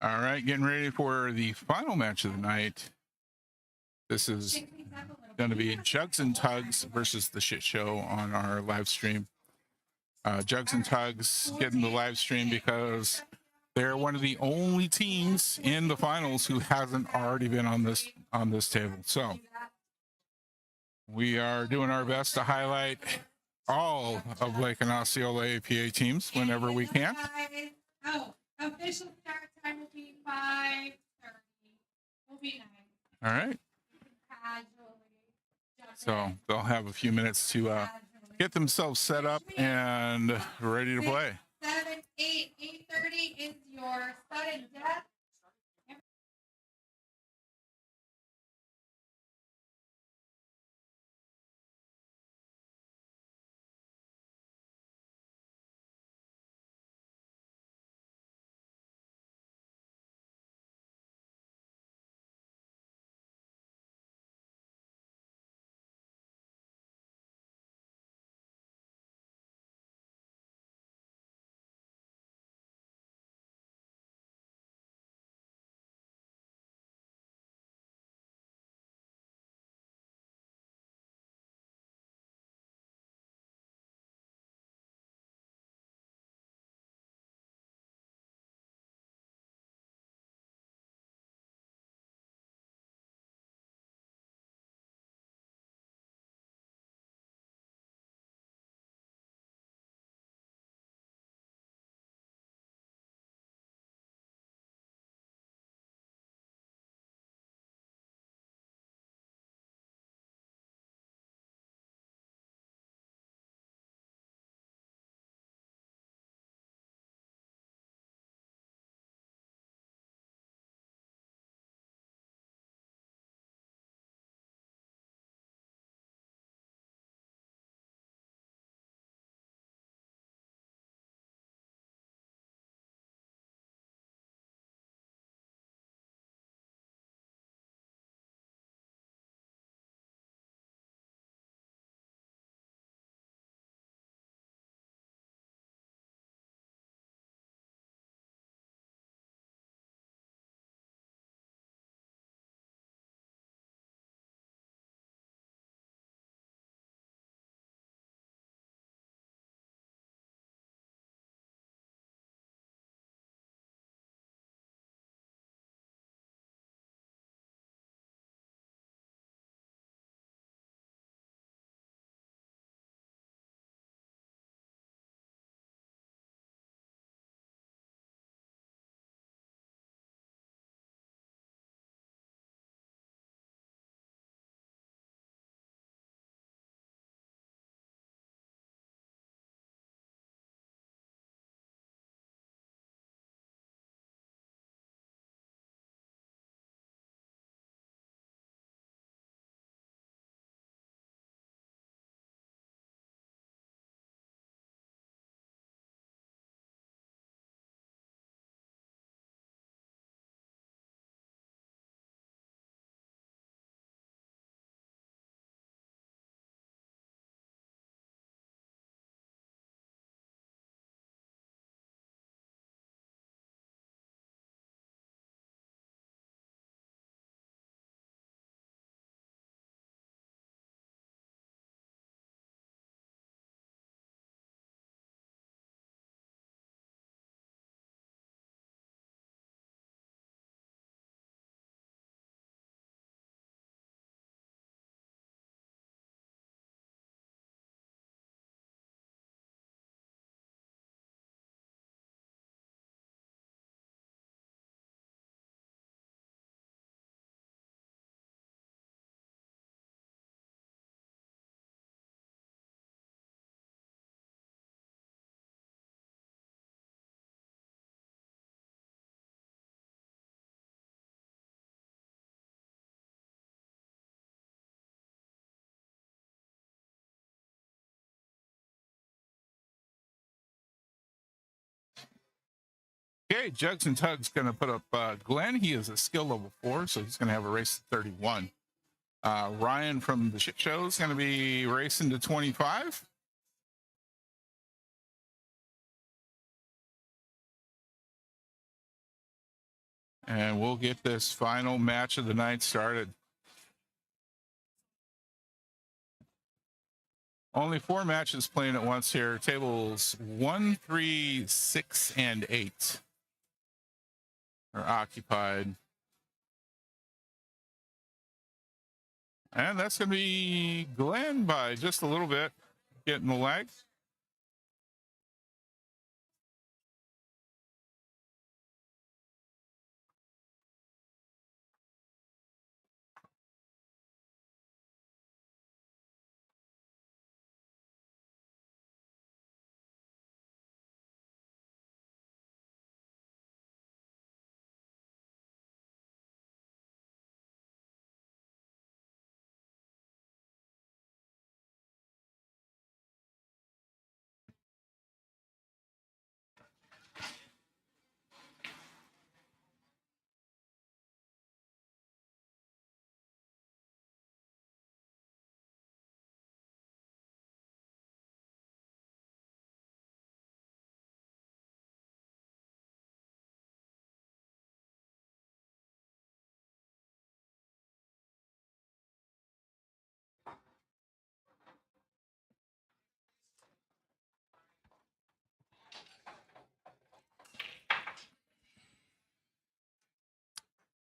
All right, getting ready for the final match of the night. This is going to be Jugs and Tugs versus the Shit Show on our live stream. Jugs and Tugs getting the live stream because they're one of the only teams in the finals who hasn't already been on this table. So we are doing our best to highlight all of Lake and Osceola APA teams whenever we can. Official start time will be 5:30. Will be 9. All right. So they'll have a few minutes to get themselves set up and ready to play. 7, 8, 8:30 is your sudden death. Okay, Jugs and Tugs going to put up Glenn. He is a skill level 4, so he's going to have a race to 31. Ryan from the shit show is going to be racing to 25. And we'll get this final match of the night started. Only 4 matches playing at once here. Tables 1, 3, 6, and 8 are occupied. And that's going to be Glenn by just a little bit, getting the leg.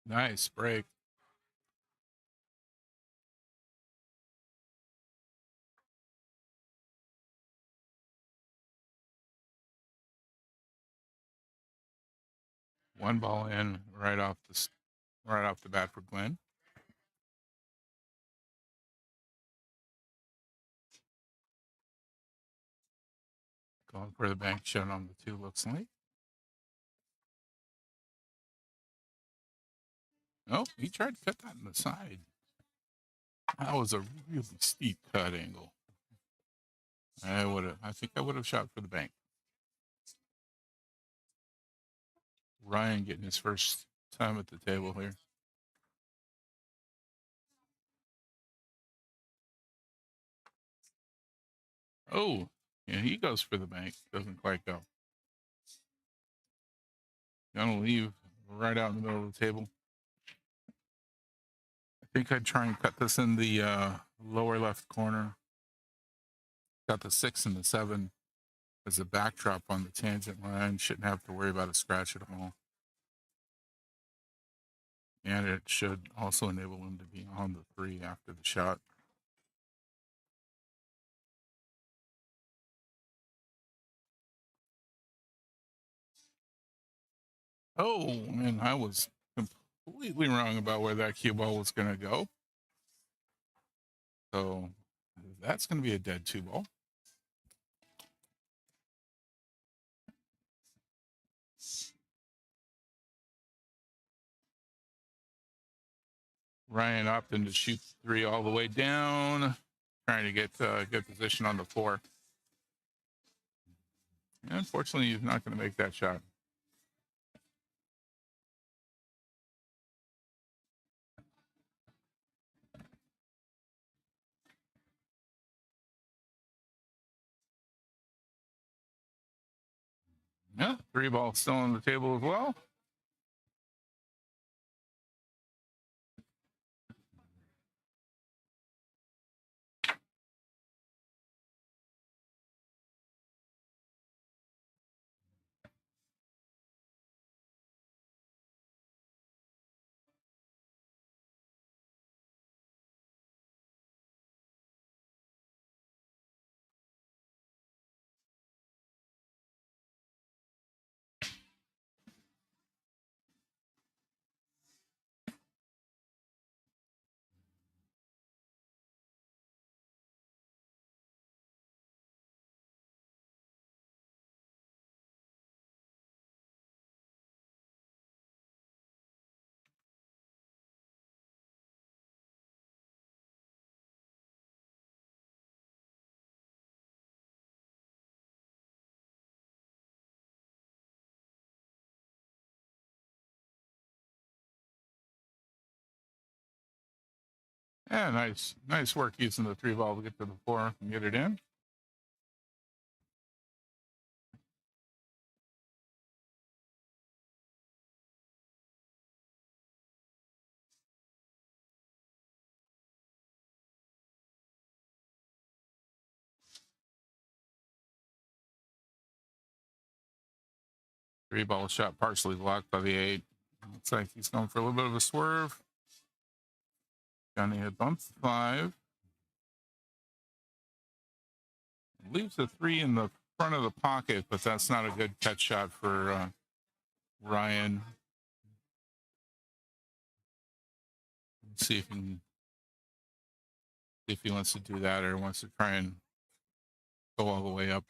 Nice break. One ball in right off the bat for Glenn. Going for the bank shot on the 2, looks like. Oh, he tried to cut that in the side. That was a really steep cut angle. I think I would have shot for the bank. Ryan getting his first time at the table here. Oh, yeah, he goes for the bank. Doesn't quite go. Gonna leave right out in the middle of the table. I think I'd try and cut this in the lower left corner. Got the 6 and the 7 as a backdrop on the tangent line. Shouldn't have to worry about a scratch at all. And it should also enable him to be on the 3 after the shot. Oh, man, I was completely wrong about where that cue ball was going to go. So that's going to be a dead 2 ball. Ryan opting to shoot 3 all the way down, trying to get good position on the 4. And unfortunately, he's not going to make that shot. Yeah, 3 ball still on the table as well. Yeah, nice work using the 3-ball to get to the 4 and get it in. Three-ball shot partially blocked by the 8. Looks like he's going for a little bit of a swerve. Johnny had bumped the 5. Leaves the 3 in the front of the pocket, but that's not a good catch shot for Ryan. Let's see if he wants to do that or wants to try and go all the way up.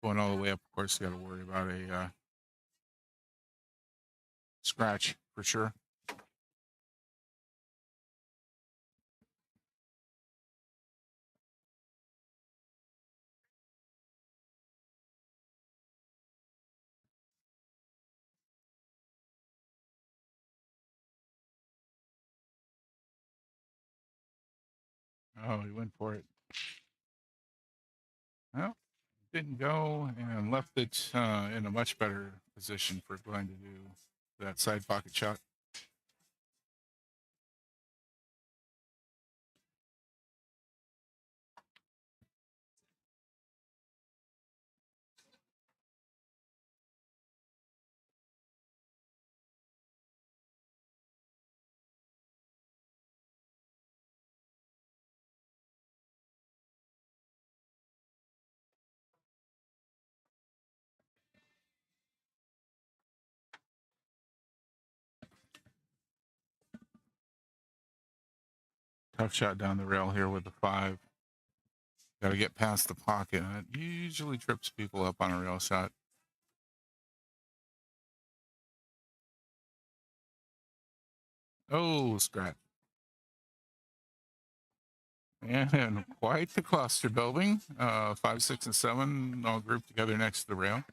Going all the way up, of course, you got to worry about a scratch for sure. Oh, he went for it. Well, didn't go and left it in a much better position for going to do that side pocket shot. Tough shot down the rail here with the 5. Got to get past the pocket. And it usually trips people up on a rail shot. Oh, scratch. And quite the cluster building. 5, 6, and 7 all grouped together next to the rail.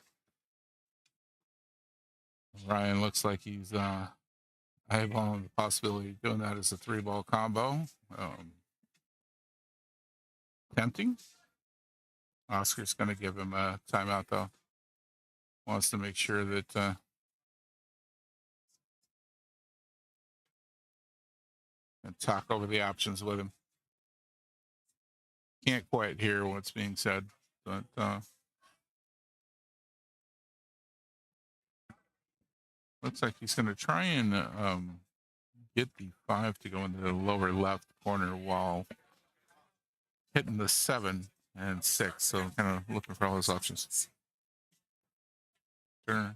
Ryan looks like he's eyeballing the possibility of doing that as a 3-ball combo. Tempting. Oscar's going to give him a timeout, though. Wants to make sure that and talk over the options with him. Can't quite hear what's being said, but looks like he's going to try and get the 5 to go into the lower left corner while hitting the 7 and 6. So kind of looking for all those options. Sure.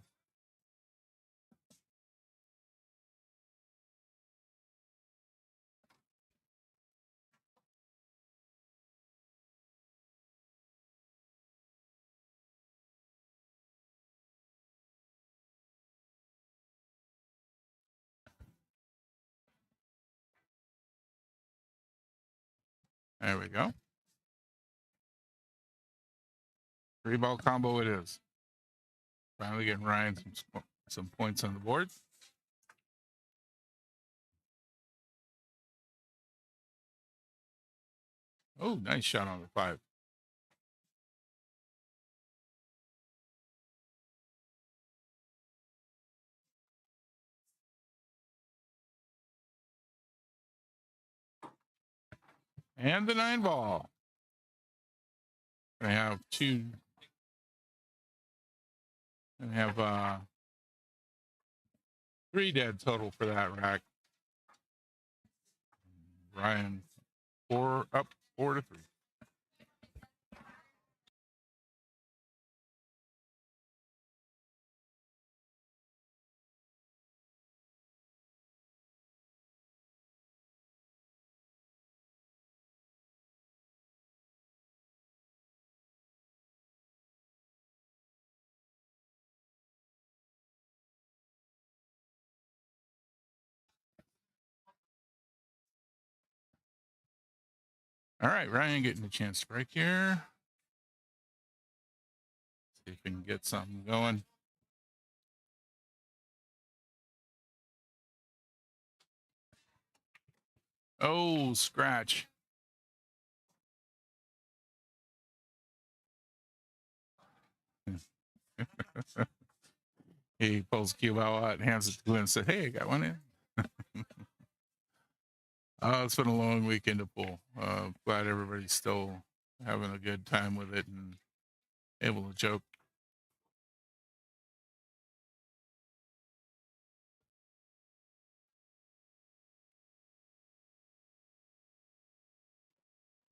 There we go. 3-ball combo it is. Finally getting Ryan some points on the board. Oh, nice shot on the 5. And the 9-ball. I have 2. I have 3 dead total for that rack. Ryan 4 up 4-3. All right, Ryan getting a chance to break here. See if we can get something going. Oh, scratch. He pulls the cue out, hands it to Glenn, and said, "Hey, I got one in." It's been a long weekend of pool. Glad everybody's still having a good time with it and able to joke.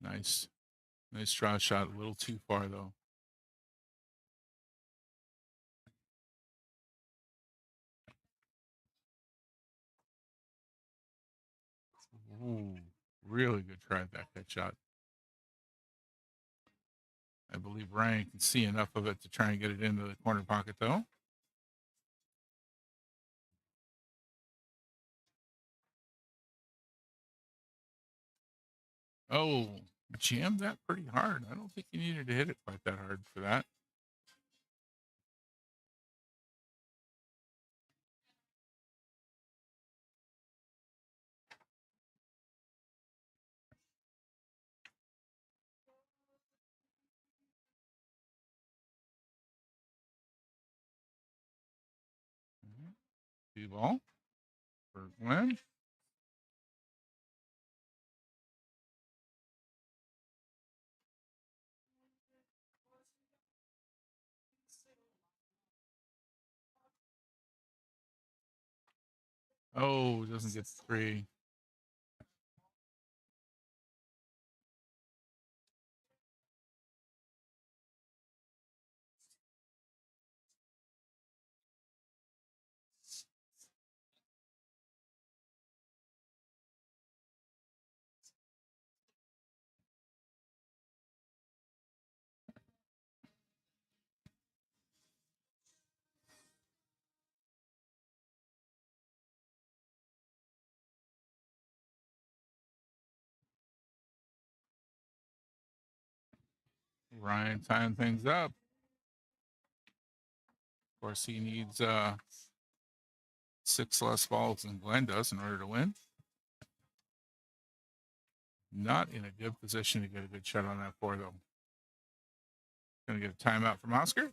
Nice draw shot. A little too far though. Ooh, really good try at that catch shot. I believe Ryan can see enough of it to try and get it into the corner pocket though. Oh, jammed that pretty hard. I don't think you needed to hit it quite that hard for that. Ball for Glenn. Oh, doesn't get 3. Ryan tying things up. Of course, he needs 6 less balls than Glenn does in order to win. Not in a good position to get a good shot on that 4 though. Gonna get a timeout from Oscar.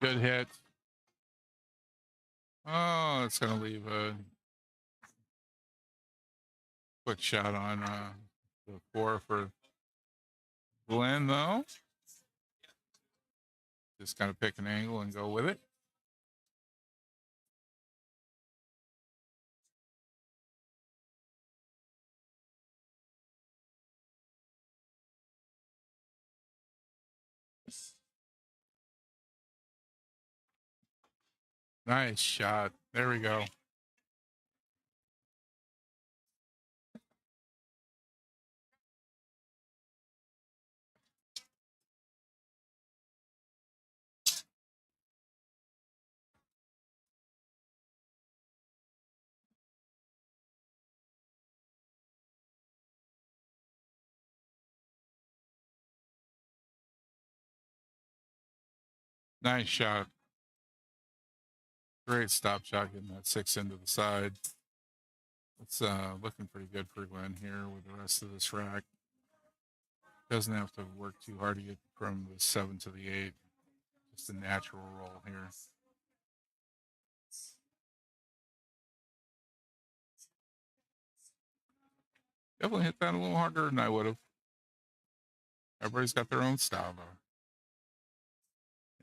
Good hit. Oh, it's gonna leave a quick shot on the 4 for Glenn though. Just kind of pick an angle and go with it. Nice shot. There we go. Nice shot. Great stop shot, getting that 6 into the side. It's looking pretty good for Glenn here with the rest of this rack. Doesn't have to work too hard to get from the 7 to the 8. Just a natural roll here. Definitely hit that a little harder than I would have. Everybody's got their own style though.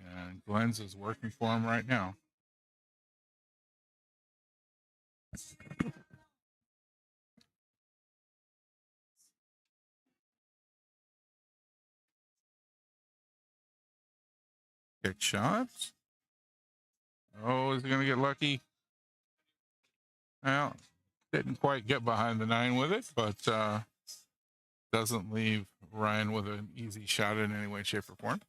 And Glenn's is working for him right now. Kick shots. Oh, is he going to get lucky? Well, didn't quite get behind the 9 with it, but doesn't leave Ryan with an easy shot in any way, shape, or form.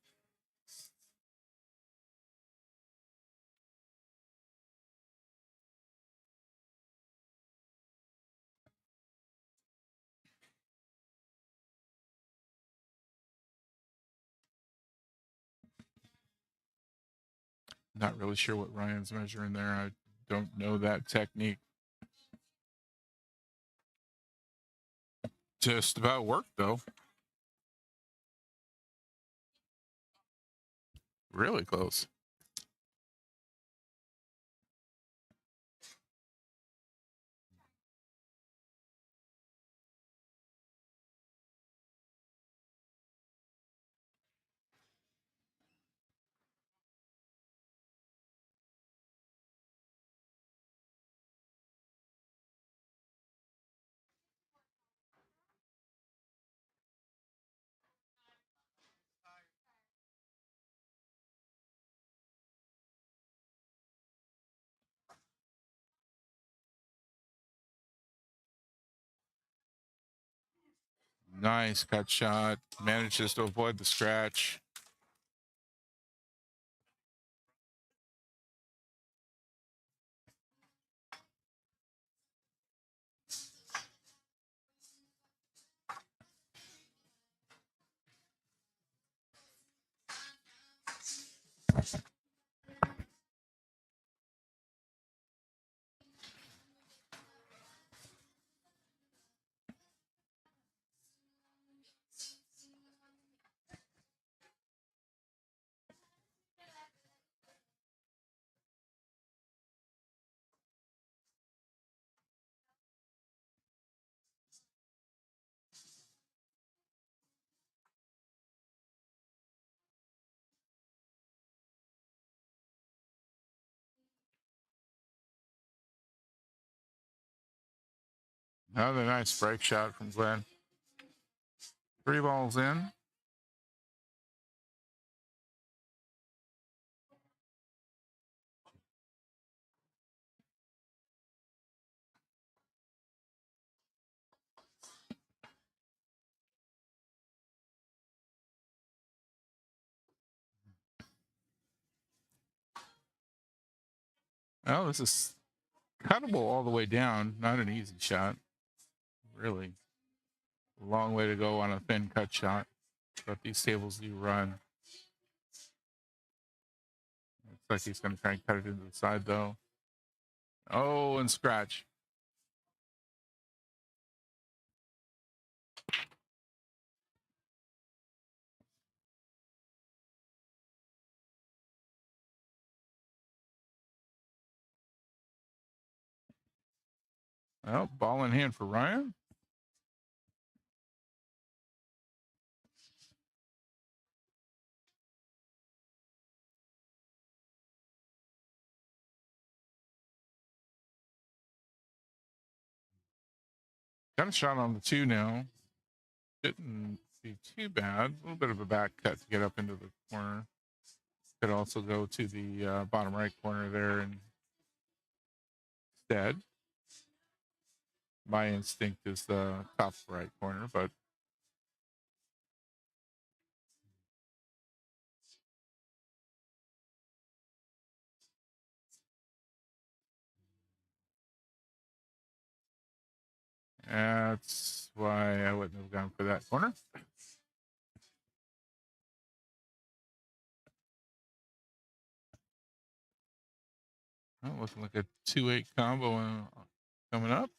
Not really sure what Ryan's measuring there. I don't know that technique. Just about worked, though. Really close. Nice cut shot. Manages to avoid the scratch. Another nice break shot from Glenn. 3 balls in. Well, this is cuttable all the way down. Not an easy shot. Really. A long way to go on a thin cut shot. But these tables do run. Looks like he's going to try and cut it into the side, though. Oh, and scratch. Well, ball in hand for Ryan. Got a shot on the 2 now. Didn't be too bad. A little bit of a back cut to get up into the corner. Could also go to the bottom right corner there instead. My instinct is the top right corner, but that's why I wouldn't have gone for that corner. Well, looking like a 2-8 combo coming up.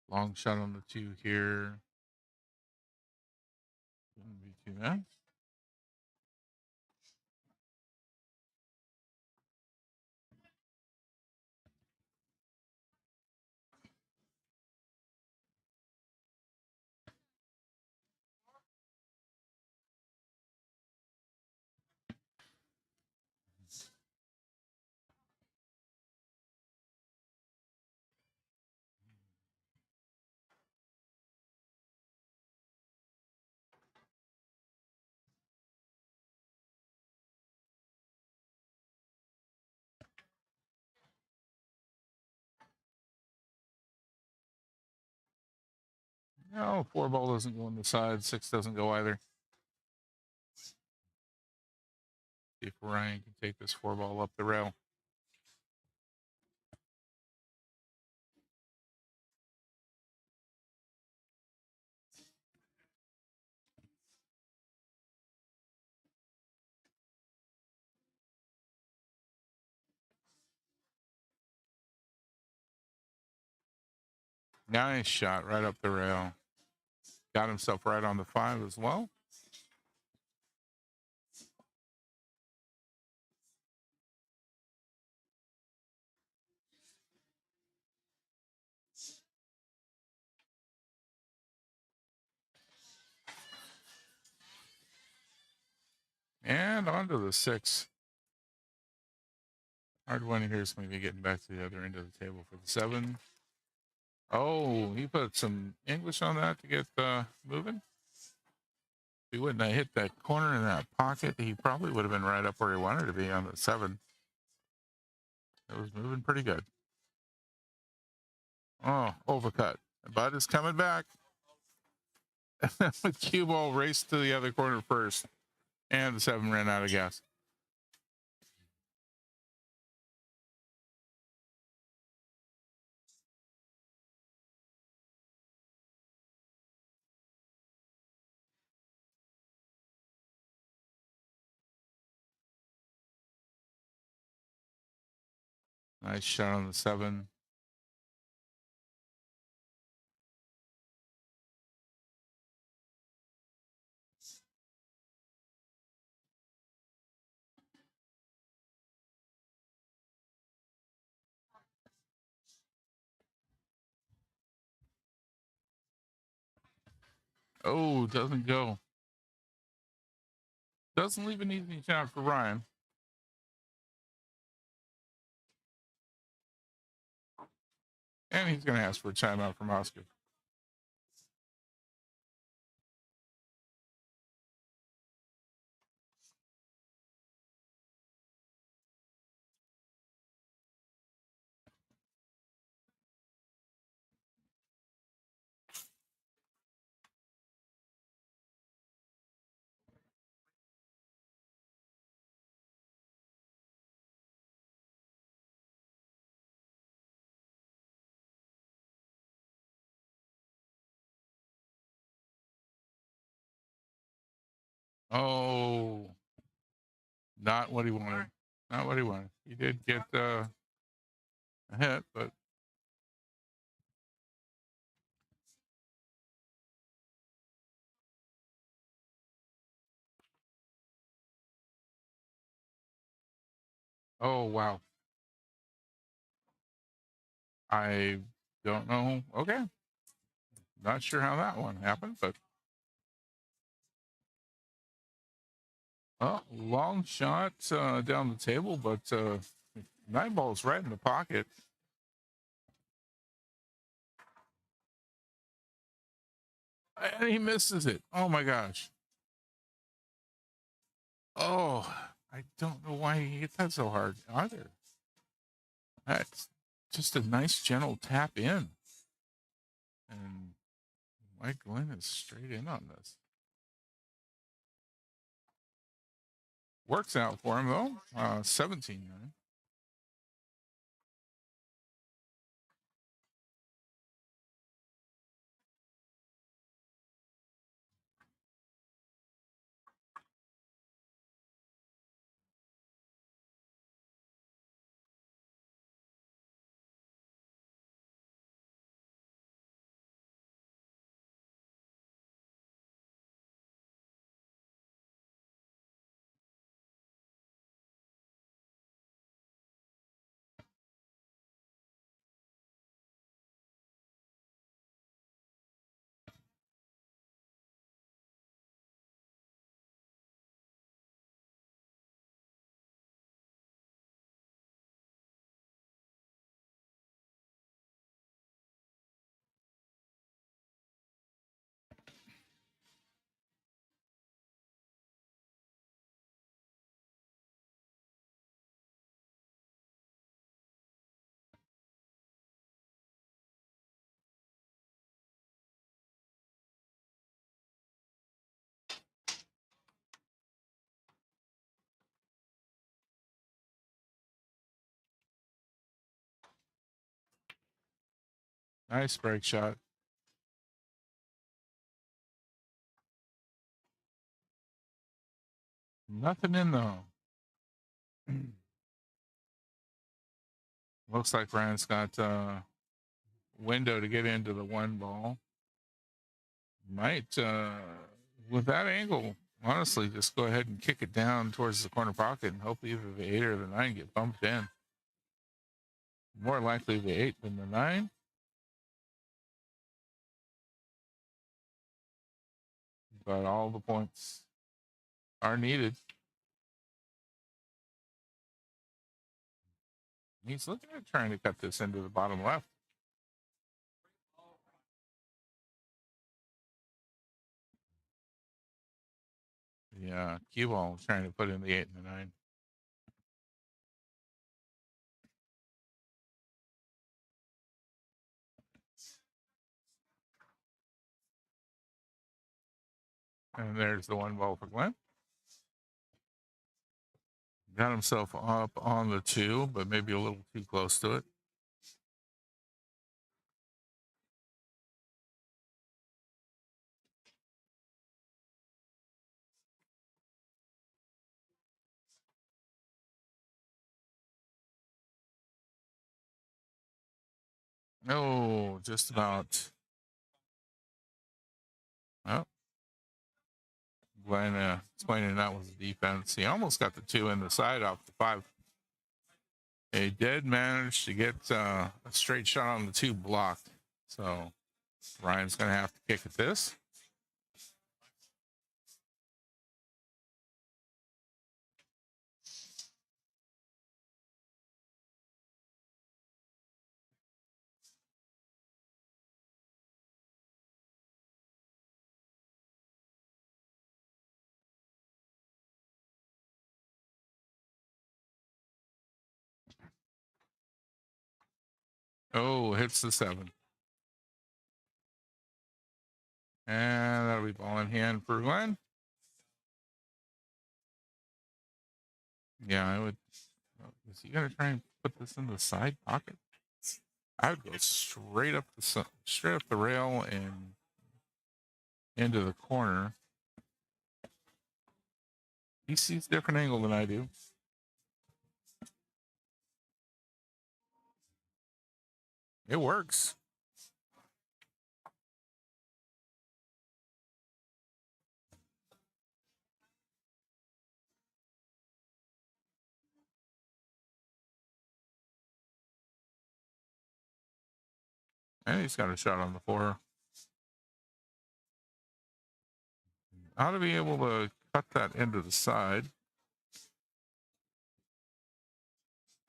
Long shot on the 2 here. Wouldn't be too bad. No, 4 ball doesn't go on the side. 6 doesn't go either. See if Ryan can take this 4 ball up the rail. Nice shot right up the rail. Got himself right on the 5 as well. And onto the 6. Hard one here is maybe getting back to the other end of the table for the 7. Oh, he put some English on that to get moving. If he wouldn't have hit that corner in that pocket, he probably would have been right up where he wanted to be on the 7. It was moving pretty good. Oh, overcut. Bud is coming back. Cue ball raced to the other corner first, and the 7 ran out of gas. Nice shot on the 7. Oh, doesn't go. Doesn't leave an easy shot for Ryan. And he's going to ask for a timeout from Oscar. Oh, not what he wanted. Not what he wanted. He did get a hit, but oh, wow. I don't know. Okay. Not sure how that one happened, but long shot down the table, but 9 ball's right in the pocket. And he misses it. Oh my gosh. Oh, I don't know why he hit that so hard either. That's just a nice gentle tap in. And Mike Glenn is straight in on this. Works out for him though. 17-9. Nice break shot. Nothing in though. Looks like Ryan's got window to get into the one ball. Might with that angle, honestly, just go ahead and kick it down towards the corner pocket and hope either the 8 or the 9 get bumped in. More likely the 8 than the 9. But all the points are needed. He's looking at trying to cut this into the bottom left. Yeah, cue ball trying to put in the 8 and the 9. And there's the one ball for Glenn. Got himself up on the 2, but maybe a little too close to it. Oh, just about. Oh, Glenn explaining that was the defense. He almost got the 2 in the side off the 5. He did manage to get a straight shot on the 2 blocked. So Ryan's going to have to kick at this. Oh, hits the 7. And that'll be ball in hand for Glenn. Yeah, I would. Is he going to try and put this in the side pocket? I would go straight up the rail and into the corner. He sees a different angle than I do. It works. And he's got a shot on the 4. Ought to be able to cut that into the side.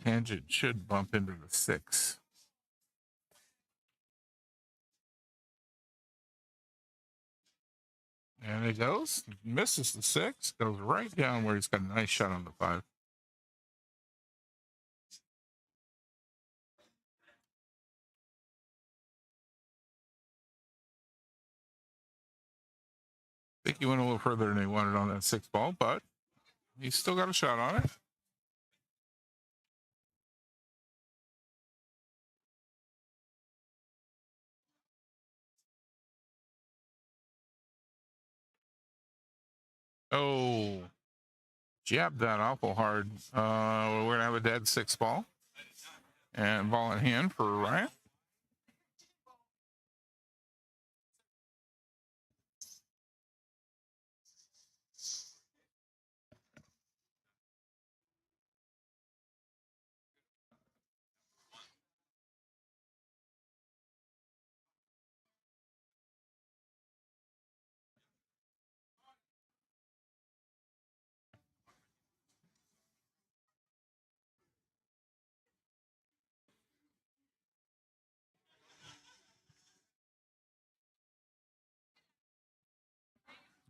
Tangent should bump into the 6. And it goes, misses the 6, goes right down where he's got a nice shot on the 5. I think he went a little further than he wanted on that 6 ball, but he's still got a shot on it. Oh, jabbed that awful hard. We're going to have a dead 6 ball. And ball in hand for Ryan.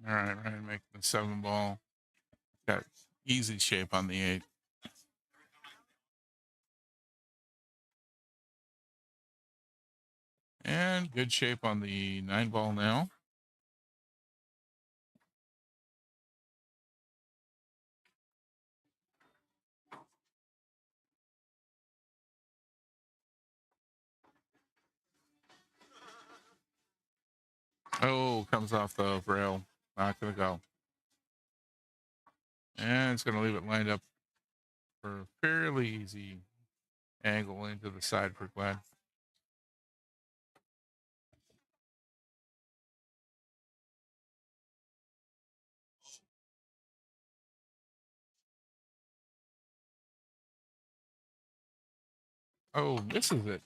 All right, Ryan making the 7 ball. Got easy shape on the 8. And good shape on the 9 ball now. Oh, comes off the rail. Not going to go. And it's going to leave it lined up for a fairly easy angle into the side for Glenn. Oh, misses it.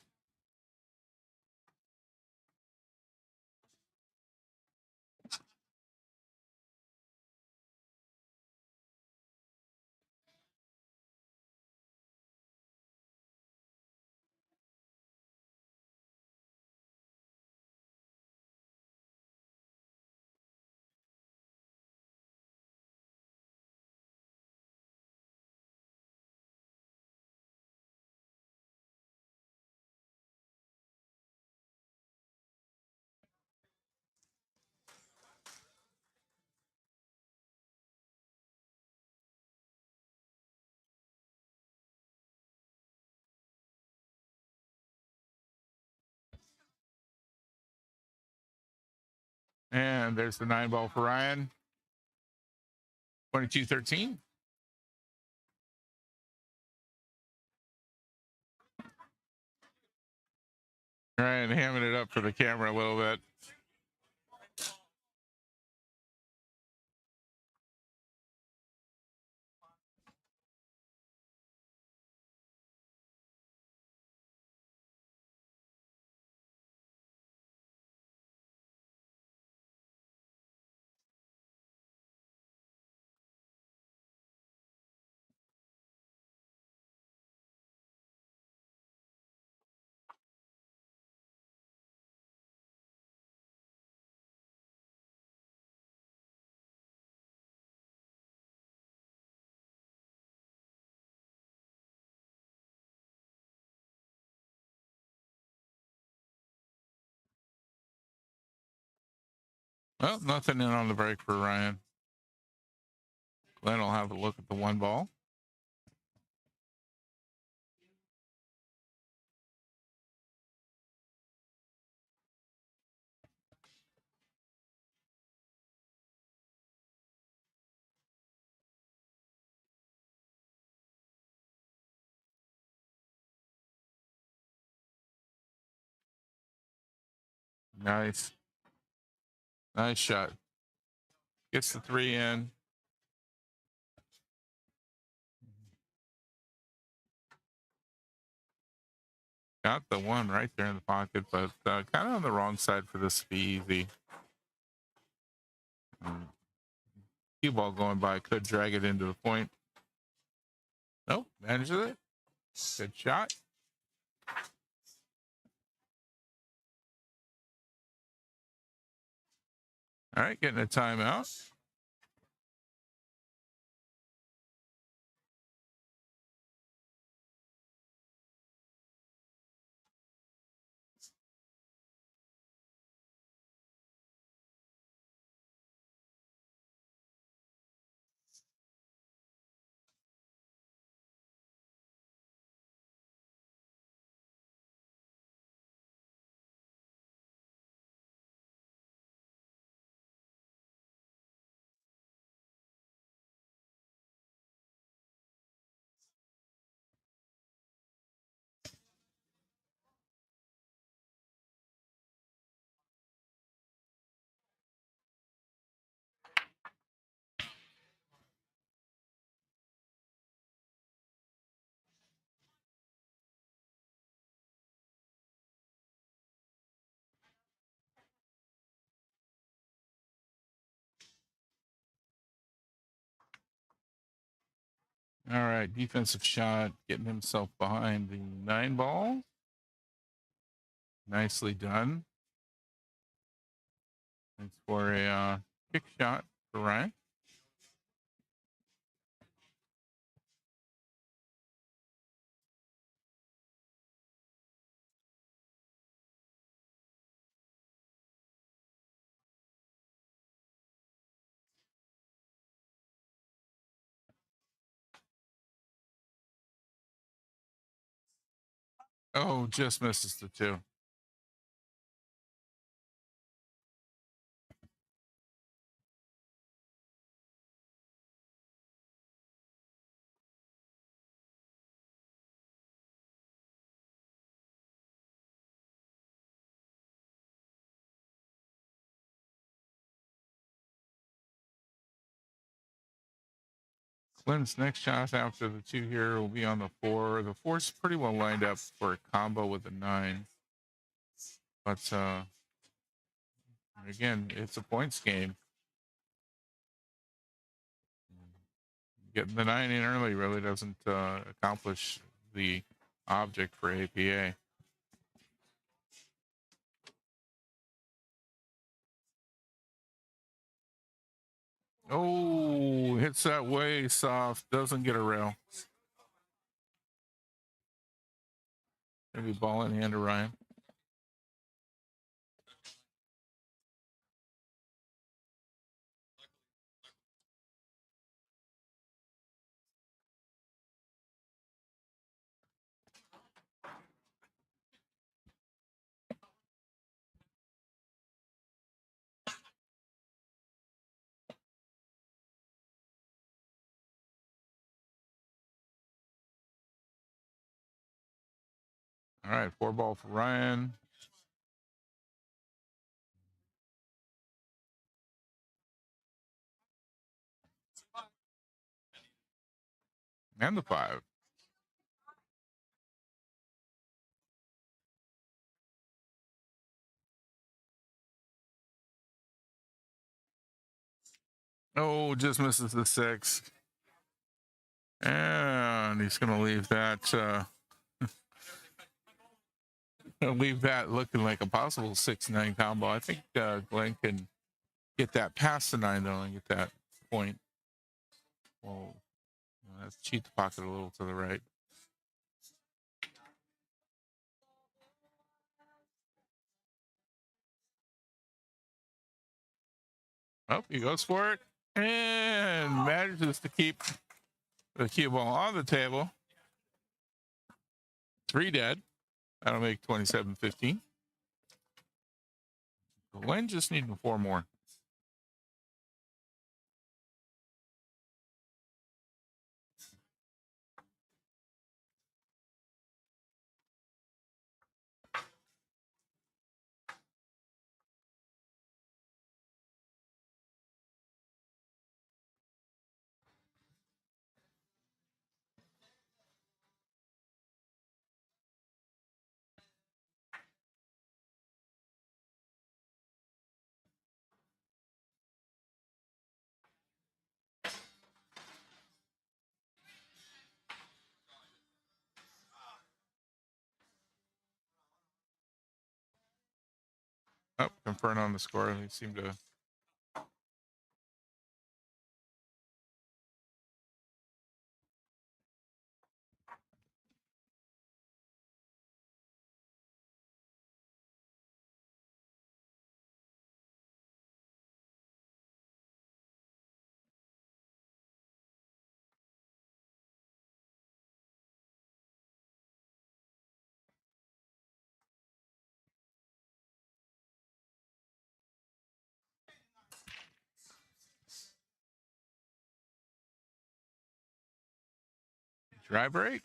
And there's the 9 ball for Ryan. 22-13. Ryan hamming it up for the camera a little bit. Well, nothing in on the break for Ryan. Glenn will have a look at the 1 ball. Nice. Nice shot. Gets the 3 in. Got the 1 right there in the pocket, but kind of on the wrong side for this to be easy. Cue ball going by could drag it into the point. Nope, manages it. Good shot. All right, getting a timeout. All right, defensive shot, getting himself behind the 9 ball. Nicely done. Thanks for a kick shot for Ryan. Oh, just misses the 2. Lynn's next shot after the 2 here will be on the 4. The 4's pretty well lined up for a combo with the 9. But again, it's a points game. Getting the 9 in early really doesn't accomplish the object for APA. Oh, hits that way soft. Doesn't get a rail. Maybe ball in hand to Ryan. All right, 4 ball for Ryan. And the 5. Oh, just misses the 6. And he's going to leave that leave that looking like a possible 6-9 combo. I think Glenn can get that past the 9 though and get that point. Well, let's cheat the pocket a little to the right. Oh, he goes for it and manages to keep the cue ball on the table. 3 dead. That'll make 27-15. Glenn just needing 4 more. Oh, confirm on the score. They seem to. Dry break?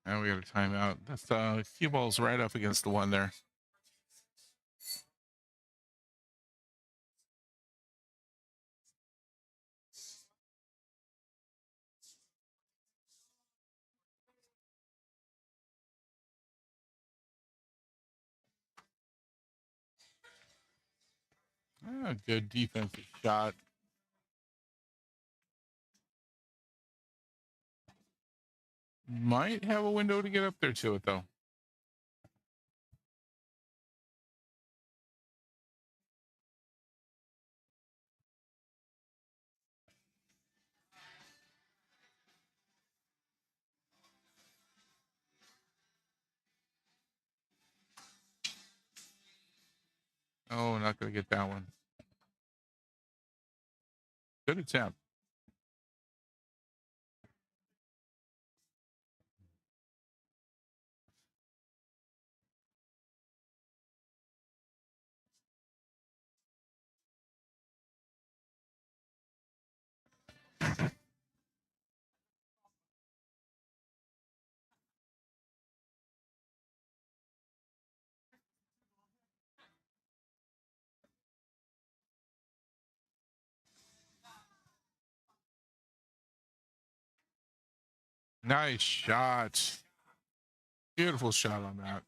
And we got a timeout. That's cue ball's right up against the 1 there. Good defensive shot. Might have a window to get up there to it, though. Oh, not going to get that one. Good attempt. Nice shot. Beautiful shot on that.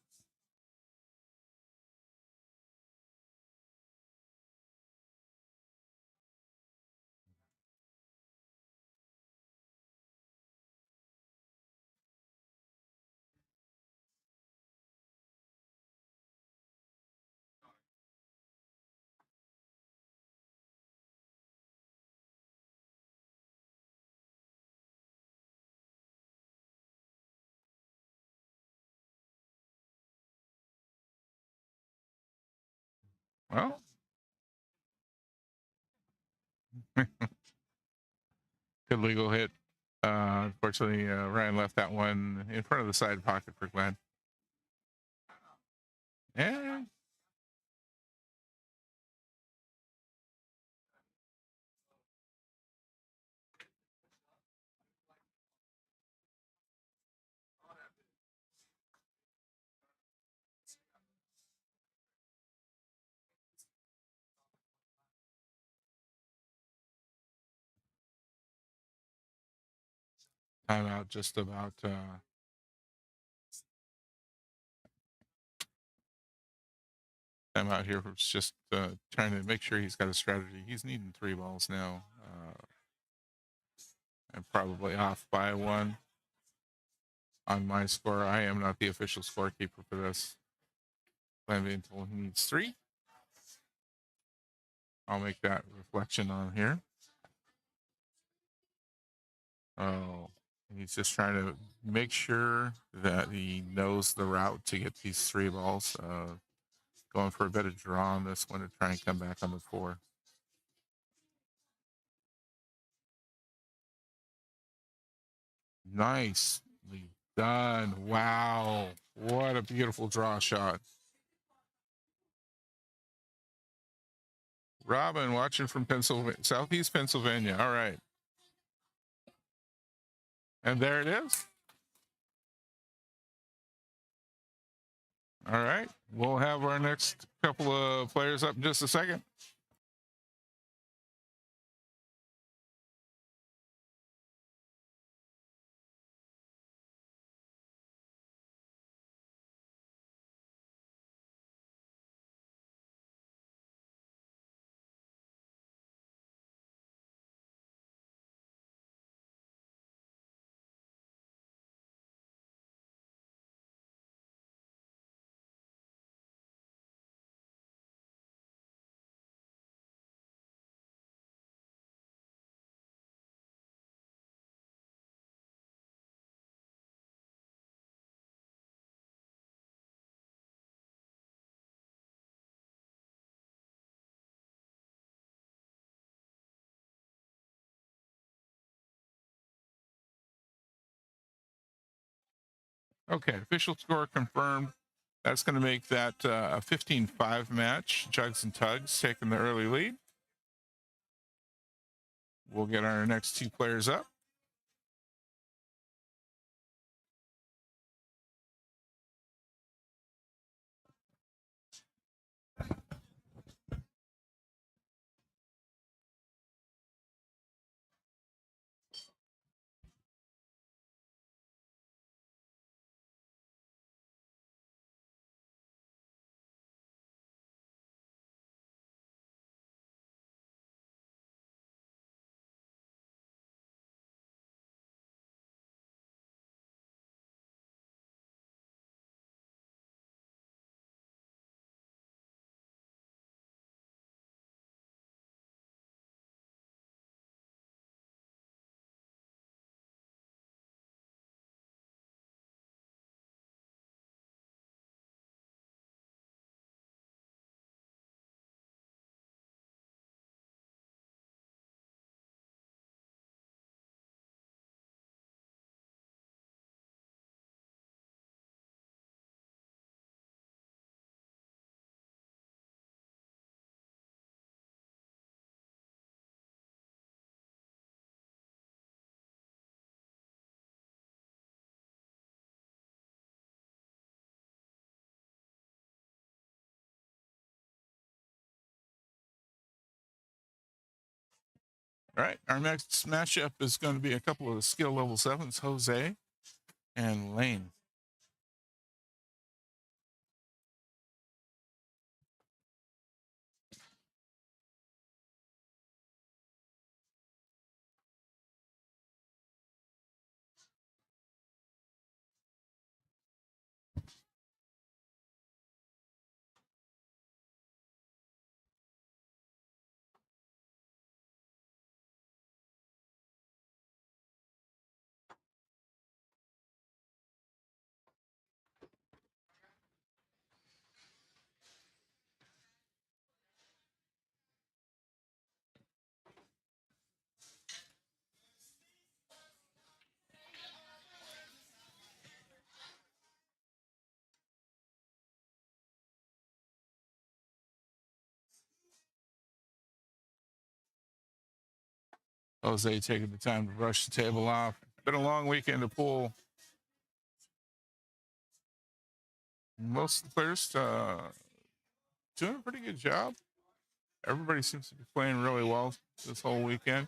Well, good legal hit. Unfortunately, Ryan left that one in front of the side pocket for Glenn. And timeout just about. Timeout here was just trying to make sure he's got a strategy. He's needing 3 balls now. And probably off by 1 on my score. I am not the official scorekeeper for this. Plan until he needs 3. I'll make that reflection on here. Oh, he's just trying to make sure that he knows the route to get these 3 balls. Going for a better draw on this one to try and come back on the 4. Nicely done. Wow. What a beautiful draw shot. Robin watching from Pennsylvania, Southeast Pennsylvania. All right. And there it is. All right. We'll have our next couple of players up in just a second. Okay, official score confirmed. That's going to make that a 15-5 match. Jugs and Tugs taking the early lead. We'll get our next 2 players up. All right, our next matchup is going to be a couple of skill level 7s. Jose And Lane. Jose taking the time to brush the table off. Been a long weekend of pool. Most of the players doing a pretty good job. Everybody seems to be playing really well this whole weekend.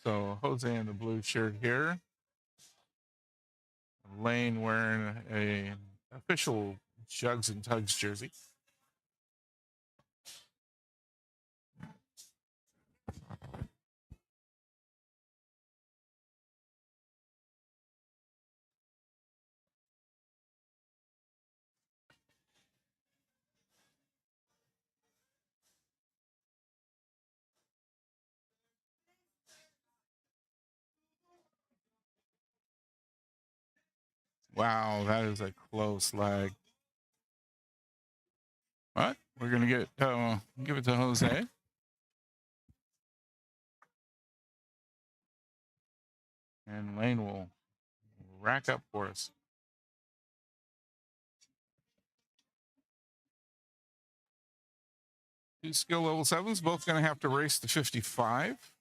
So Jose in the blue shirt here. Lane wearing a official Jugs and Tugs jersey. Wow, that is a close leg. But we're gonna give it to Jose. And Lane will rack up for us. Two skill level 7s, both going to have to race to 55.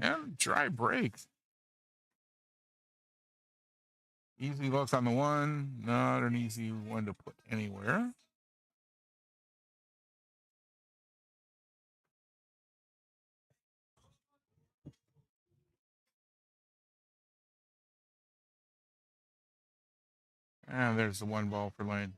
And dry break. Easy look on the one. Not an easy one to put anywhere. And there's the one ball for Lane.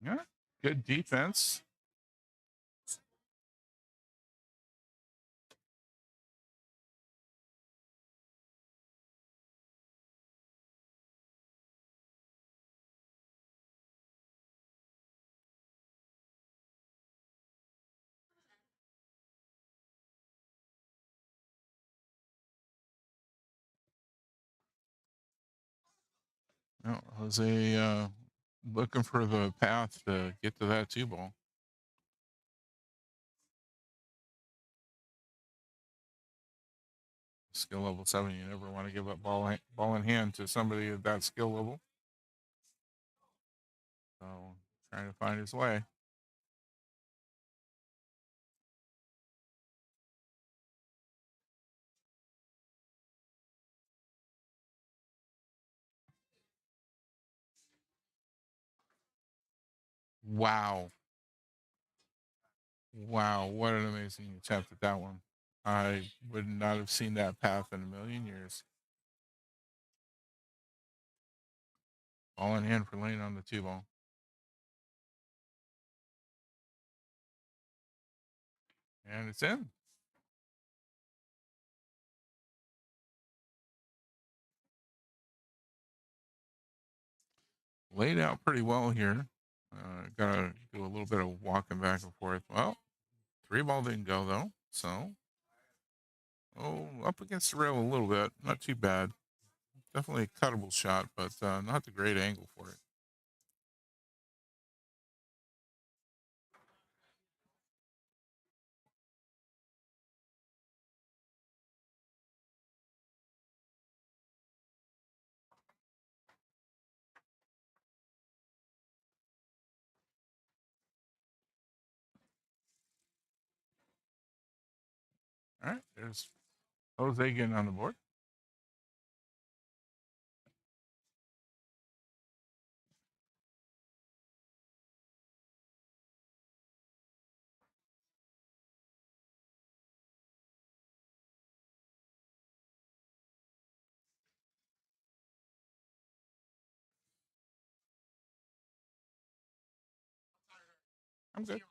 Yeah, good defense. Oh, Jose looking for the path to get to that 2 ball. Skill level 7, you never want to give up ball in hand to somebody at that skill level. So trying to find his way. Wow. Wow, what an amazing attempt at that one. I would not have seen that path in a million years. Ball in hand for Lane on the 2 ball. And it's in. Laid out pretty well here. Gotta do a little bit of walking back and forth. Well, 3-ball didn't go though. So, up against the rail a little bit. Not too bad. Definitely a cuttable shot, but not the great angle for it. All right, there's Jose getting on the board. I'm good.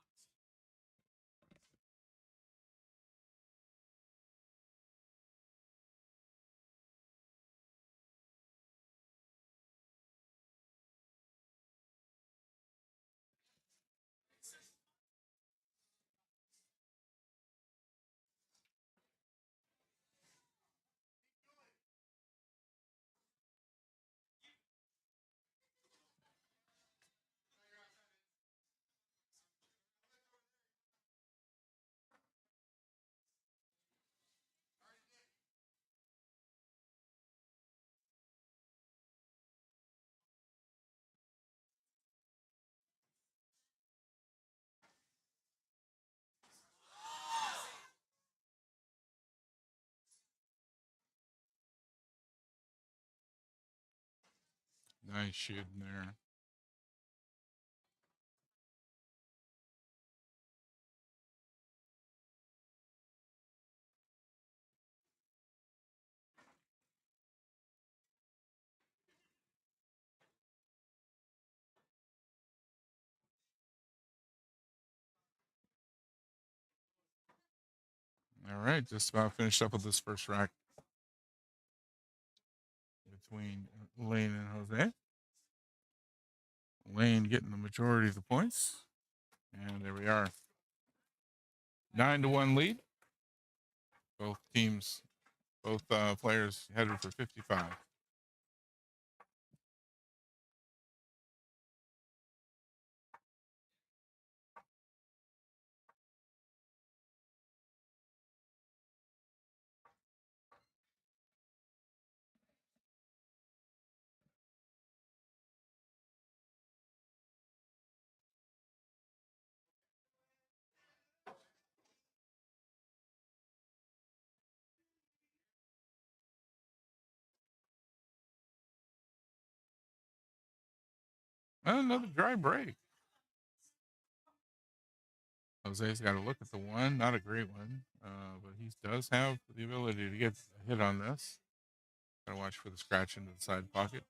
Nice shooting there. All right, just about finished up with this first rack between Lane and Jose. Lane getting the majority of the points. And there we are. 9-1 lead. Both teams, both players headed for 55. Another dry break. Jose's got to look at the one. Not a great one, but he does have the ability to get a hit on this. Got to watch for the scratch into the side pocket.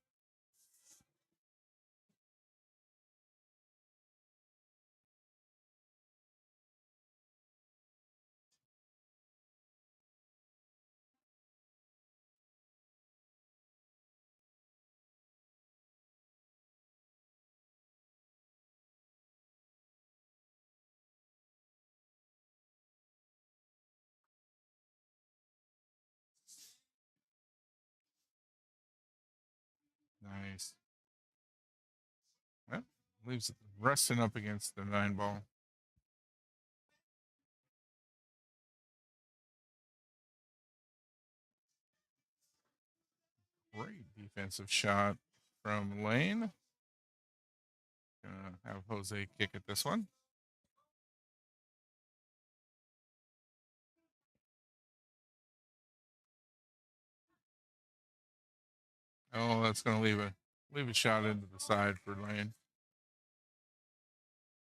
Nice. Yep. Leaves it resting up against the 9-ball. Great defensive shot from Lane. Gonna have Jose kick at this one. Oh, that's gonna leave a shot into the side for Lane.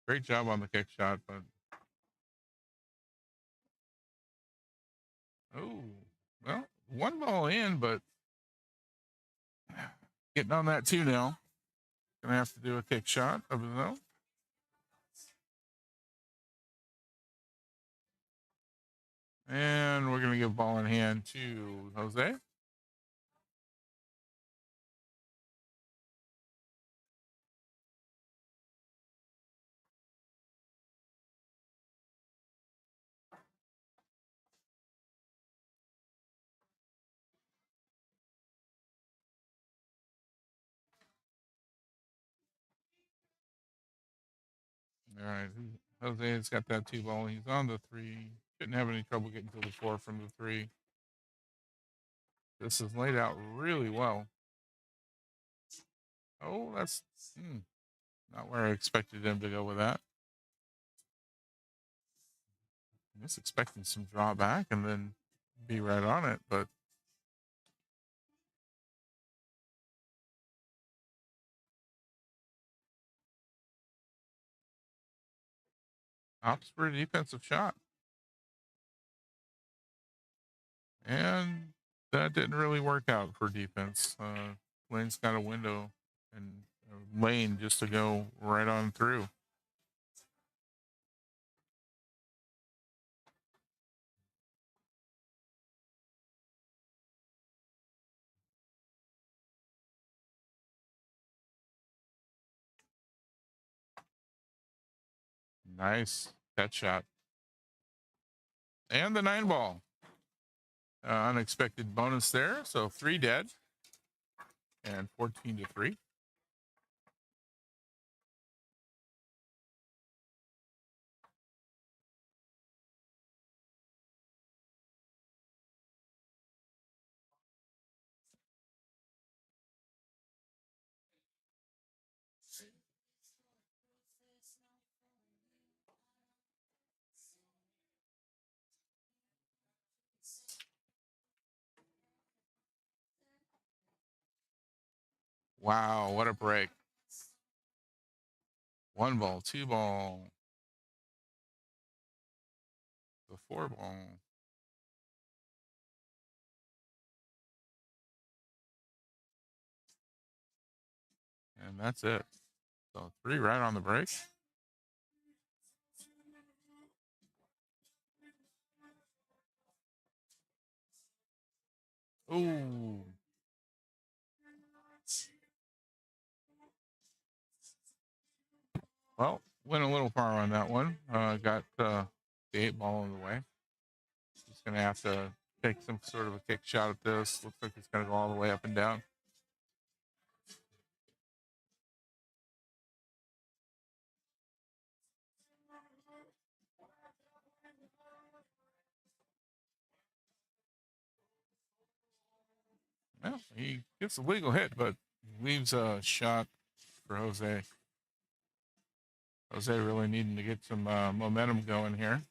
Great job on the kick shot, but oh well, 1 ball in, but getting on that 2 now. Gonna have to do a kick shot of his own. And we're going to give ball in hand to Jose. All right. Jose's got that 2 ball. He's on the 3. Shouldn't have any trouble getting to the 4 from the 3. This is laid out really well. Oh, that's not where I expected him to go with that. I was expecting some drawback and then be right on it, but opts for a defensive shot. And that didn't really work out for defense. Lane's got a window and a lane just to go right on through. Nice catch shot. And the 9 ball. Unexpected bonus there. So 3 dead and 14-3. Wow, what a break. 1 ball, 2 ball, the 4 ball. And that's it. So 3 right on the break. Ooh. Well, went a little far on that one. Got the 8 ball in the way. He's going to have to take some sort of a kick shot at this. Looks like it's going to go all the way up and down. Well, he gets a legal hit, but leaves a shot for Jose. Jose really needing to get some momentum going here.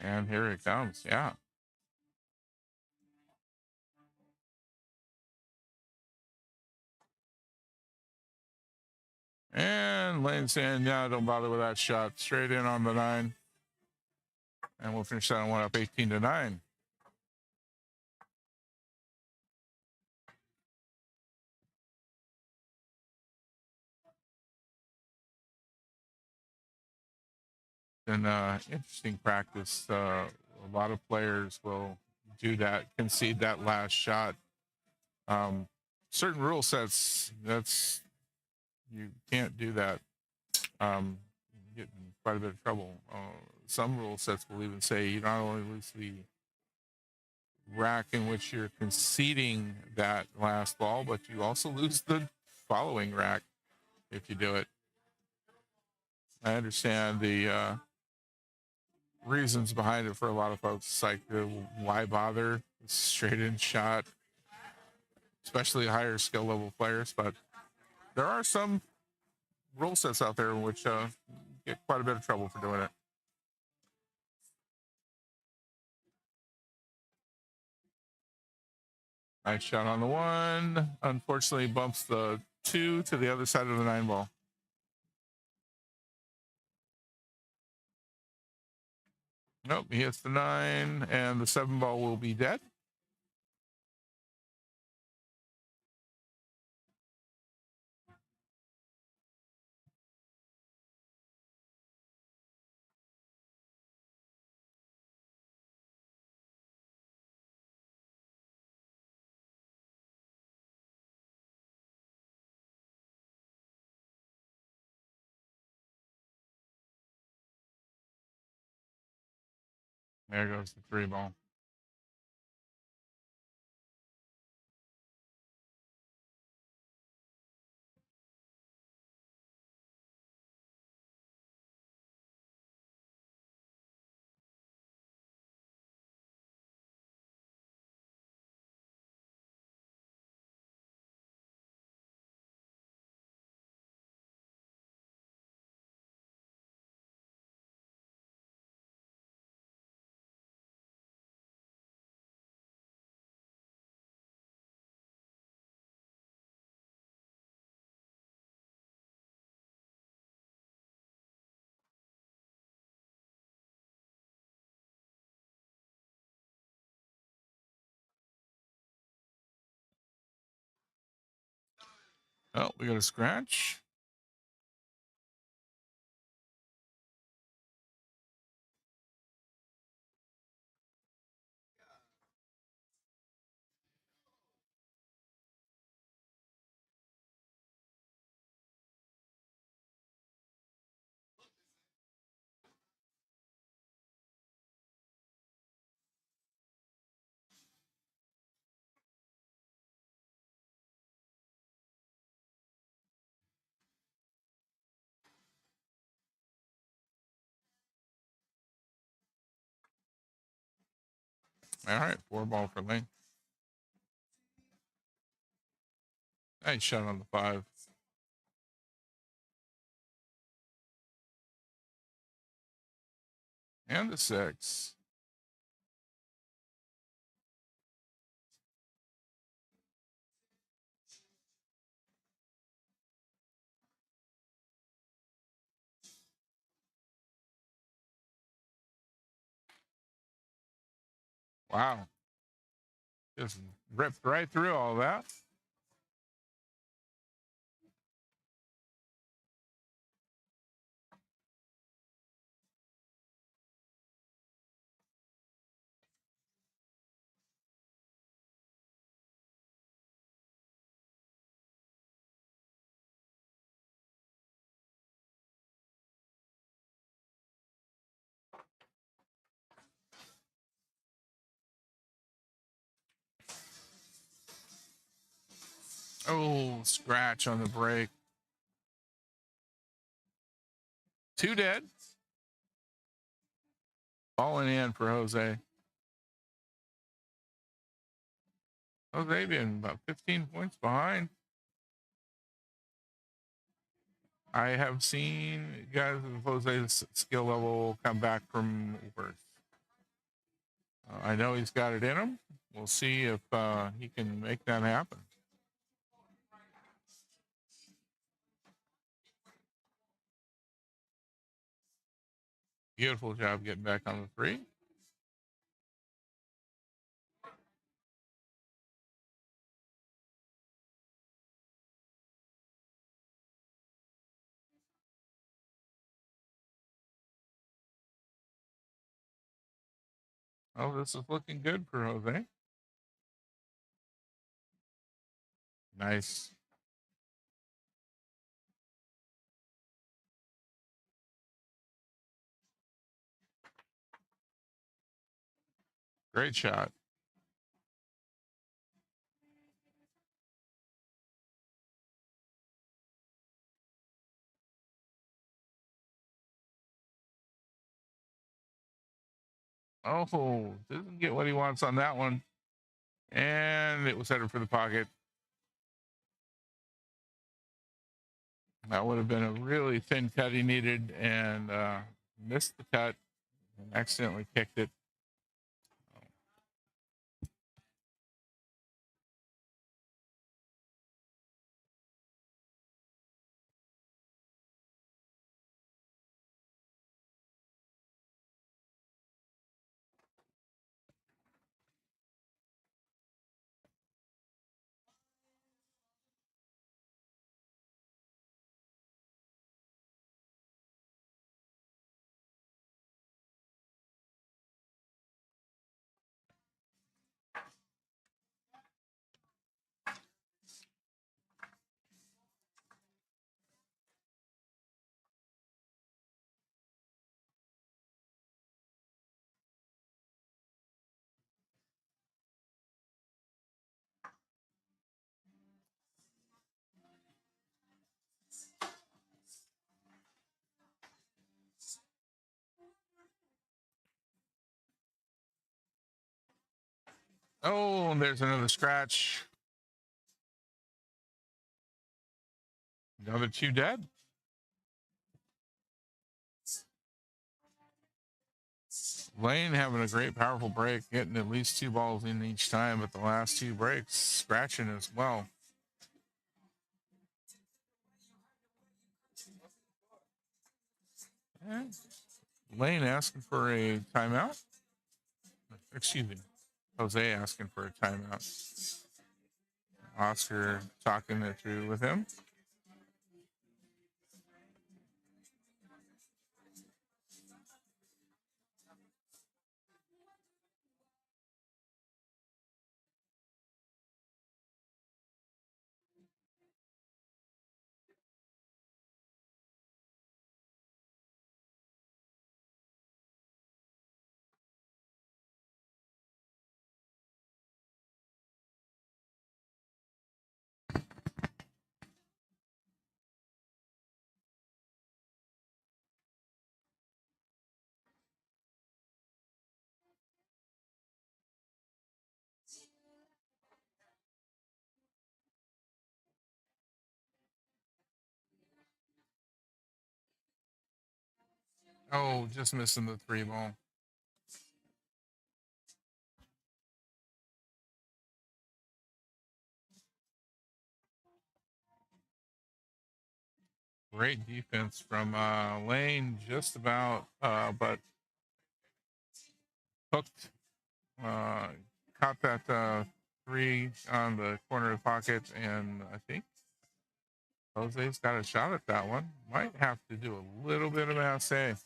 And here it comes. Yeah. And Lane saying, yeah, don't bother with that shot. Straight in on the 9. And we'll finish that one up 18-9. And interesting practice. A lot of players will do that, concede that last shot. Certain rule sets, you can't do that. You get in quite a bit of trouble. Some rule sets will even say you not only lose the rack in which you're conceding that last ball, but you also lose the following rack if you do it. I understand the reasons behind it for a lot of folks. It's like, why bother? Straight in shot, especially higher skill level players. But there are some rule sets out there in which get quite a bit of trouble for doing it. Nice shot on the 1. Unfortunately, bumps the 2 to the other side of the 9 ball. Nope, he hits the 9, and the 7 ball will be dead. There goes the 3 ball. Oh, we got a scratch. All right, 4 ball for Lane. Nice shot on the 5. And the 6. Wow. Just ripped right through all that. Oh, scratch on the break. 2 dead. Falling in for Jose. Jose being about 15 points behind. I have seen guys of Jose's skill level come back from worse. I know he's got it in him. We'll see if he can make that happen. Beautiful job getting back on the 3. Oh, this is looking good for Jose. Nice. Great shot. Oh, didn't get what he wants on that one. And it was headed for the pocket. That would have been a really thin cut he needed, and missed the cut and accidentally kicked it. Oh, and there's another scratch. Another two dead. Lane having a great, powerful break, getting at least two balls in each time, but the last two breaks scratching as well. And Lane asking for a timeout. Excuse me, Jose asking for a timeout. Oscar talking it through with him. Oh, just missing the three ball. Great defense from Lane, just about, but hooked. Caught that three on the corner of the pocket, and I think Jose's got a shot at that one. Might have to do a little bit of essay.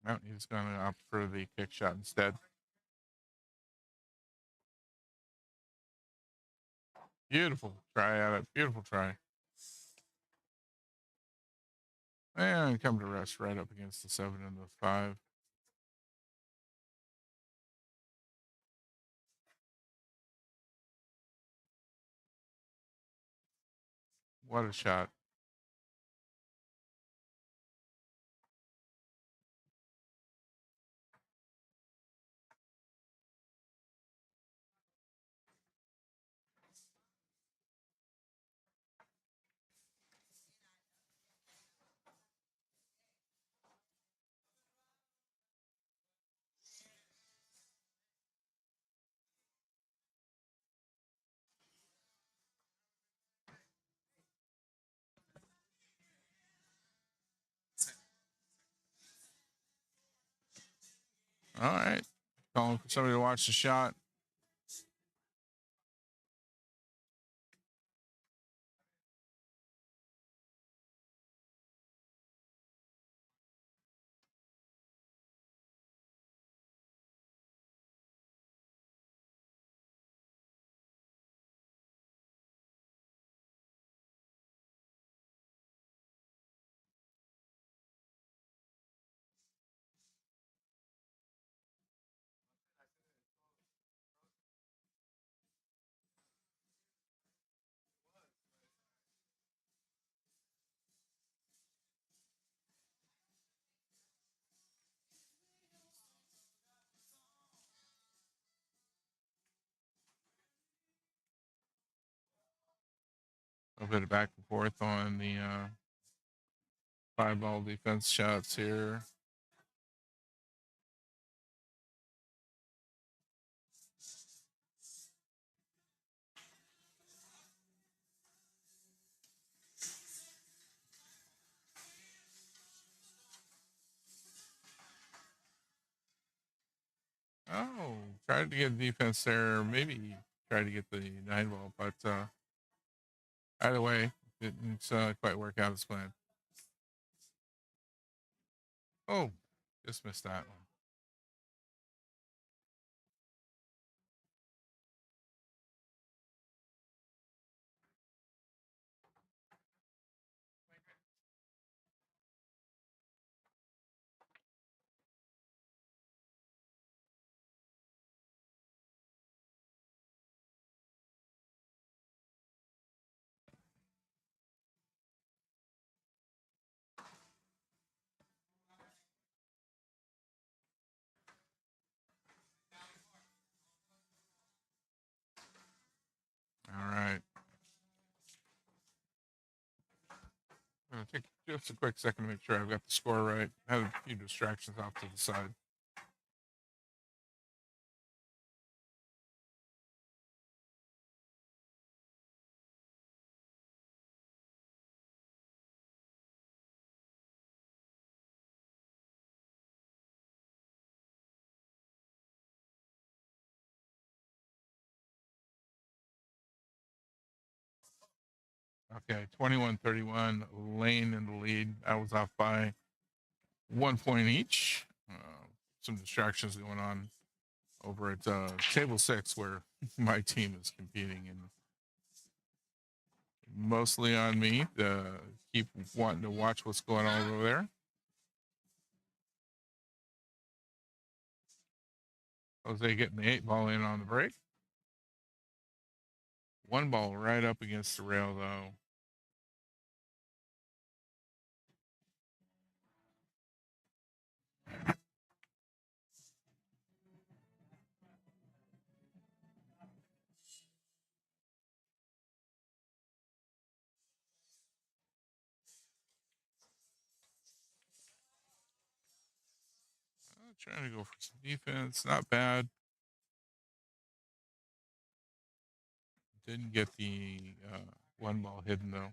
No, he's going to opt for the kick shot instead. Beautiful try at it. Beautiful try. And come to rest right up against the 7 and the 5. What a shot. All right. Calling for somebody to watch the shot. A bit of back and forth on the 5-ball defense shots here. Oh, tried to get defense there. Maybe tried to get the 9-ball, but either way, didn't quite work out as planned. Oh, just missed that one. take just a quick second to make sure I've got the score right. I had a few distractions off to the side. Okay, 21-31, Lane in the lead. I was off by 1 point each. Some distractions going on over at table 6 where my team is competing, and mostly on me to keep wanting to watch what's going on over there. Jose getting the 8-ball in on the break. 1 ball right up against the rail, though. Trying to go for some defense. Not bad. Didn't get the 1 ball hidden, though.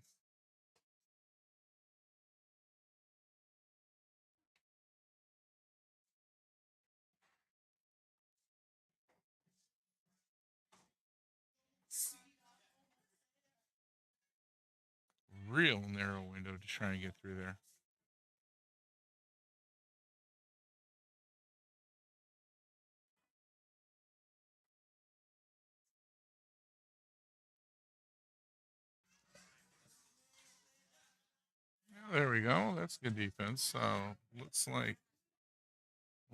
Real narrow window to try and get through there. There we go. That's good defense. So looks like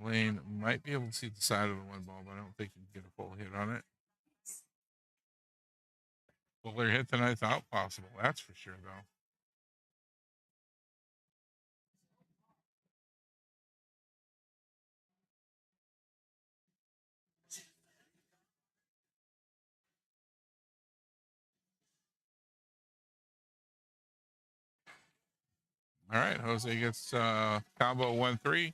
Lane might be able to see the side of the 1 ball, but I don't think he can get a full hit on it. Fuller hit than I thought possible. That's for sure, though. All right, Jose gets combo 1-3.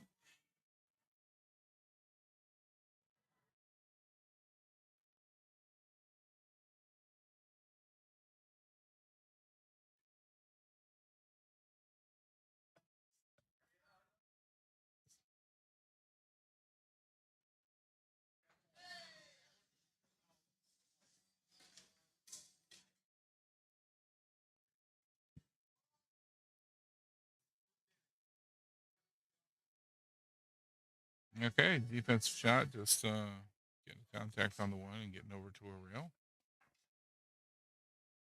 Okay, defensive shot, just getting contact on the 1 and getting over to a rail.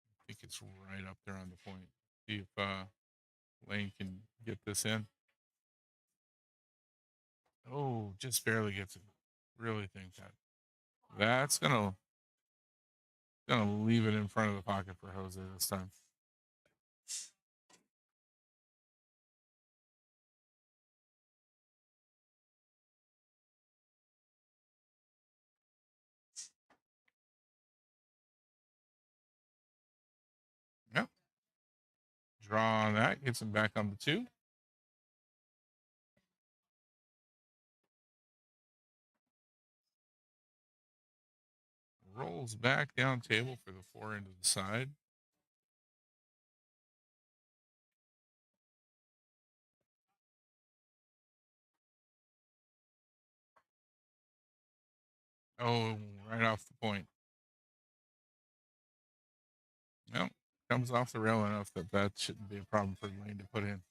I think it's right up there on the point. See if Lane can get this in. Oh, just barely gets it. Really think that's gonna leave it in front of the pocket for Jose this time. Yep. Draw on that, gets him back on the 2. Rolls back down table for the 4 into the side. Oh, right off the point. Well, comes off the rail enough that shouldn't be a problem for Lane to put in.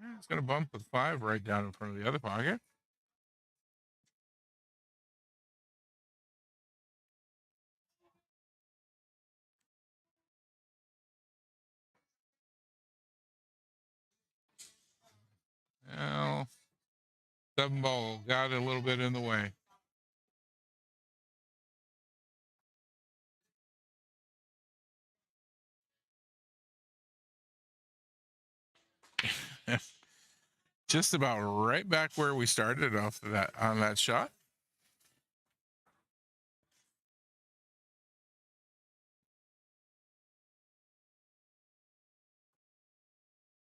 Yeah, it's going to bump with 5 right down in front of the other pocket. Well, 7 ball got a little bit in the way. Just about right back where we started off of that on that shot.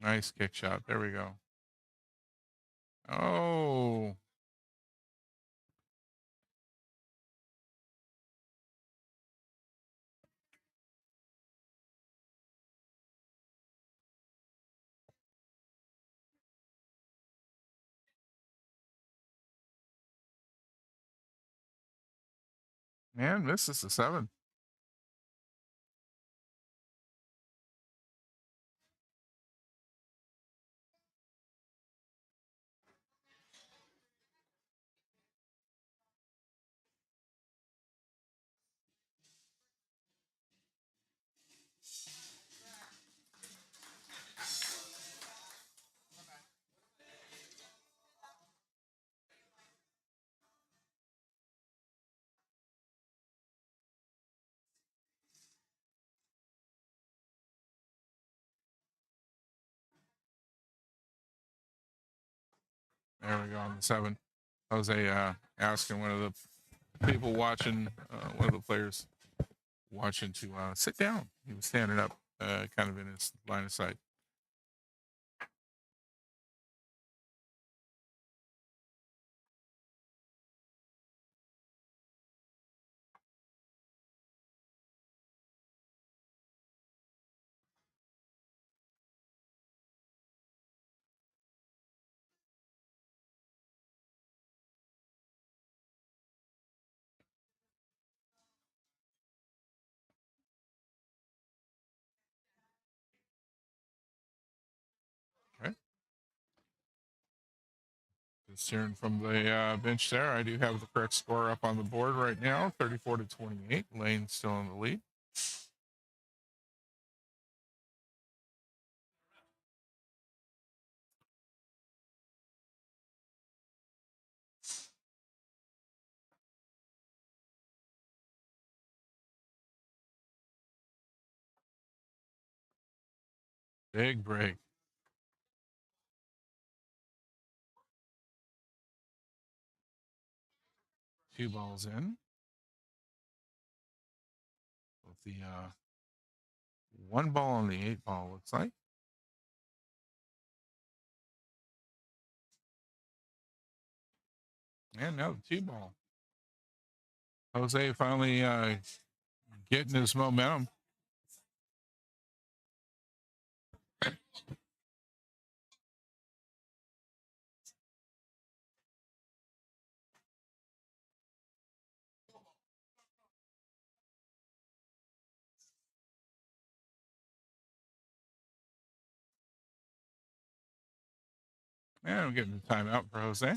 Nice kick shot. There we go. Oh, man, misses the 7. There we go on the 7. Jose asking one of the people watching, one of the players watching to sit down. He was standing up, kind of in his line of sight. Okay. Just hearing from the bench there, I do have the correct score up on the board right now, 34-28. Lane still in the lead. Big break. Two balls in. With the one ball on the 8 ball, looks like. And now the 2 ball. Jose finally getting his momentum. And I'm getting the timeout for Jose.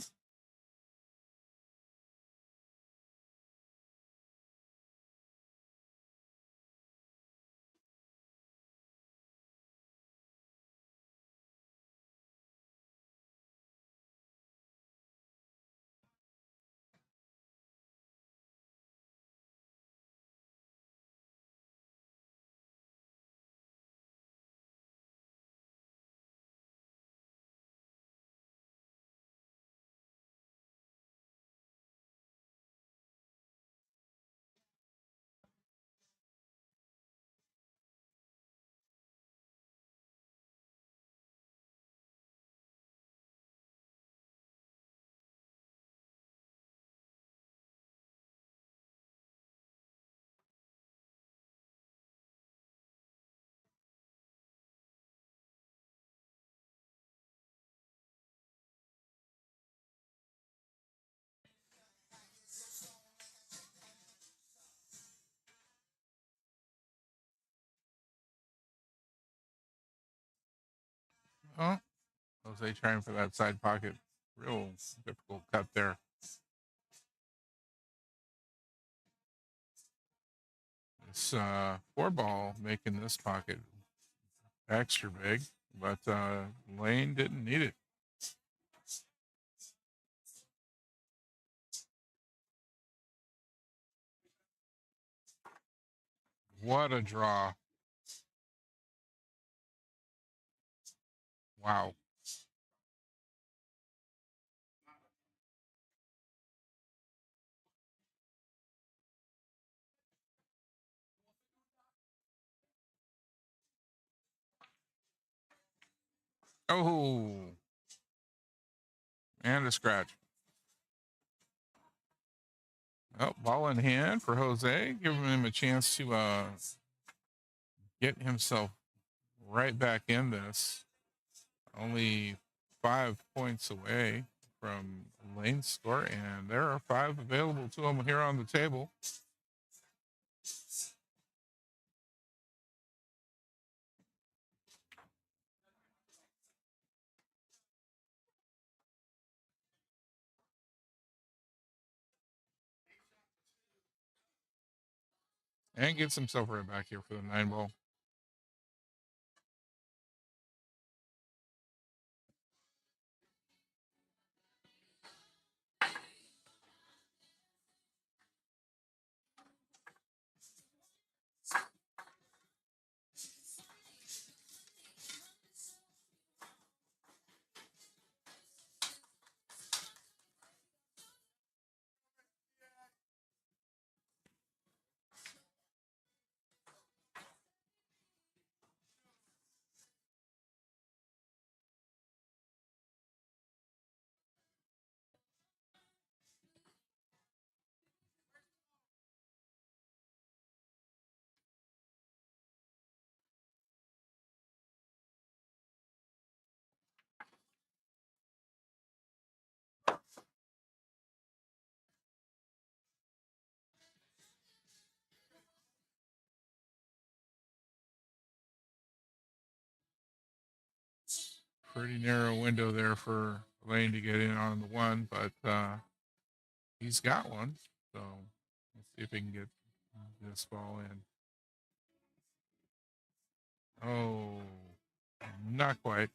Oh, Jose trying for that side pocket. Real difficult cut there. This 4 ball making this pocket extra big, but Lane didn't need it. What a draw. Wow. Oh, and a scratch. Oh, ball in hand for Jose, giving him a chance to get himself right back in this. Only 5 points away from Lane's score, and there are 5 available to him here on the table. And gets himself right back here for the 9 ball. Pretty narrow window there for Lane to get in on the 1, but he's got one. So let's see if he can get this ball in. Oh, not quite.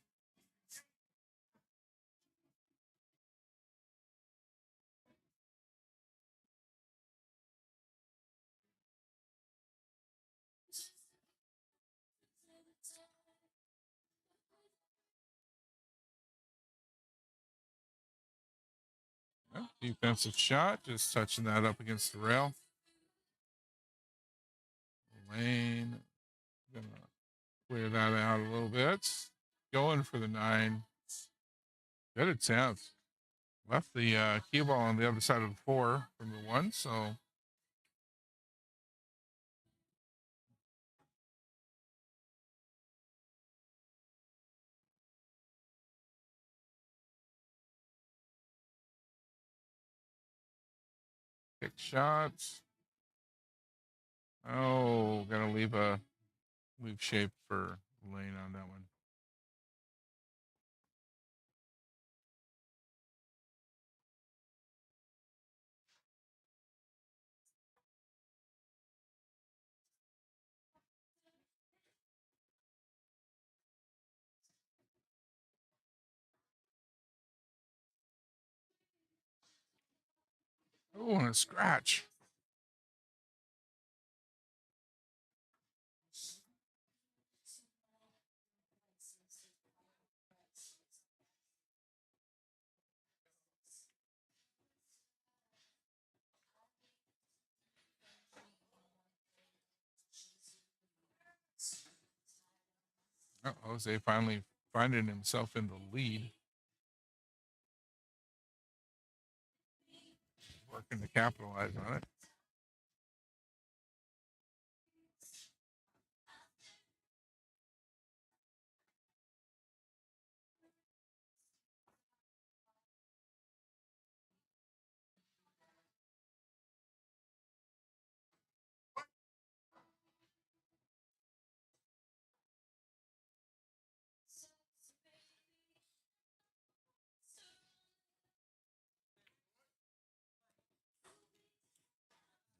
Oh, defensive shot, just touching that up against the rail. Lane gonna clear that out a little bit. Going for the 9. Good attempt. Left the cue ball on the other side of the 4 from the 1, so kick shots. Oh, gonna leave shape for Lane on that one. Oh, and a scratch. Oh, Jose finally finding himself in the lead. Working to capitalize on it.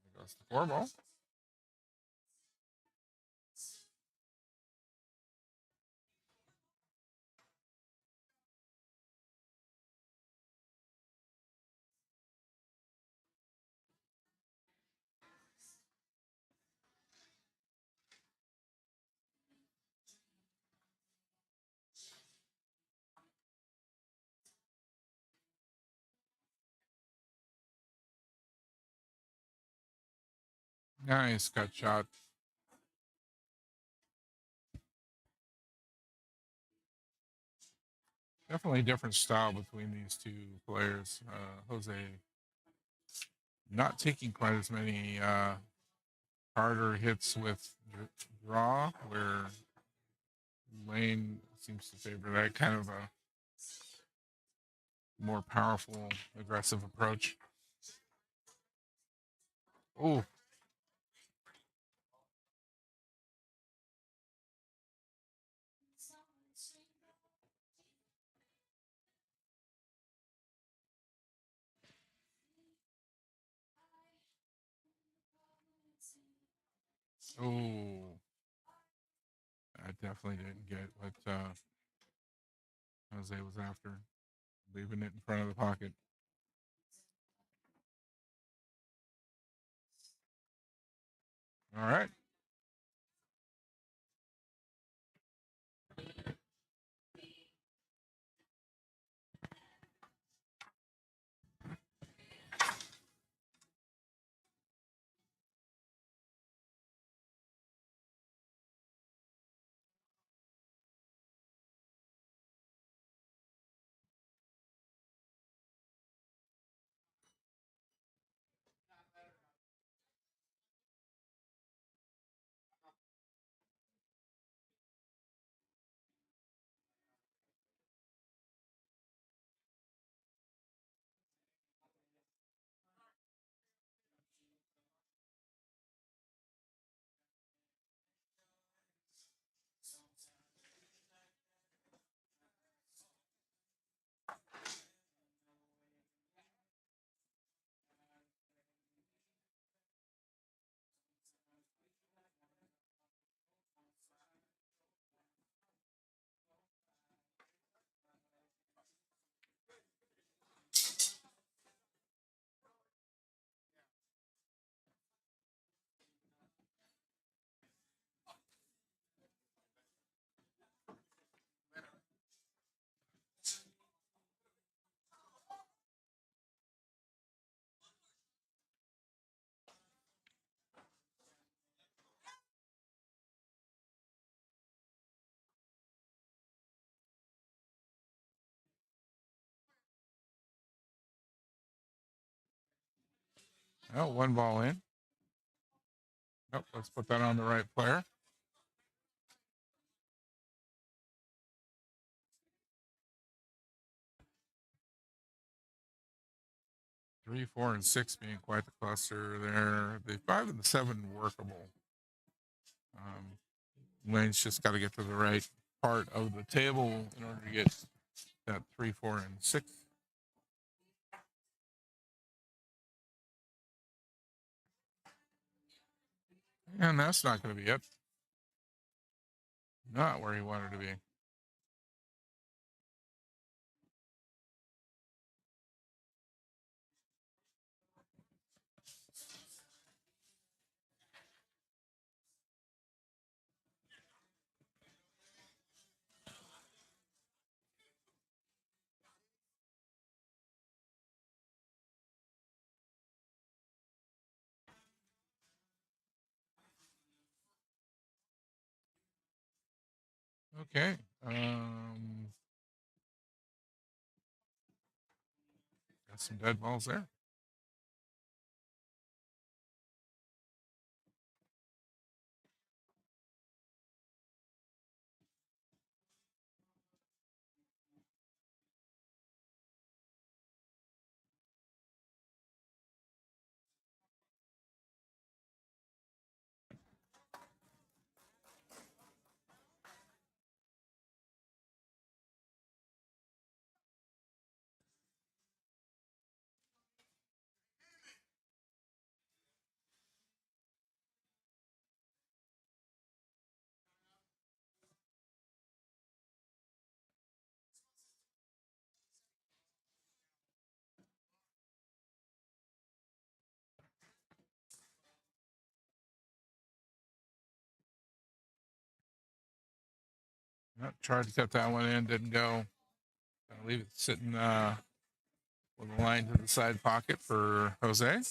There goes the 4 ball. Nice cut shot. Definitely a different style between these two players. Jose not taking quite as many harder hits with draw, where Lane seems to favor that kind of a more powerful, aggressive approach. Oh, oh, I definitely didn't get what Jose was after, leaving it in front of the pocket. All right. Oh, one ball in. Oh, let's put that on the right player. 3, 4, and 6 being quite the cluster there. The 5 and the 7 workable. Lane's just got to get to the right part of the table in order to get that 3, 4, and 6. And that's not going to be it. Not where he wanted to be. Okay. Got some dead balls there. Tried to cut that one in, didn't go. I'll leave it sitting with a line to the side pocket for Jose.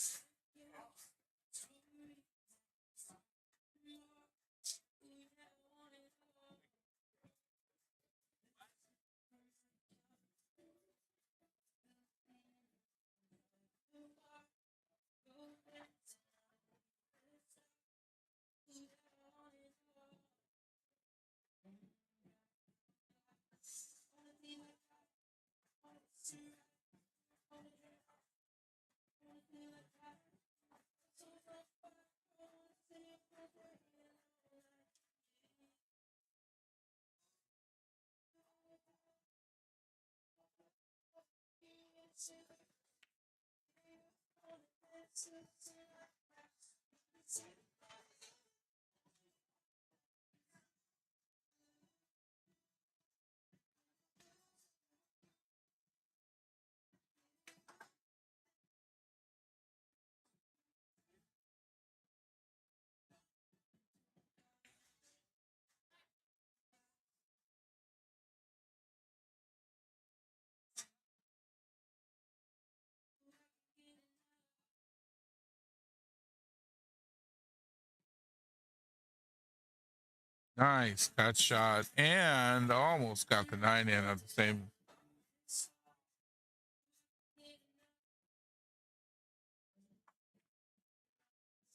Nice cut shot and almost got the 9 in at the same.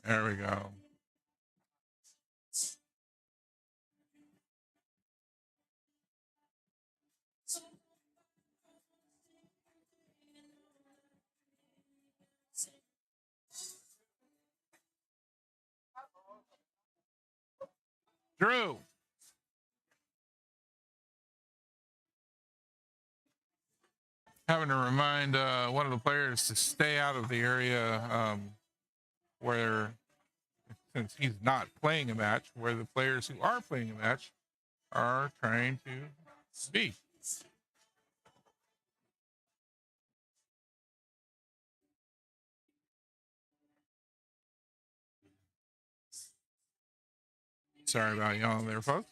There we go. Drew. Having to remind one of the players to stay out of the area where, since he's not playing a match, where the players who are playing a match are trying to be. Sorry about y'all there, folks.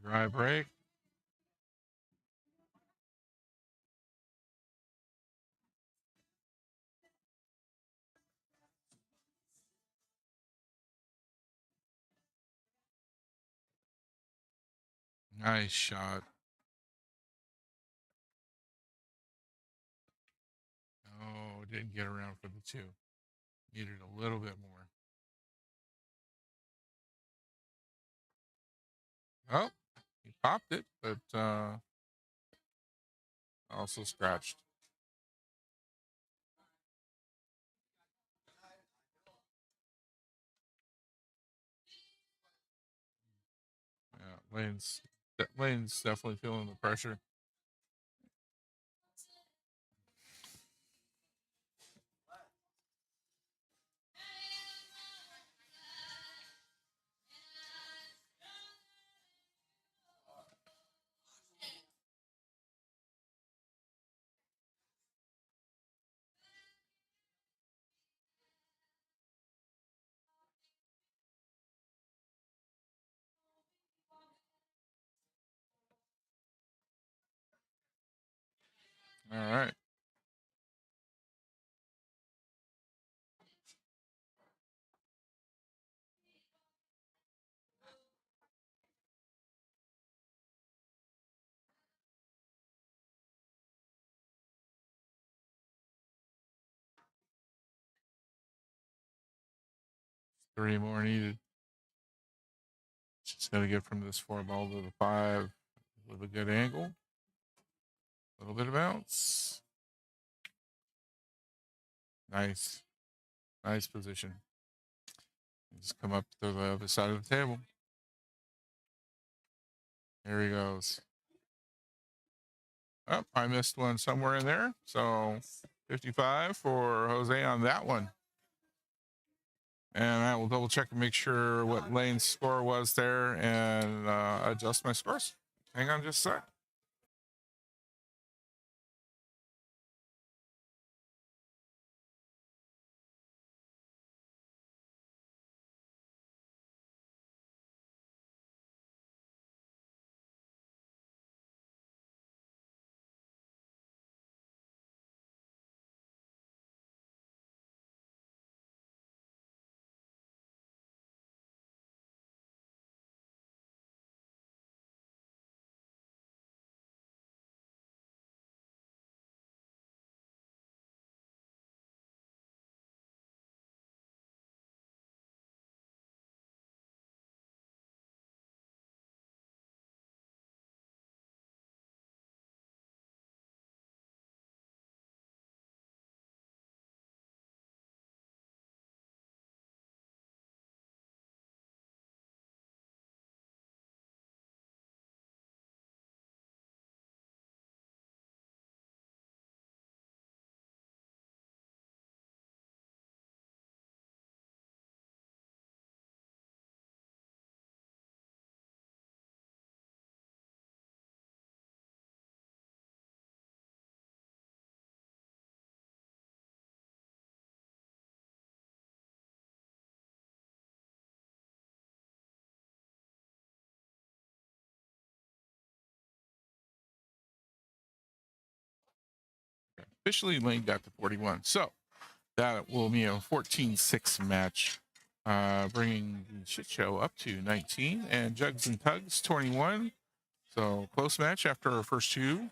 Dry break. Nice shot. Oh, didn't get around for the 2. Needed a little bit more. Oh, he popped it, but also scratched. Yeah, Lane's definitely feeling the pressure. All right. Three more needed. Just got to get from this 4 ball to the 5 with a good angle. A little bit of bounce. Nice. Nice position. Just come up to the other side of the table. Here he goes. Oh, I missed one somewhere in there. So 55 for Jose on that one. And I will double check and make sure what Lane's score was there and adjust my scores. Hang on just a sec. officially leaned out to 41. So that will be a 14-6 match, bringing the shit show up to 19 and Jugs and Tugs 21. So close match after our first two.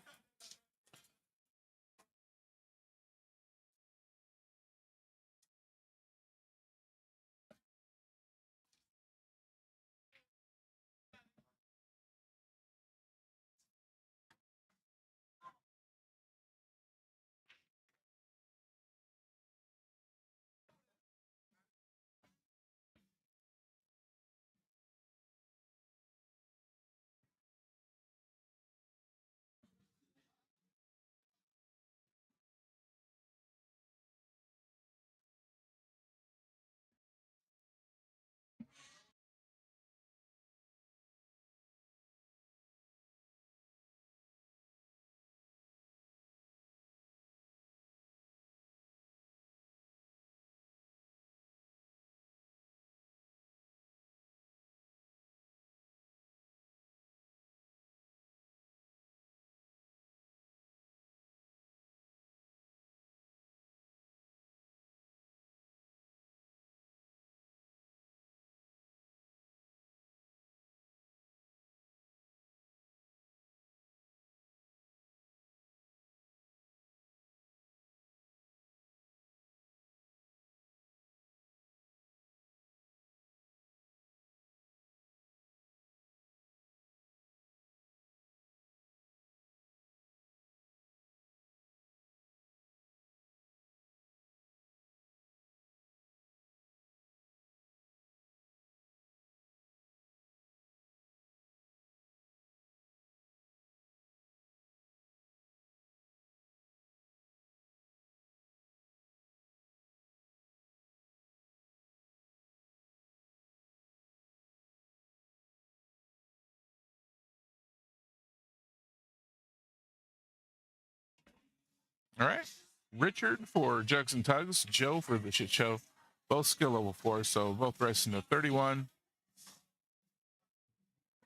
All right. Richard for Jugs and Tugs, Joe for the shit show. Both skill level 4, so both racing to 31.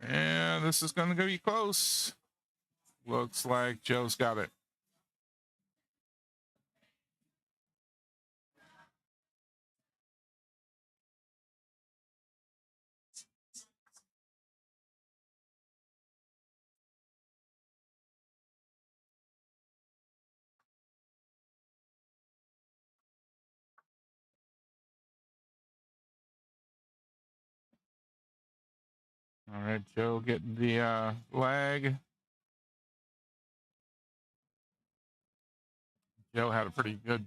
And this is going to be close. Looks like Joe's got it. All right, Joe getting the lag. Joe had a pretty good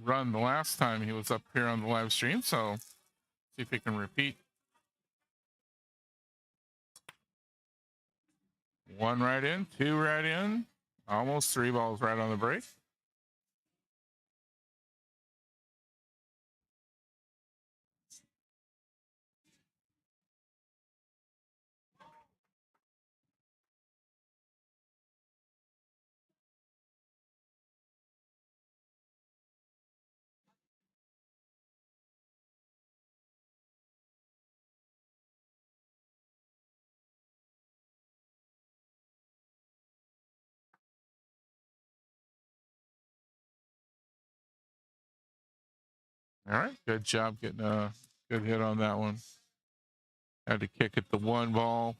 run the last time he was up here on the live stream, so see if he can repeat. One right in, two right in, almost 3 balls right on the break. All right, good job getting a good hit on that one. Had to kick it the 1 ball.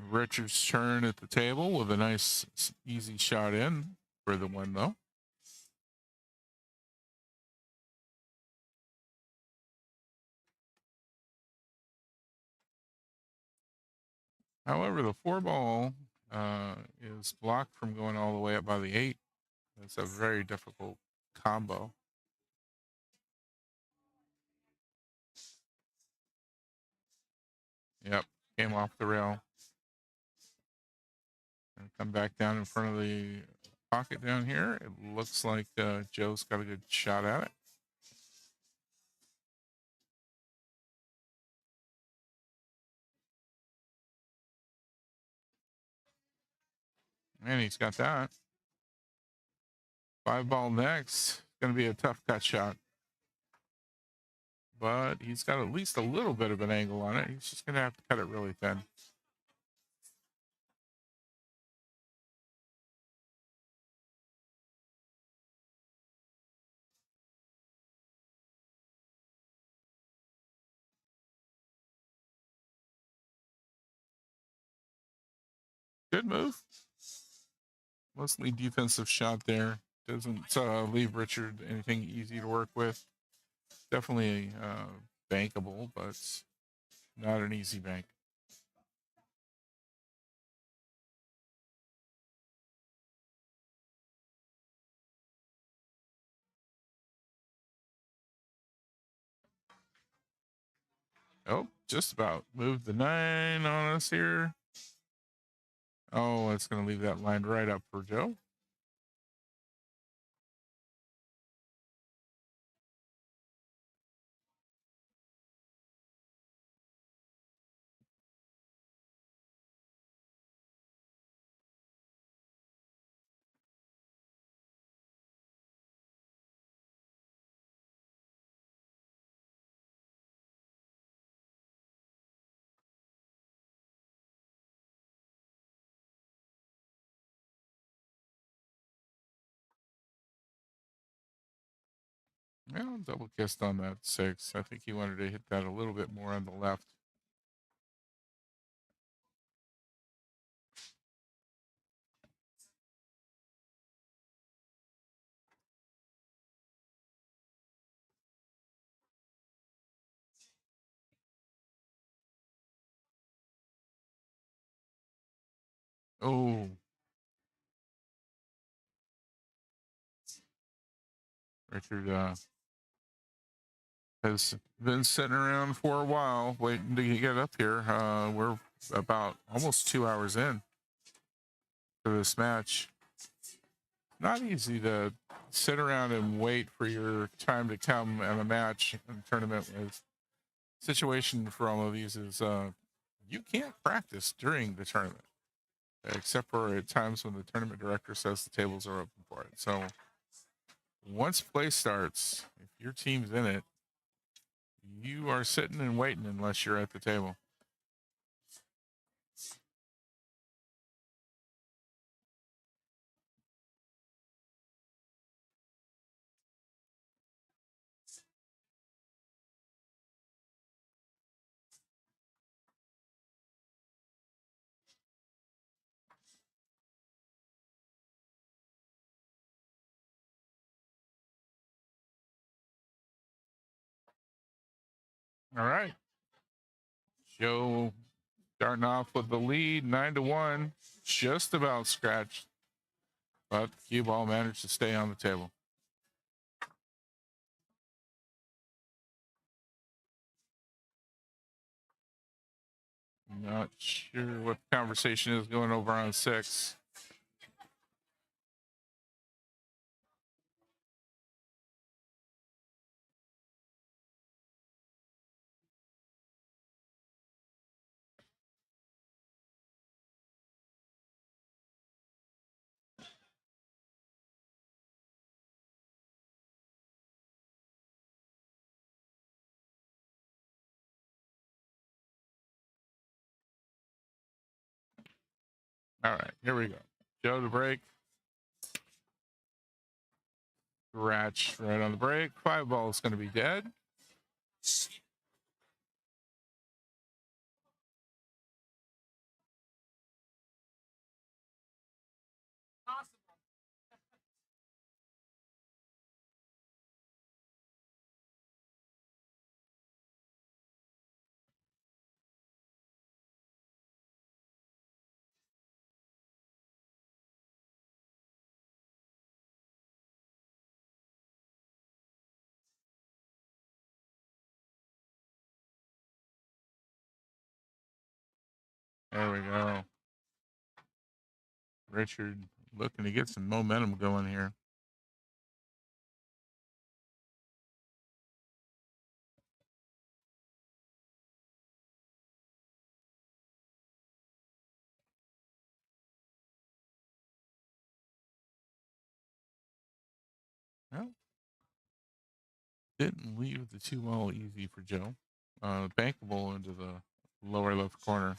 Richard's turn at the table with a nice, easy shot in for the 1, though. However, the 4 ball is blocked from going all the way up by the 8. It's a very difficult combo. Yep, came off the rail. And come back down in front of the pocket down here. It looks like Joe's got a good shot at it. And he's got that. 5 ball next. Going to be a tough cut shot. But he's got at least a little bit of an angle on it. He's just going to have to cut it really thin. Good move. Mostly defensive shot there. Doesn't leave Richard anything easy to work with. Definitely bankable, but not an easy bank. Oh, just about moved the 9 on us here. Oh, it's going to leave that line right up for Joe. Well, double kissed on that 6. I think he wanted to hit that a little bit more on the left. Oh, Richard has been sitting around for a while waiting to get up here. We're about almost 2 hours in to this match. Not easy to sit around and wait for your time to come in a match and tournament. With situation for all of these is you can't practice during the tournament, except for at times when the tournament director says the tables are open for it. So once play starts, if your team's in it, you are sitting and waiting unless you're at the table. All right. Joe starting off with the lead, 9-1, just about scratched, but cue ball managed to stay on the table. Not sure what the conversation is going over on 6. All right, here we go. Joe to break. Scratch right on the break. 5 ball is going to be dead. There we go. Richard looking to get some momentum going here. Well, didn't leave the 2 ball easy for Joe. Bankable into the lower left corner.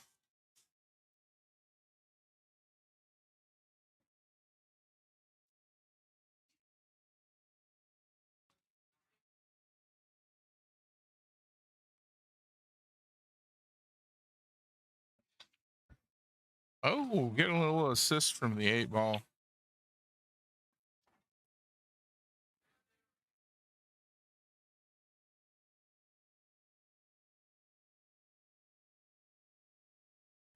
Oh, getting a little assist from the 8-ball.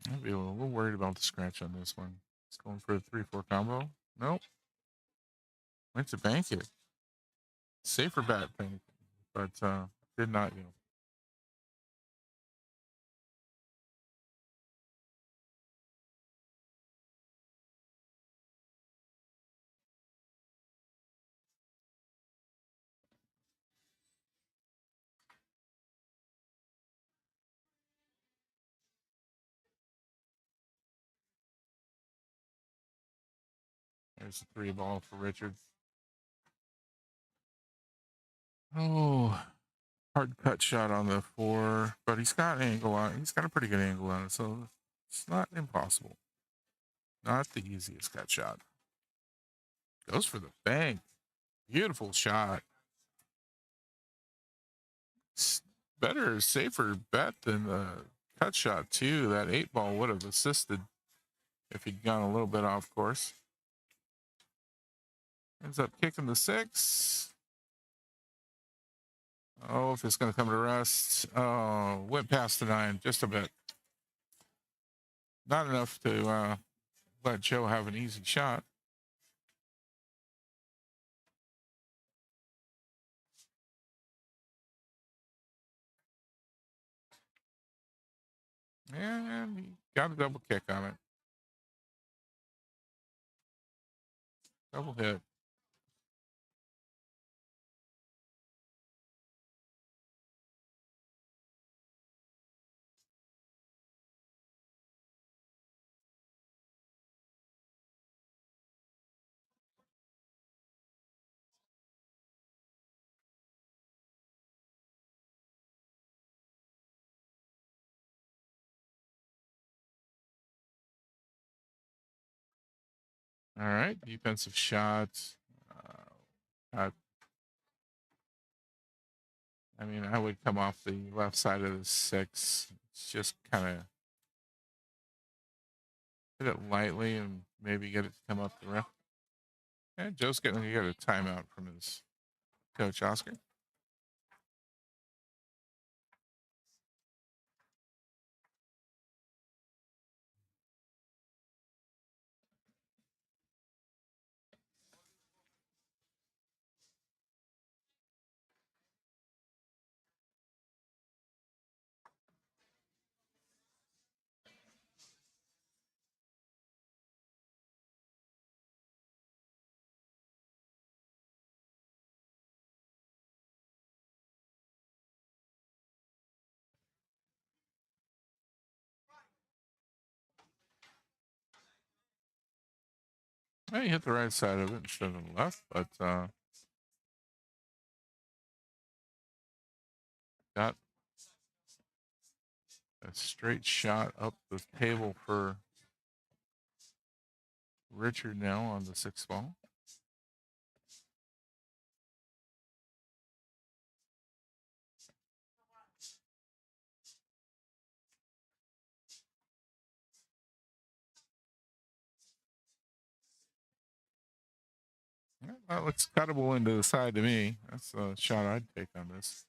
I'd be a little worried about the scratch on this one. It's going for a 3-4 combo. Nope. Went to bank it. Safer bet, bank, but did not go. There's a 3-ball for Richard. Oh, hard cut shot on the 4, but he's got an angle on it. He's got a pretty good angle on it, so it's not impossible. Not the easiest cut shot. Goes for the bank. Beautiful shot. It's better, safer bet than the cut shot, too. That 8-ball would have assisted if he'd gone a little bit off course. Ends up kicking the 6. Oh, if it's going to come to rest. Oh, went past the 9 just a bit. Not enough to let Joe have an easy shot. And he got a double kick on it. Double hit. All right, defensive shot. I mean, I would come off the left side of the 6. It's just kind of hit it lightly and maybe get it to come up the ref. And Joe's getting to get a timeout from his coach, Oscar. Well, he hit the right side of it instead of the left, but got a straight shot up the table for Richard now on the 6th ball. Yeah, that looks cuttable into the side to me. That's a shot I'd take on this.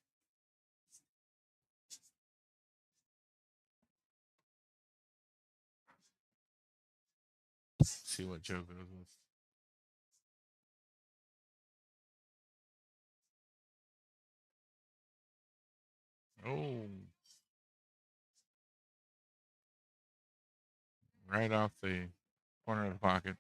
See what Joe goes with. Oh, right off the corner of the pocket.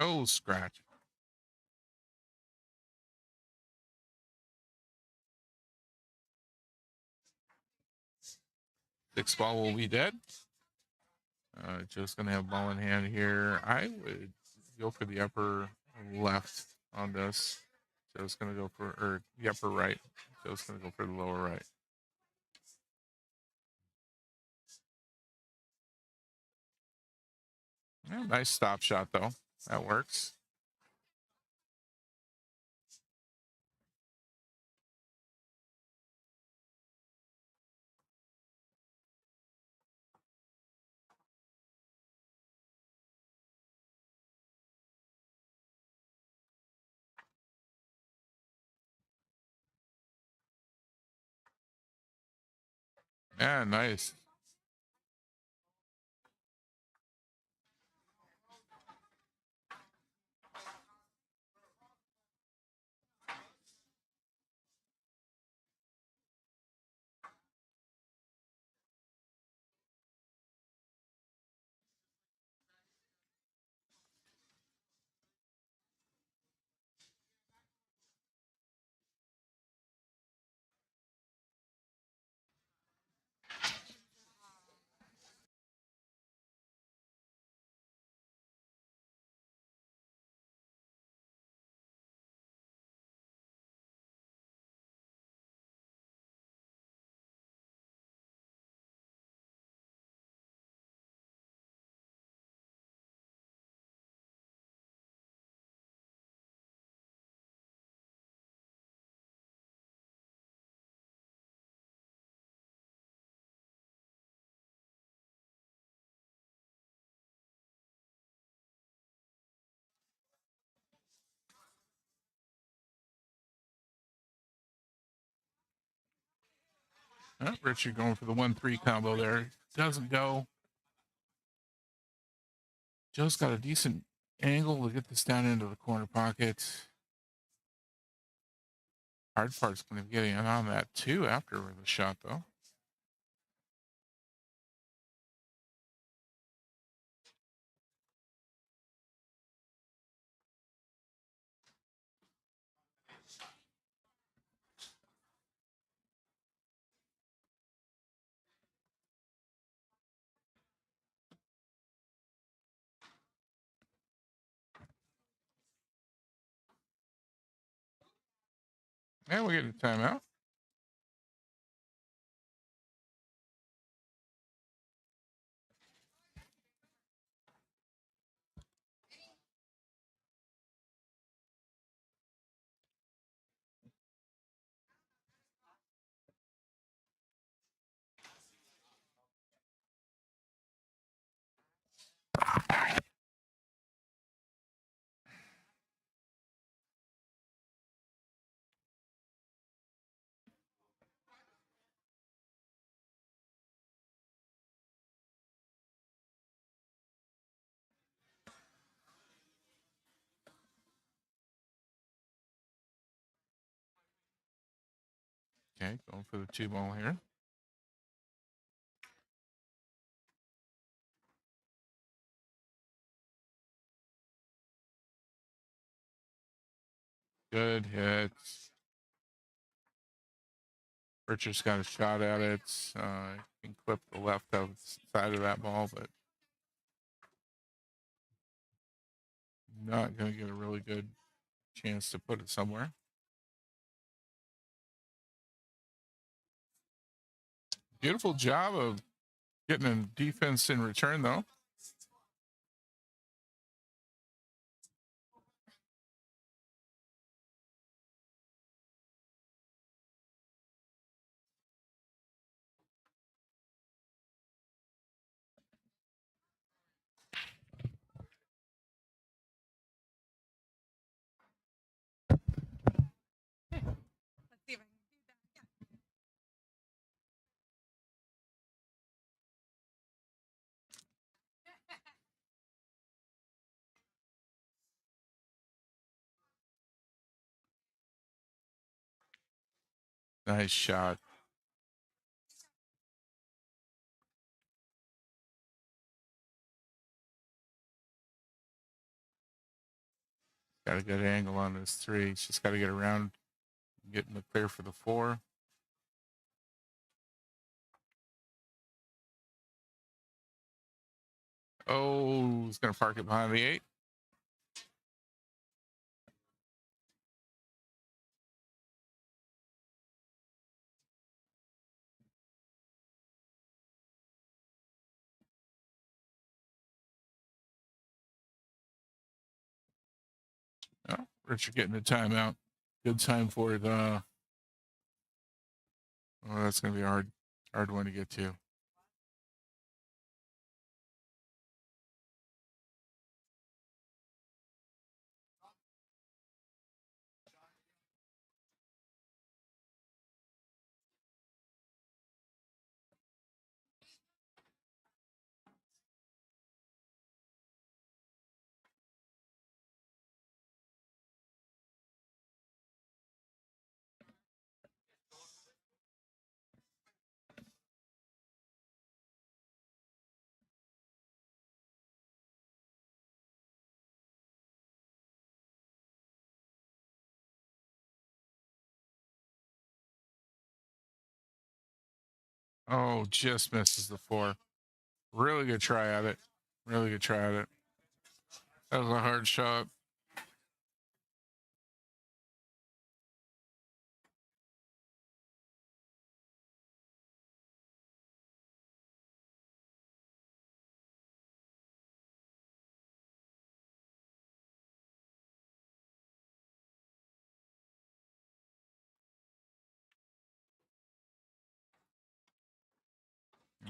Oh, scratch. 6th ball will be dead. Joe's going to have ball in hand here. I would go for the upper left on this. Joe's going to go for, or the upper right. Joe's going to go for the lower right. Yeah, nice stop shot, though. That works. Yeah, nice. Oh, Richard going for the 1-3 combo there. Doesn't go. Joe's got a decent angle to get this down into the corner pocket. Hard part's going to be getting on that too after the shot, though. And we get a timeout. Okay, going for the 2 ball here. Good hit. Richard's got a shot at it. Can clip the left side of that ball, but not going to get a really good chance to put it somewhere. Beautiful job of getting a defense in return, though. Nice shot. Got a good angle on this 3. She's got to get around, getting the clear for the 4. Oh, he's going to park it behind the 8. Richard getting a timeout. Good time for it. Oh, that's going to be a hard one to get to. Oh, just misses the 4. Really good try at it. Really good try at it. That was a hard shot.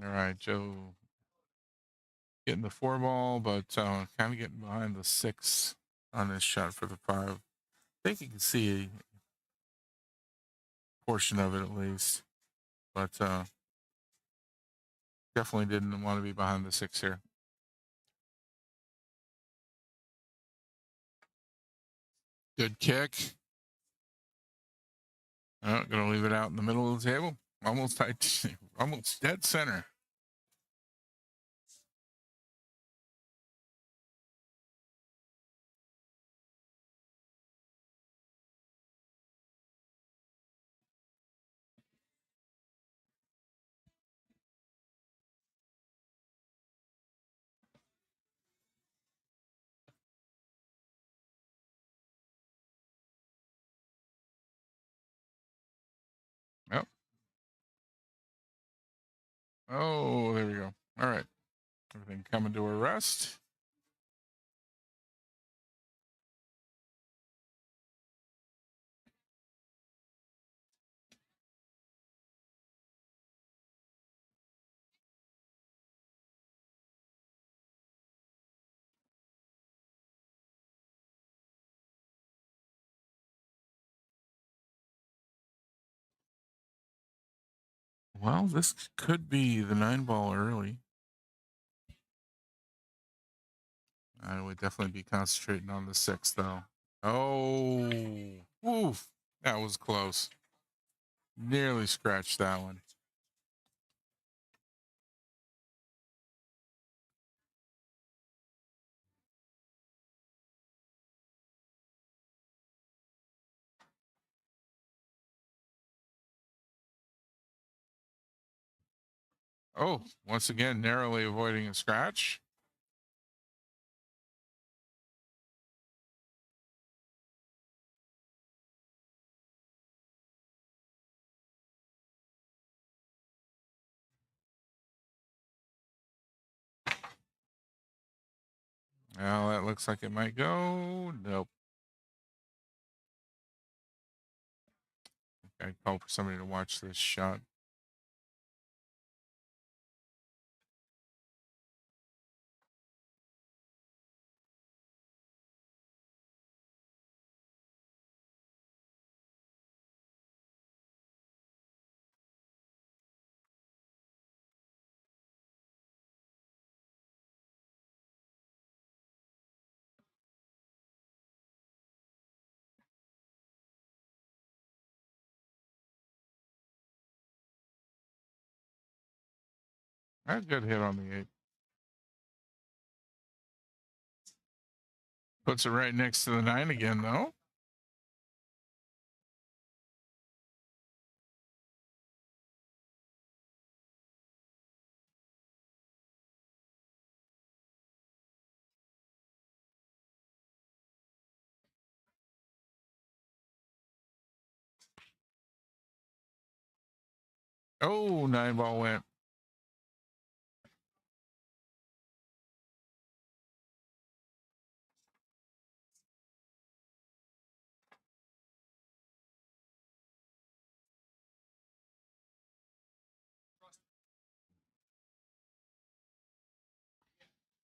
All right, Joe getting the 4 ball, but kind of getting behind the 6 on this shot for the 5. I think you can see a portion of it at least, but definitely didn't want to be behind the 6 here. Good kick. Oh, gonna leave it out in the middle of the table. Almost tight, almost dead center. Yep. Oh, there we go. All right. Everything coming to a rest. Well, this could be the 9 ball early. I would definitely be concentrating on the 6 though. Oh, oof. That was close. Nearly scratched that one. Oh, once again, narrowly avoiding a scratch. Well, that looks like it might go. Nope. I call for somebody to watch this shot. A good hit on the 8. Puts it right next to the 9 again, though. Oh, 9 ball went.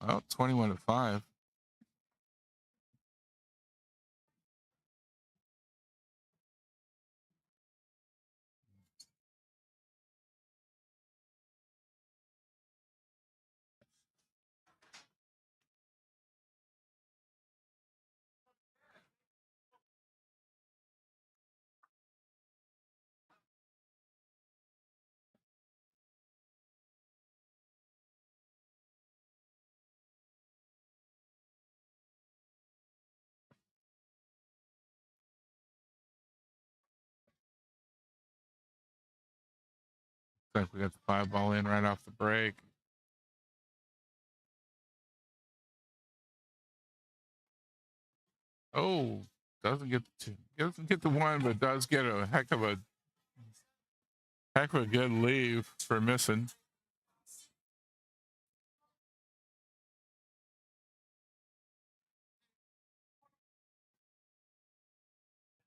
Oh, 21-5. Looks like we got the 5 ball in right off the break. Oh, doesn't get the 1, but does get a heck of a good leave for missing.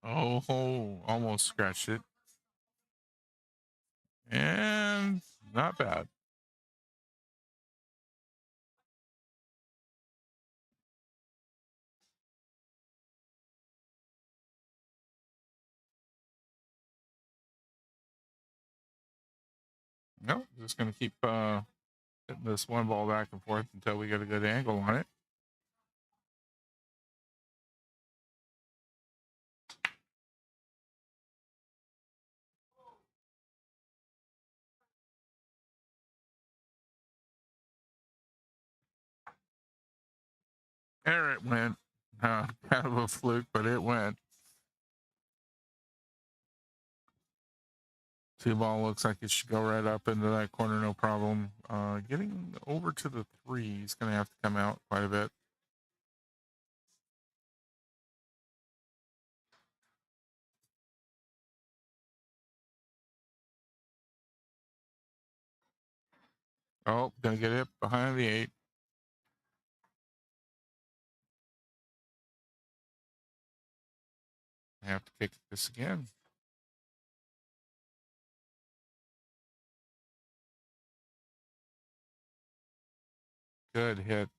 Oh, almost scratched it. And not bad. Nope, just going to keep hitting this 1 ball back and forth until we get a good angle on it. There it went. Kind of a fluke, but it went. 2 ball looks like it should go right up into that corner, no problem. Getting over to the 3, he's going to have to come out quite a bit. Oh, going to get it behind the 8. I have to kick this again. Good hit.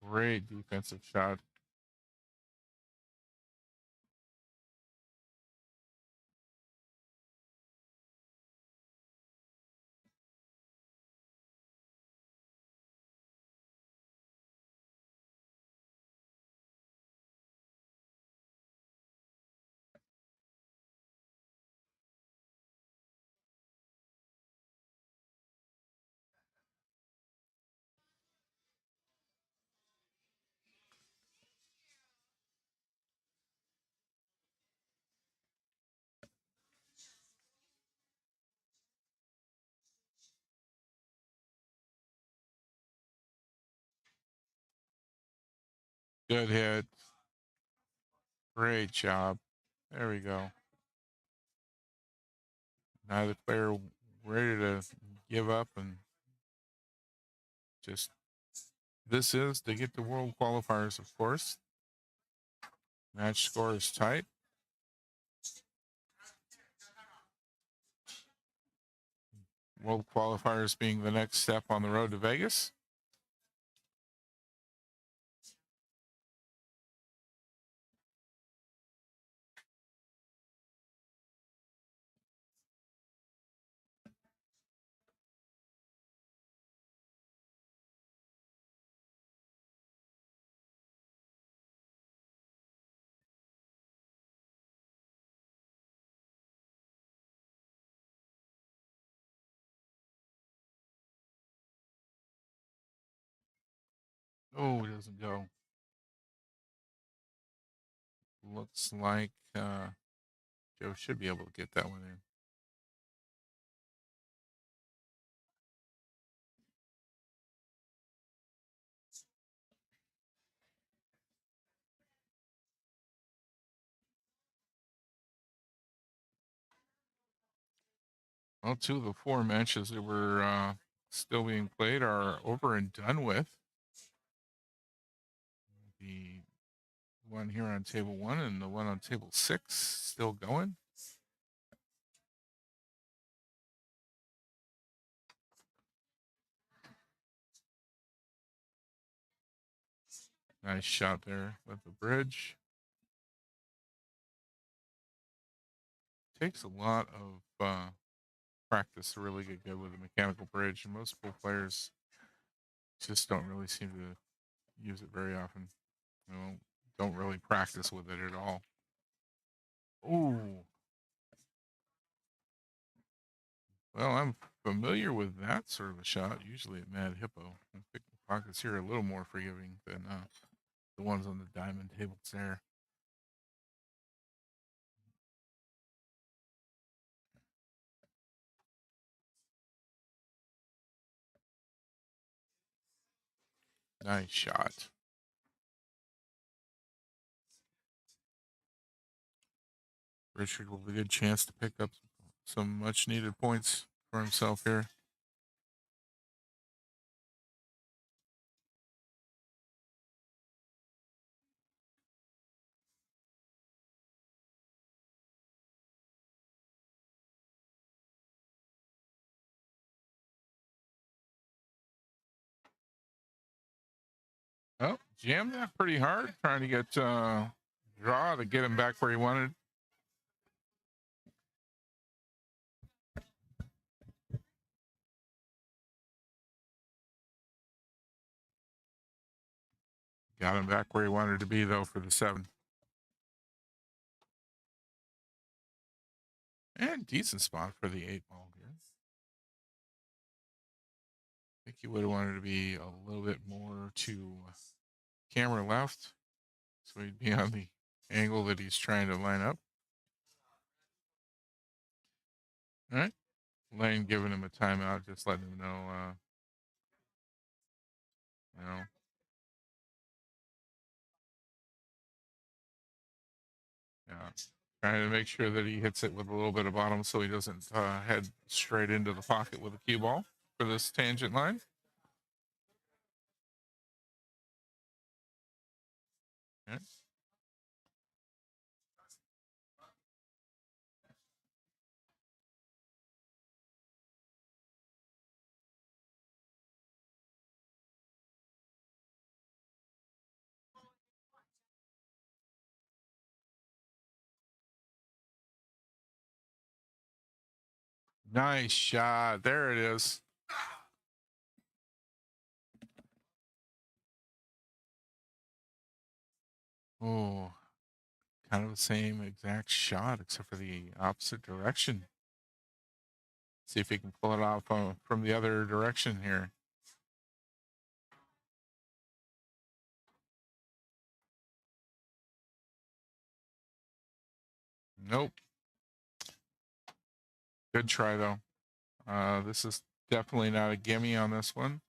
Great defensive shot. Good hit. Great job. There we go. Now the player ready to give up and just this is to get the world qualifiers, of course. Match score is tight. World qualifiers being the next step on the road to Vegas. Oh, it doesn't go. Looks like Joe should be able to get that one in. Well, 2 of the 4 matches that were still being played are over and done with. The one here on table 1 and the one on table 6 still going. Nice shot there with the bridge. Takes a lot of practice to really get good with a mechanical bridge, and most pool players just don't really seem to use it very often. You know, don't really practice with it at all. Ooh. Well, I'm familiar with that sort of a shot, usually at Mad Hippo. I think the pockets here are a little more forgiving than the ones on the diamond tables there. Nice shot. Richard with a good chance to pick up some much needed points for himself here. Oh, jammed that pretty hard, trying to get draw to get him back where he wanted. Got him back where he wanted to be, though, for the 7. And decent spot for the 8 ball here. I think he would have wanted to be a little bit more to camera left, so he'd be on the angle that he's trying to line up. All right. Lane giving him a timeout, just letting him know, you know, yeah, trying to make sure that he hits it with a little bit of bottom so he doesn't head straight into the pocket with a cue ball for this tangent line. Okay. Nice shot. There it is. Oh, kind of the same exact shot, except for the opposite direction. See if he can pull it off from the other direction here. Nope. Good try, though. This is definitely not a gimme on this one.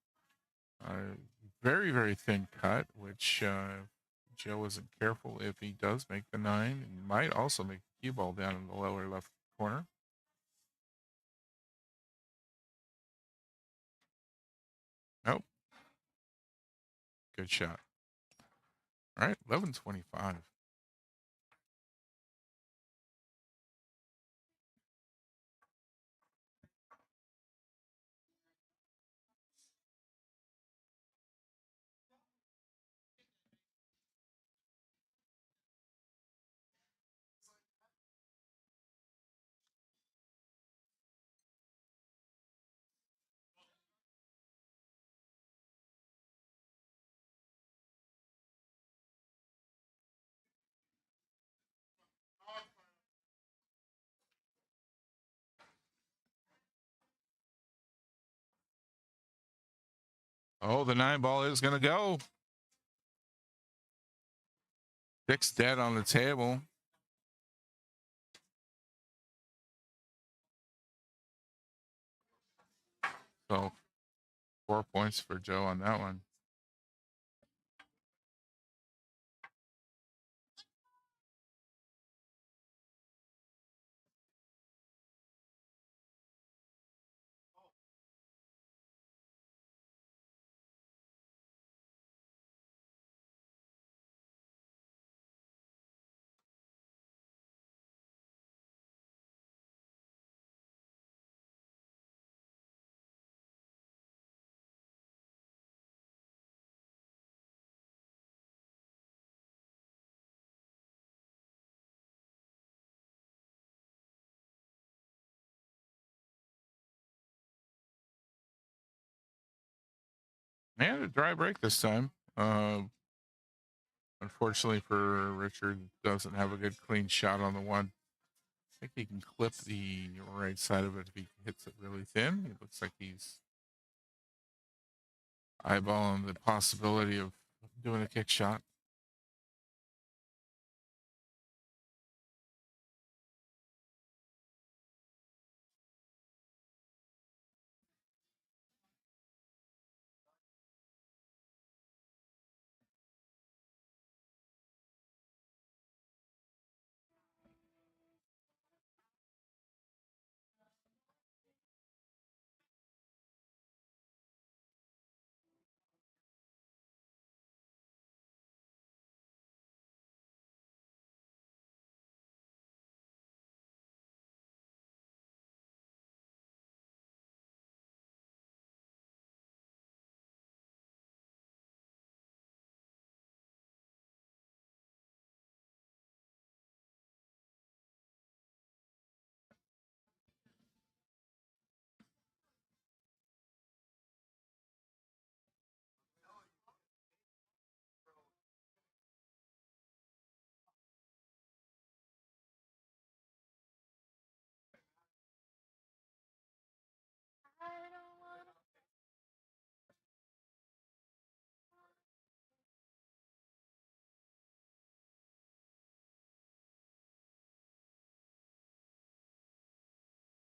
Very, very thin cut, which Joe isn't careful. If he does make the 9, he might also make the cue ball down in the lower left corner. Nope. Good shot. All right, 11:25. Oh, the 9 ball is going to go. 6 dead on the table. So 4 points for Joe on that one. And a dry break this time. Unfortunately for Richard, doesn't have a good clean shot on the one. I think he can clip the right side of it if he hits it really thin. It looks like he's eyeballing the possibility of doing a kick shot.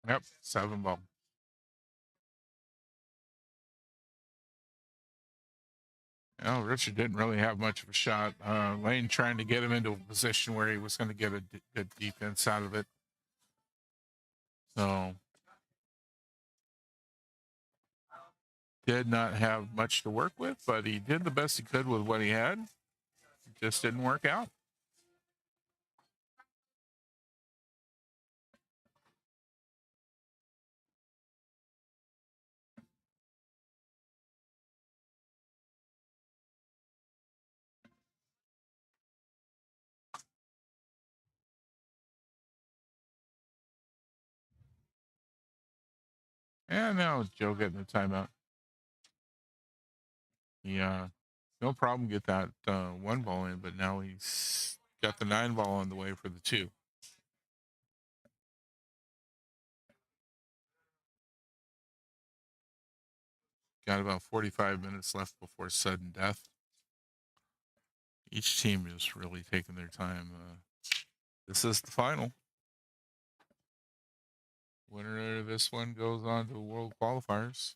Yep, 7 ball. Oh, Richard didn't really have much of a shot. Lane trying to get him into a position where he was going to get a good defense out of it. So did not have much to work with, but he did the best he could with what he had. It just didn't work out. And now Joe getting the timeout. Yeah, no problem get that 1 ball in, but now he's got the 9 ball on the way for the 2. Got about 45 minutes left before sudden death. Each team is really taking their time. This is the final. Winner of this one goes on to World Qualifiers.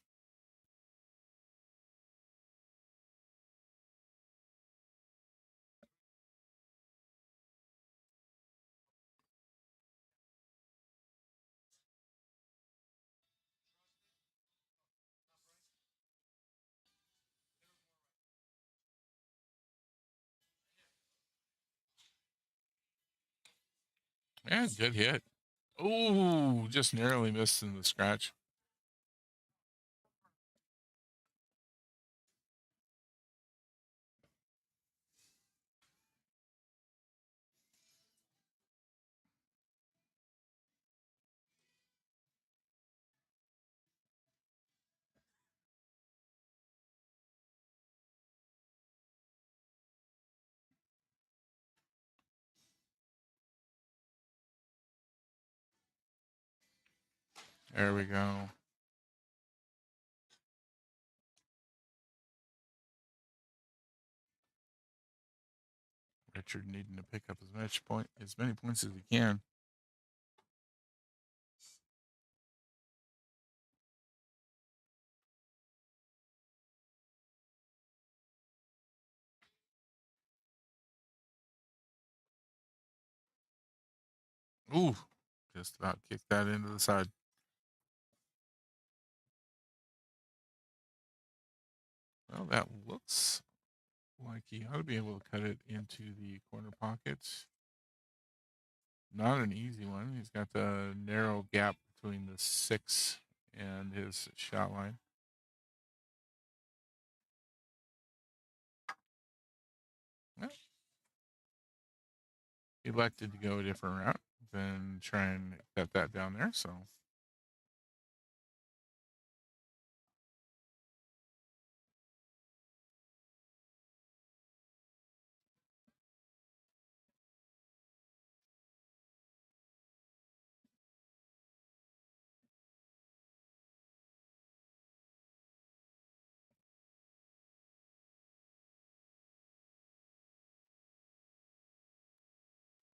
Yeah, good hit. Oh, just narrowly missed in the scratch. There we go. Richard needing to pick up as many points as he can. Ooh, just about kicked that into the side. Well, that looks like he ought to be able to cut it into the corner pockets. Not an easy one. He's got the narrow gap between the 6 and his shot line. Well, he elected to go a different route than try and cut that down there. So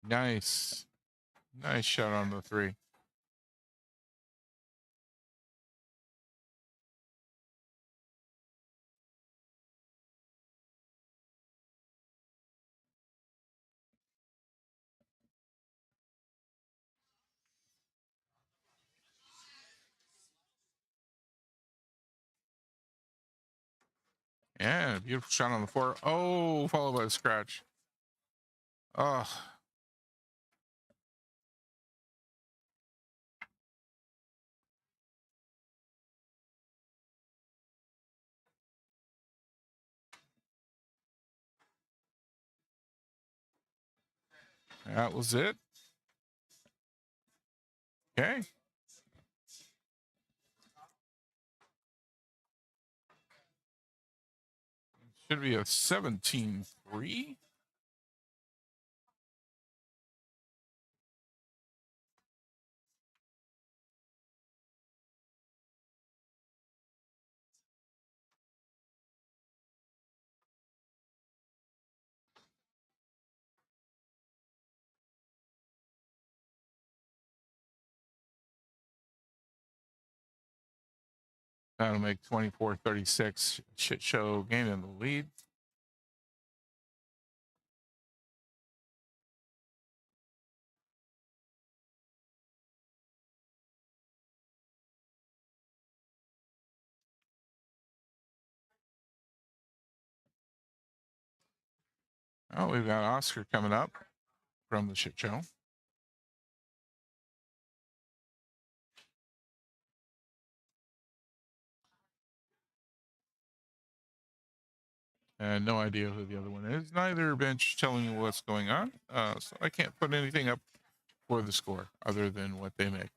Nice. Nice shot on the three. Yeah, beautiful shot on the four. Oh, followed by a scratch. Oh, that was it. Okay. Should be a 17-3. That'll make 24-36. Shit show game in the lead. Oh, we've got Oscar coming up from the shit show. And no idea who the other one is. Neither bench telling me what's going on. So I can't put anything up for the score other than what they make.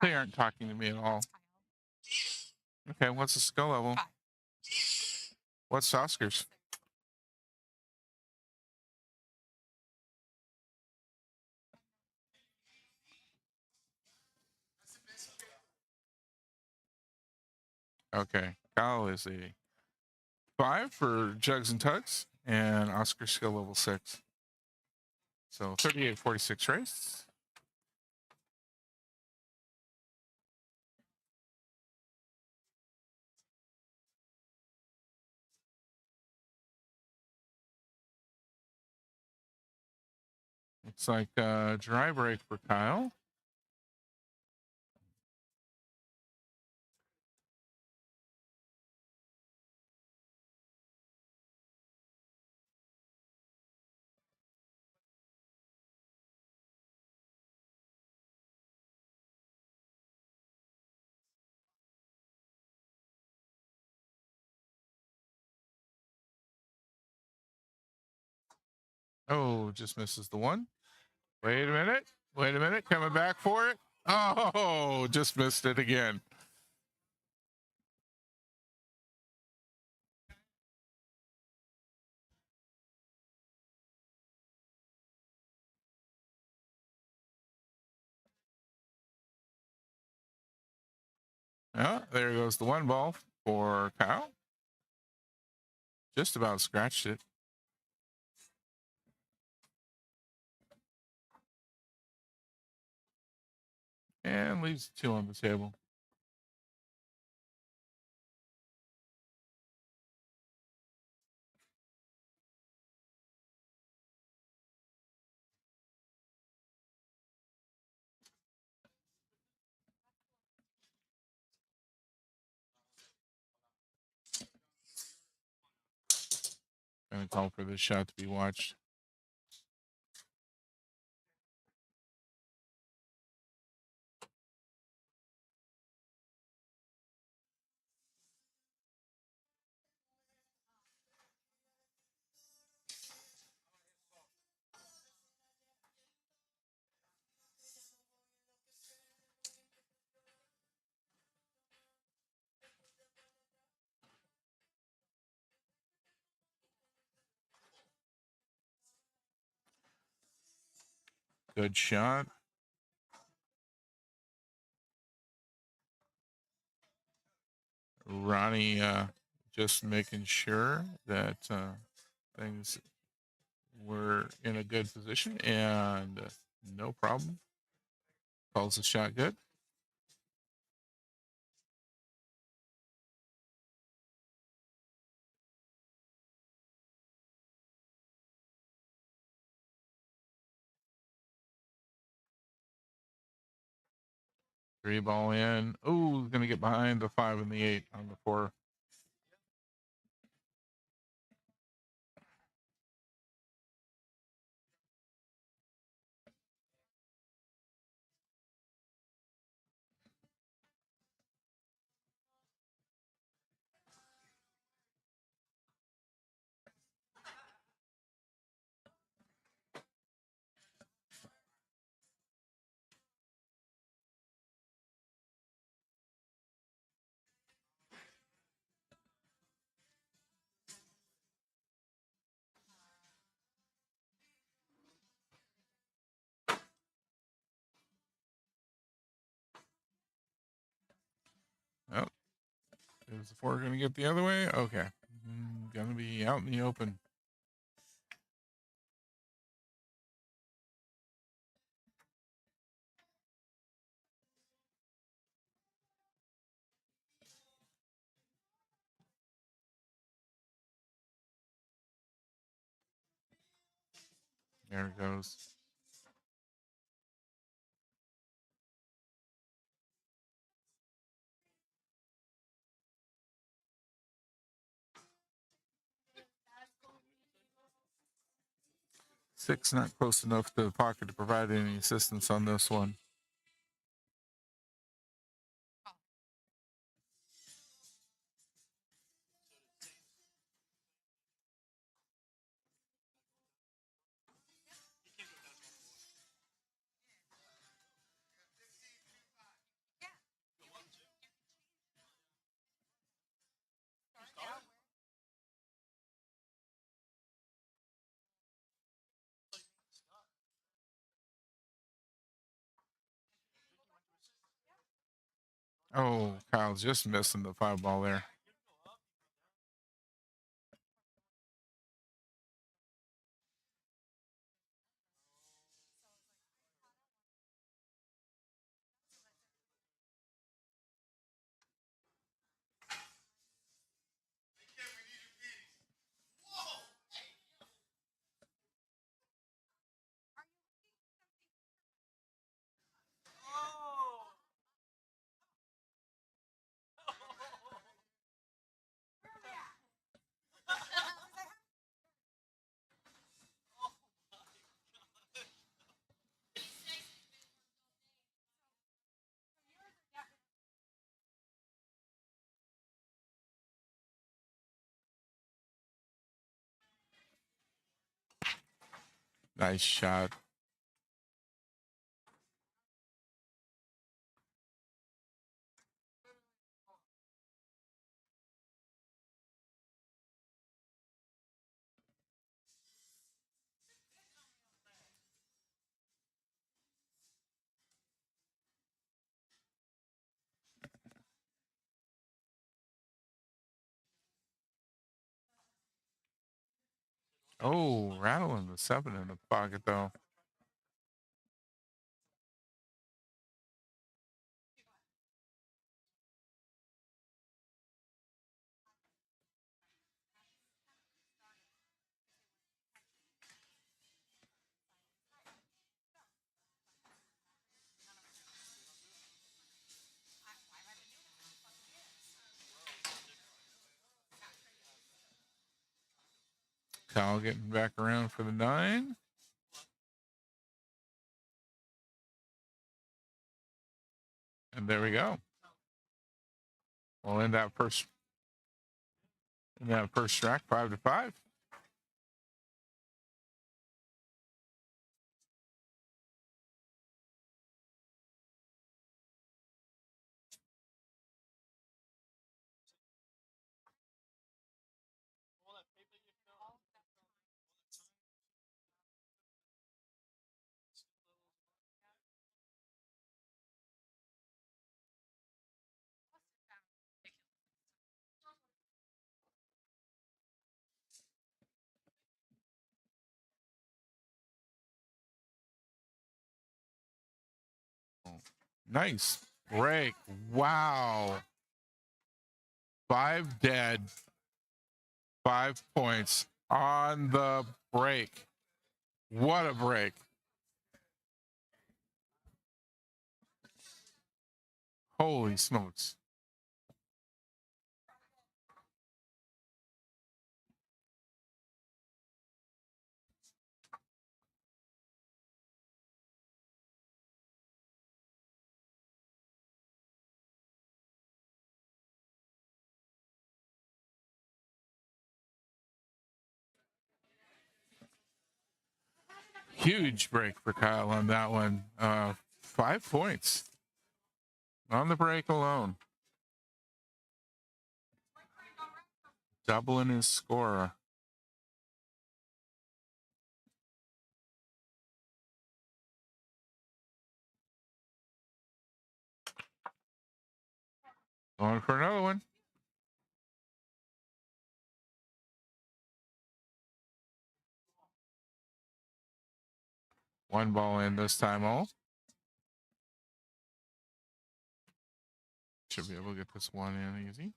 They aren't talking to me at all. Okay, what's the skill level? What's Oscar's? Okay, Kyle is a 5 for Jugs and Tugs, and Oscar skill level 6. So 38-46 race. Looks like a dry break for Kyle. Oh, just misses the one. Wait a minute. Wait a minute. Coming back for it. Oh, just missed it again. Oh, there goes the one ball for Kyle. Just about scratched it. And leaves 2 on the table. Gonna call for this shot to be watched. Good shot. Ronnie just making sure that things were in a good position, and no problem. Calls the shot good. Three ball in. Oh, going to get behind the 5 and the 8 on the 4. Oh, is the 4 going to get the other way? Okay. Going to be out in the open. There it goes. Six not close enough to the pocket to provide any assistance on this one. Oh, Kyle's just missing the 5 ball there. Nice shot. Oh, rattling the 7 in the pocket, though. Kyle getting back around for the 9. And there we go. Well, in that first track, 5-5. Nice break. Wow. 5 dead. 5 points on the break. What a break. Holy smokes. Huge break for Kyle on that one. 5 points on the break alone. Doubling his score. Going for another one. One ball in this time all. Should be able to get this one in easy.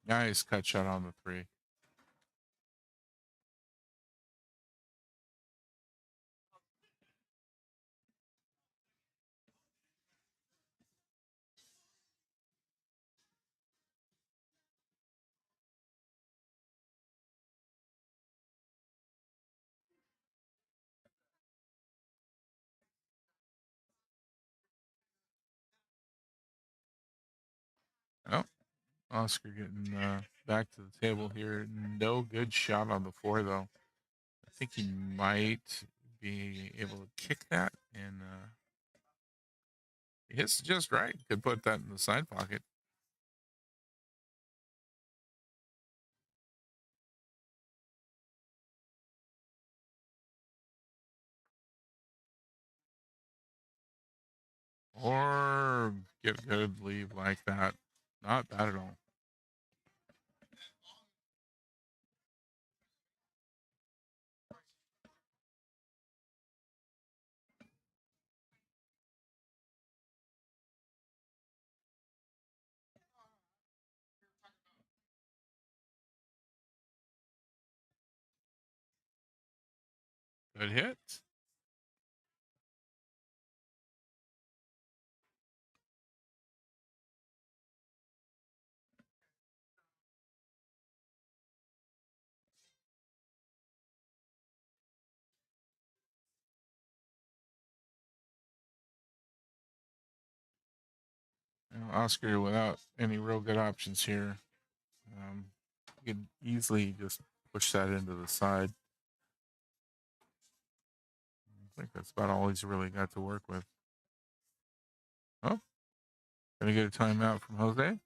Nice cut shot on the 3. Oh, Oscar getting back to the table here. No good shot on the 4, though. I think he might be able to kick that, and he hits just right. Could put that in the side pocket. Or get a good lead like that. Not bad at all. Good hit. Oscar without any real good options here. You could easily just push that into the side. I think that's about all he's really got to work with. Oh, gonna get a timeout from Jose.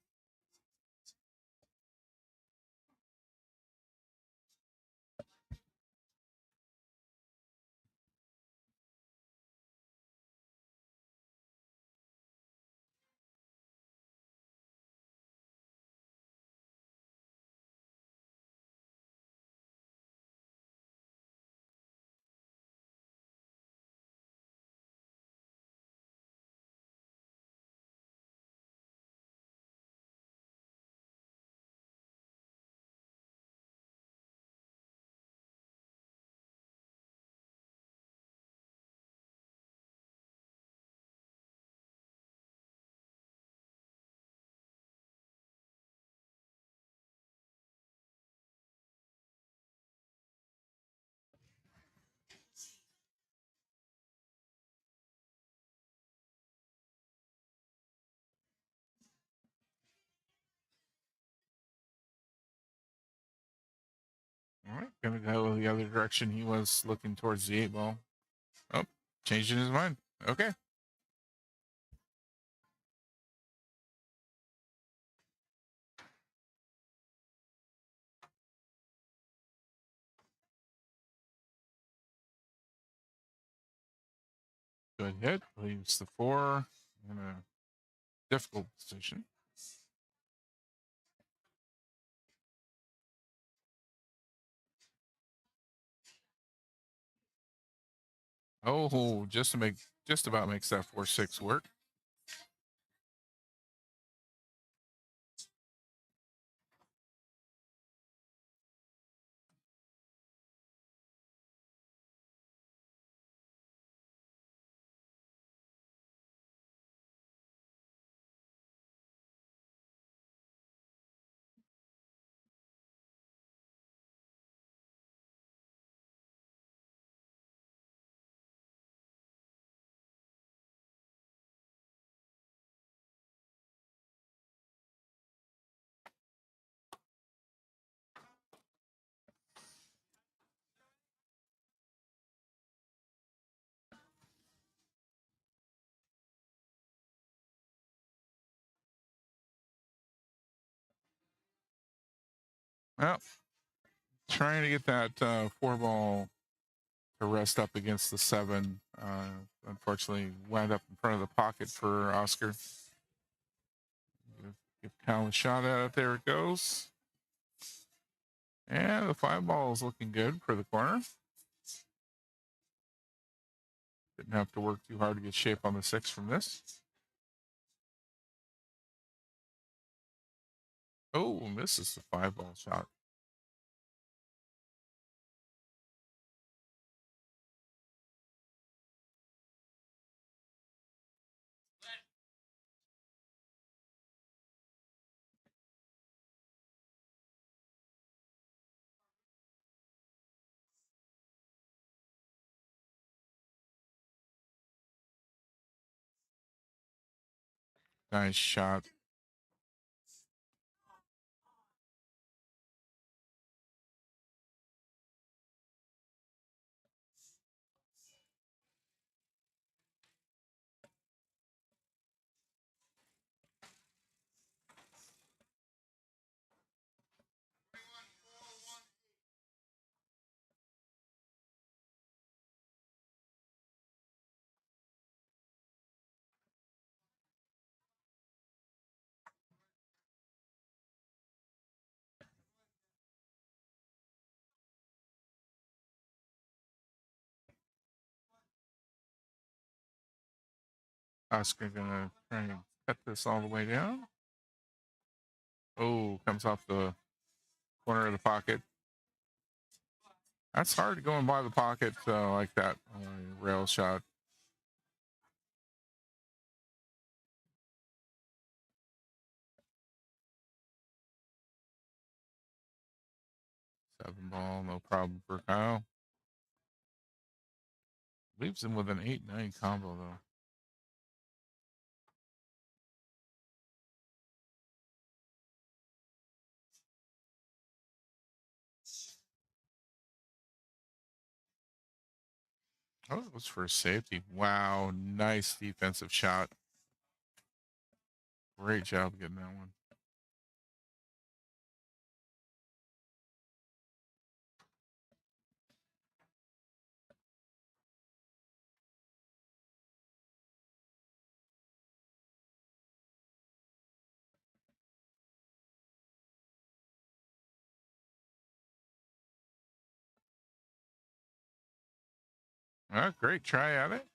All right, gonna go the other direction. He was looking towards the 8 ball. Oh, changing his mind. Okay. Good hit. Leaves the 4 in a difficult position. Oh, just about makes that 4-6 work. Well, trying to get that 4 ball to rest up against the 7. Unfortunately, wound up in front of the pocket for Oscar. Give Cal a shot at it. There it goes. And the 5 ball is looking good for the corner. Didn't have to work too hard to get shape on the 6 from this. Oh, misses the 5 ball shot. Nice shot. Oscar gonna try and cut this all the way down. Oh, comes off the corner of the pocket. That's hard going by the pocket like that. Rail shot. Seven ball, no problem for Kyle. Leaves him with an 8-9 combo though. Oh, it was for a safety. Wow, nice defensive shot. Great job getting that one. Great try at it.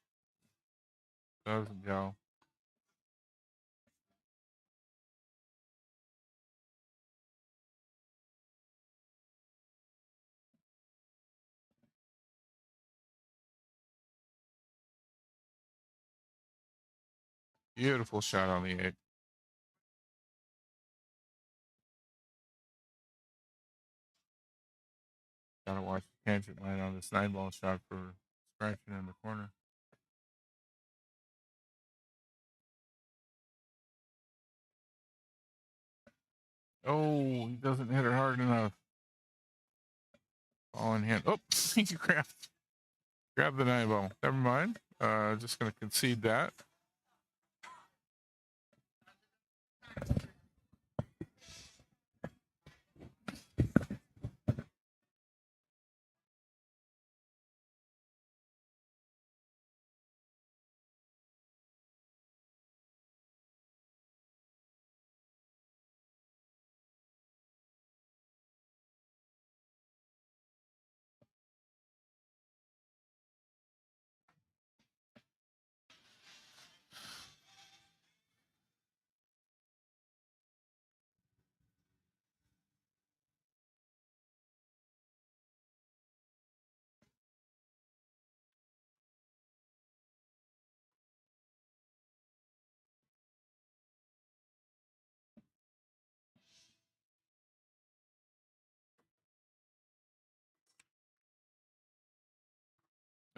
Doesn't go. Beautiful shot on the 8. Gotta watch the tangent line on this 9 ball shot for scratching in the corner. Oh, he doesn't hit it hard enough. Ball in hand. Oh, he grabbed the 9 ball. Never mind. Just gonna concede that.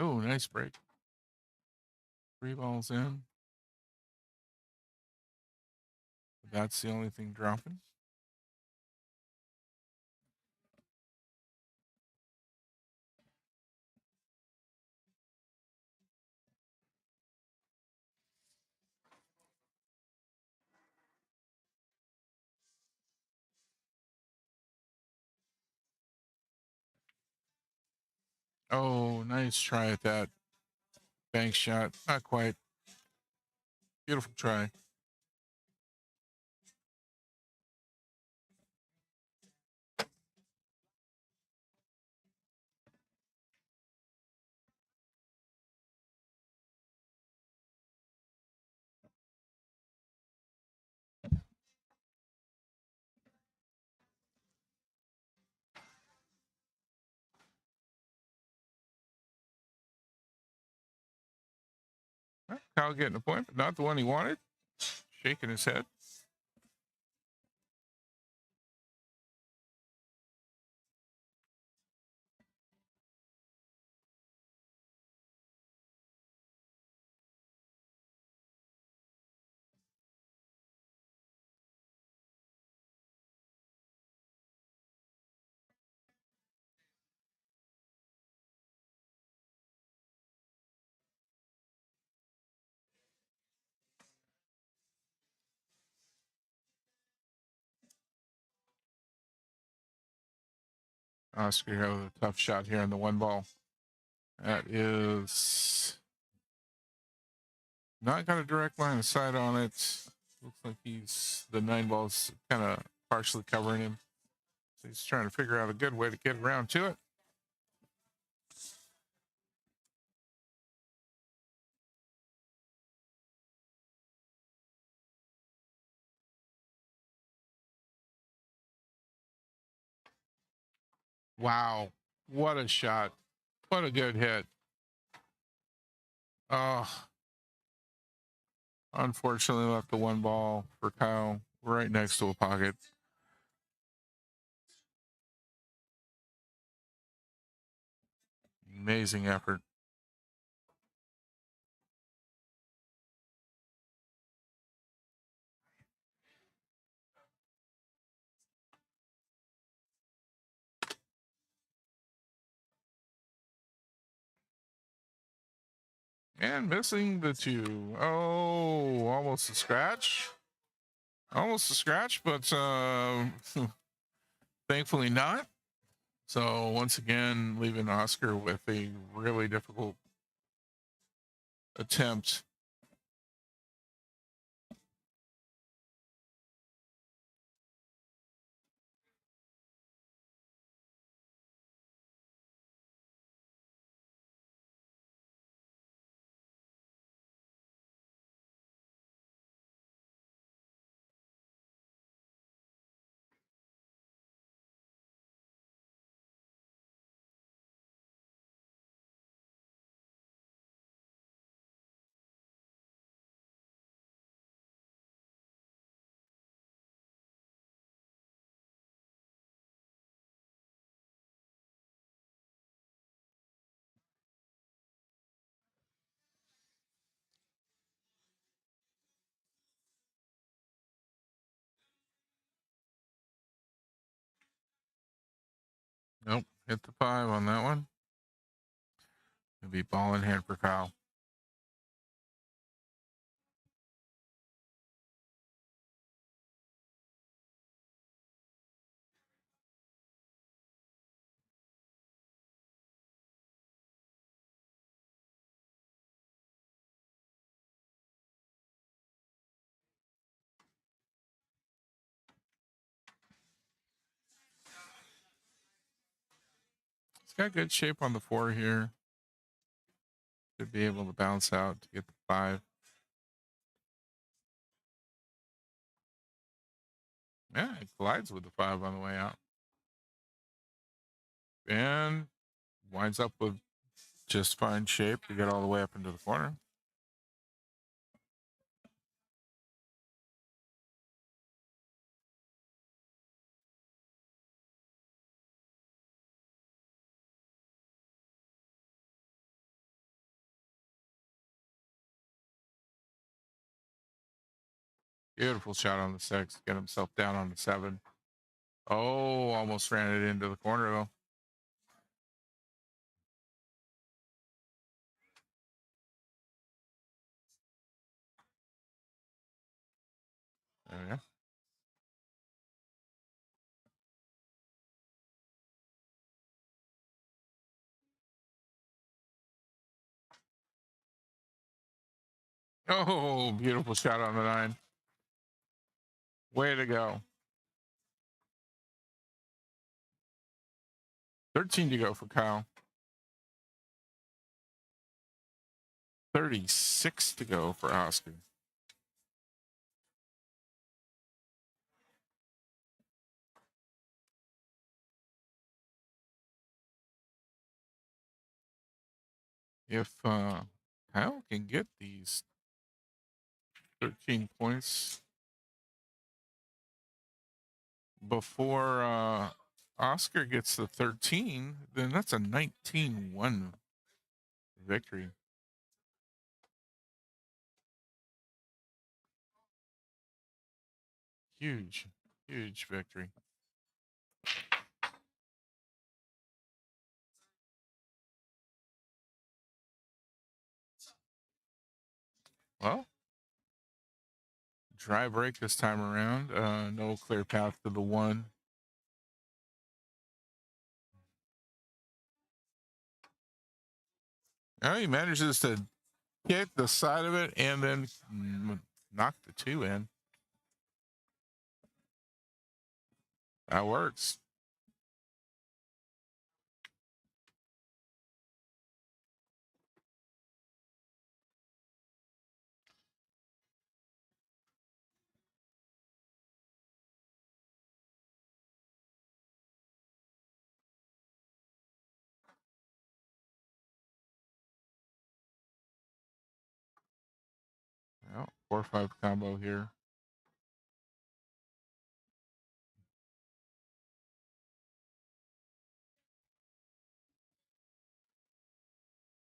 Oh, nice break. 3 balls in. That's the only thing dropping. Oh, nice try at that bank shot. Not quite. Beautiful try. Kyle getting a point, but not the one he wanted. Shaking his head. Oscar here with a tough shot here on the 1 ball. That is not got a direct line of sight on it. Looks like the 9 ball's kind of partially covering him. So he's trying to figure out a good way to get around to it. Wow. What a shot. What a good hit. Oh, unfortunately left the 1 ball for Kyle right next to a pocket. Amazing effort. And missing the 2. Oh, almost a scratch. Almost a scratch, but thankfully not. So once again, leaving Oscar with a really difficult attempt. Nope, hit the 5 on that one. It'll be ball in hand for Kyle. He's got good shape on the 4 here. Should be able to bounce out to get the 5. Yeah, it collides with the 5 on the way out. And winds up with just fine shape to get all the way up into the corner. Beautiful shot on the 6. Get himself down on the 7. Oh, almost ran it into the corner though. There we go. Oh, beautiful shot on the 9. Way to go. 13 to go for Kyle. 36 to go for Oscar. If Kyle can get these 13 points before Oscar gets the 13, then that's a 19-1 victory. Huge, huge victory. Well, dry break this time around. No clear path to the 1. Oh, he manages to hit the side of it and then knock the 2 in. That works. Well, 4-5 combo here.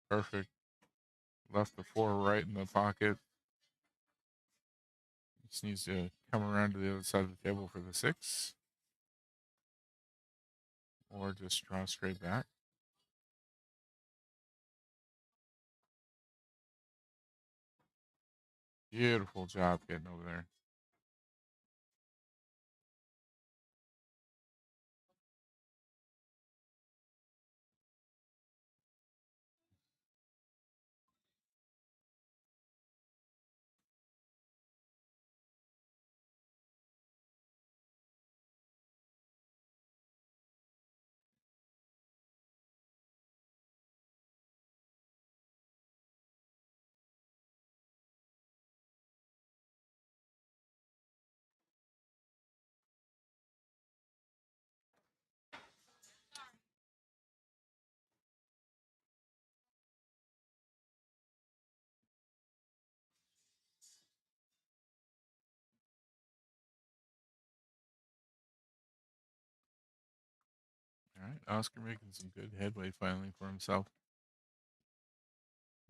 Perfect. Left the 4 right in the pocket. Just needs to come around to the other side of the table for the 6. Or just draw straight back. Beautiful job getting over there. All right, Oscar making some good headway finally for himself.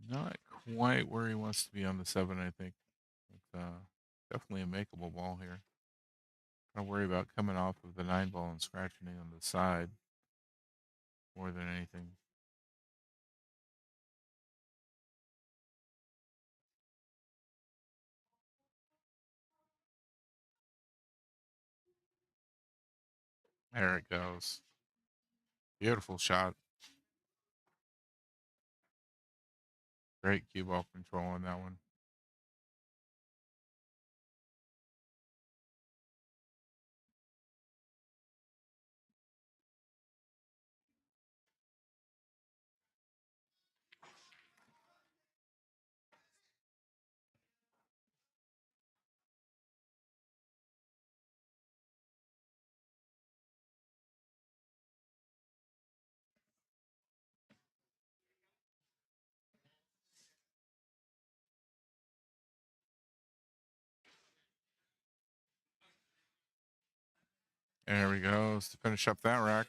Not quite where he wants to be on the 7, I think. But, definitely a makeable ball here. Gotta worry about coming off of the 9 ball and scratching it on the side more than anything. There it goes. Beautiful shot. Great cue ball control on that one. There we go. To finish up that rack.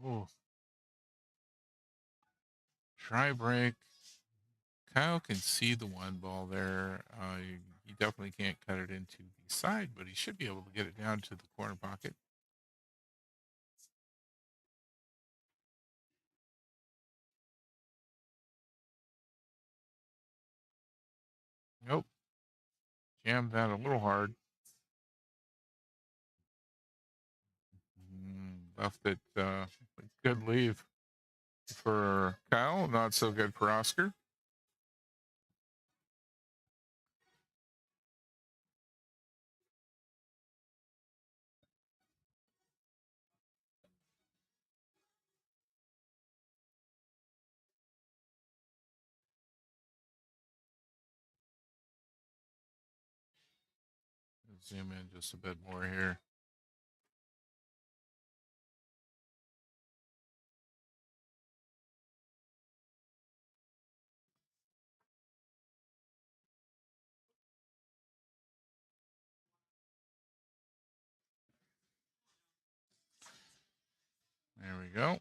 Ooh. Try break. Kyle can see the one ball there. You definitely can't cut it into the side, but he should be able to get it down to the corner pocket. Nope. Jammed that a little hard. Left it good leave for Kyle. Not so good for Oscar. Zoom in just a bit more here. There we go.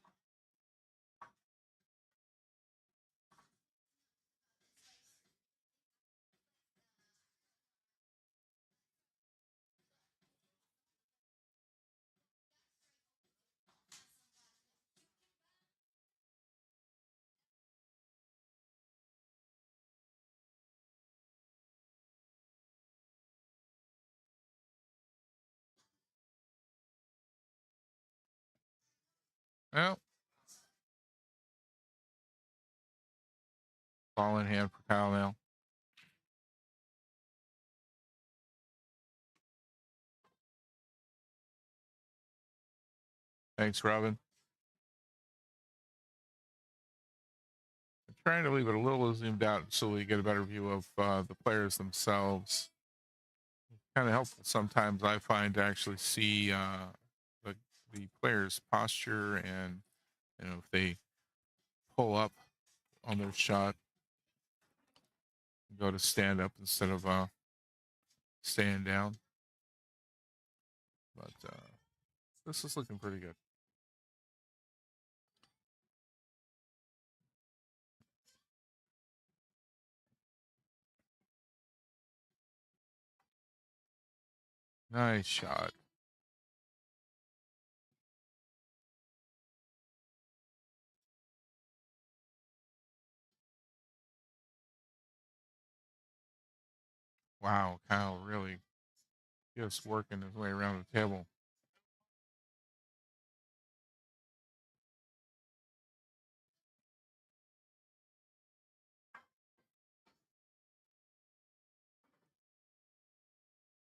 Well, ball in hand for Kyle now. Thanks, Robin. I'm trying to leave it a little zoomed out so we get a better view of the players themselves. Kind of helpful sometimes, I find, to actually see the player's posture and if they pull up on their shot, go to stand up instead of staying down. But this is looking pretty good. Nice shot. Wow, Kyle really just working his way around the table.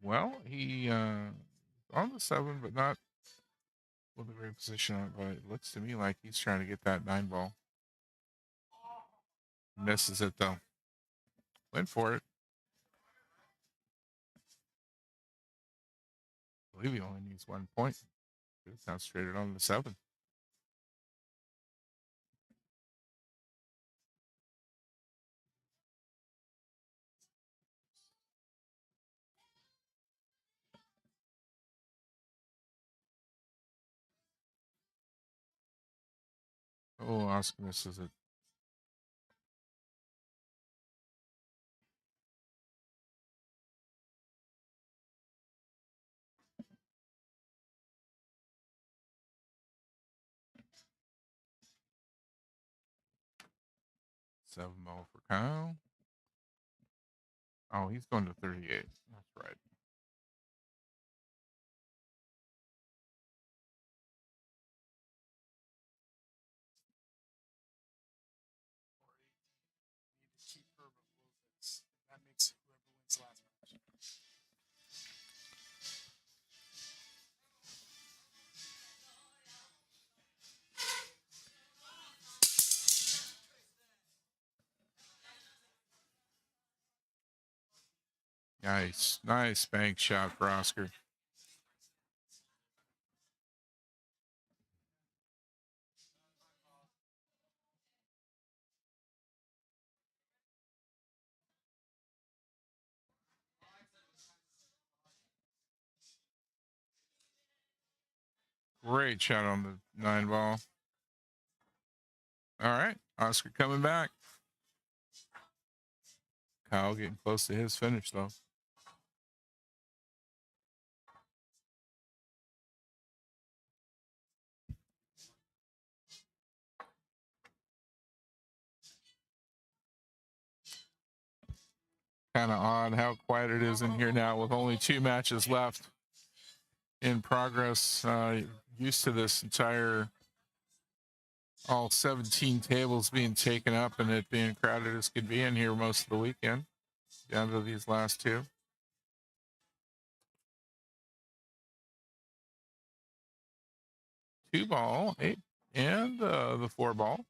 Well, he on the 7, but not with a great position on it. But it looks to me like he's trying to get that 9 ball. Misses it though. Went for it. I believe he only needs 1 point. It's concentrated on the 7. Oh, Oscar misses it. Seven ball for Kyle. Oh, he's going to 38. That's right. That makes whoever wins last match. Nice bank shot for Oscar. Great shot on the 9 ball. All right. Oscar coming back. Kyle getting close to his finish, though. Kind of odd how quiet it is in here now with only 2 matches left in progress. Used to this entire all 17 tables being taken up and it being crowded as could be in here most of the weekend, down to these last 2. 2 ball, 8, and the 4 ball.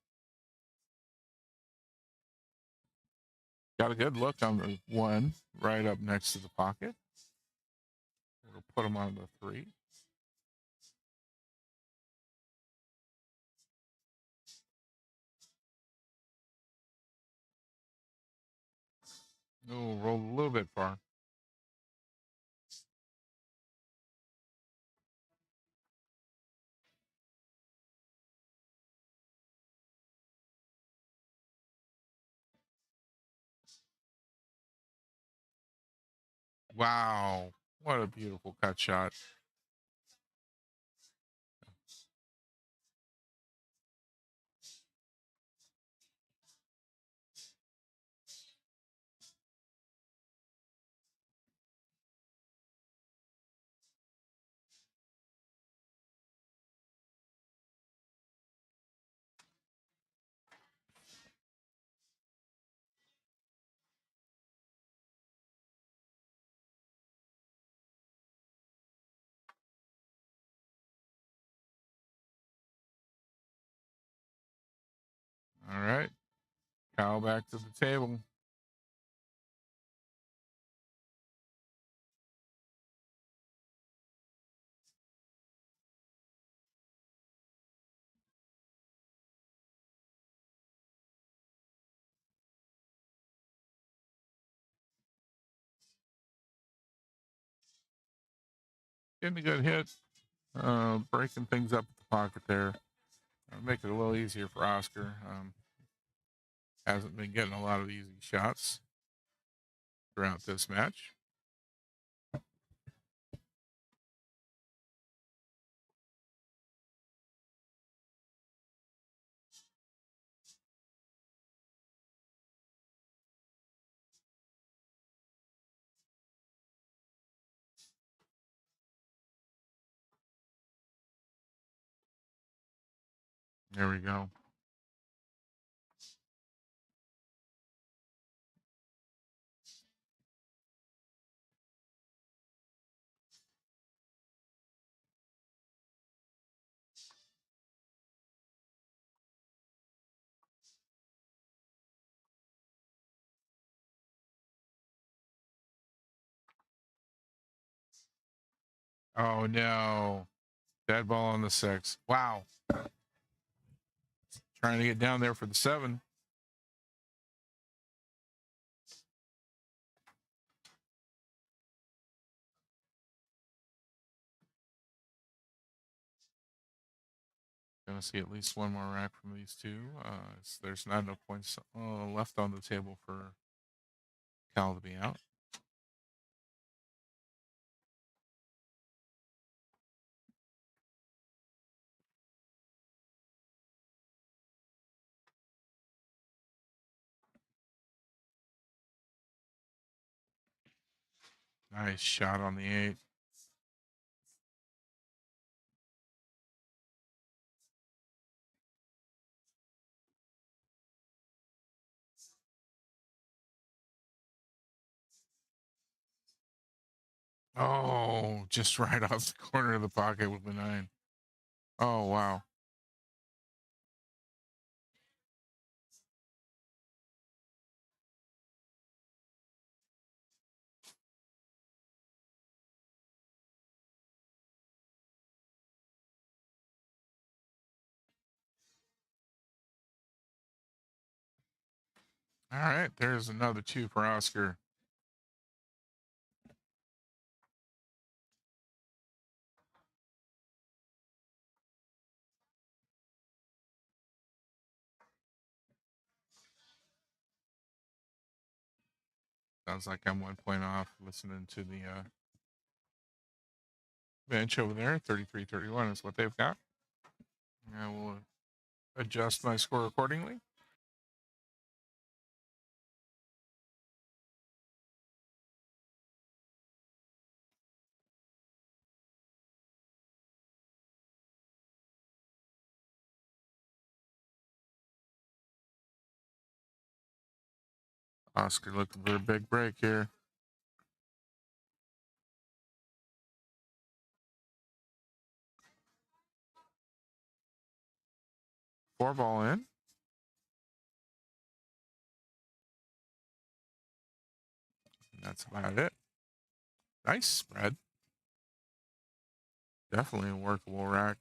Got a good look on the 1 right up next to the pocket. We'll put him on the 3. Oh, rolled a little bit far. Wow. What a beautiful cut shot. All right. Kyle back to the table. Getting a good hit. Breaking things up at the pocket there. Make it a little easier for Oscar. Hasn't been getting a lot of easy shots throughout this match. There we go. Oh no. Dead ball on the 6. Wow. Trying to get down there for the 7. Gonna see at least one more rack from these 2. There's not enough points left on the table for Cal to be out. Nice shot on the 8. Oh, just right off the corner of the pocket with the 9. Oh, wow. All right, there's another 2 for Oscar. Sounds like I'm 1 point off listening to the bench over there. 33-31 is what they've got. I will adjust my score accordingly. Oscar looking for a big break here. Four ball in. And that's about it. Nice spread. Definitely a workable rack.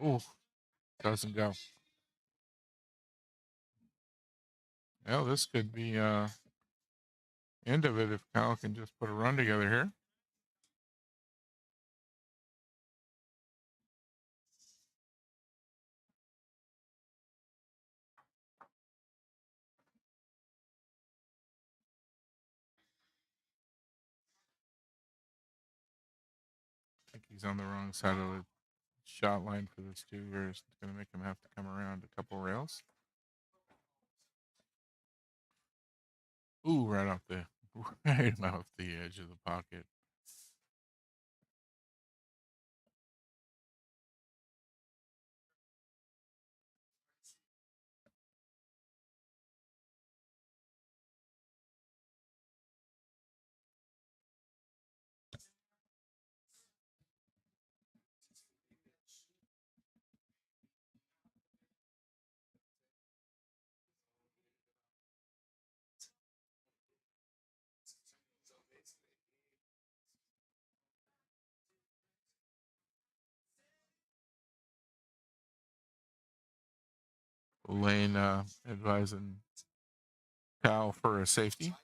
Ooh, doesn't go. Well, this could be end of it if Kyle can just put a run together here. I think he's on the wrong side of the shot line for this too. Here it's going to make him have to come around a couple rails. Ooh, right off the edge of the pocket. Lane advising Kyle for a safety.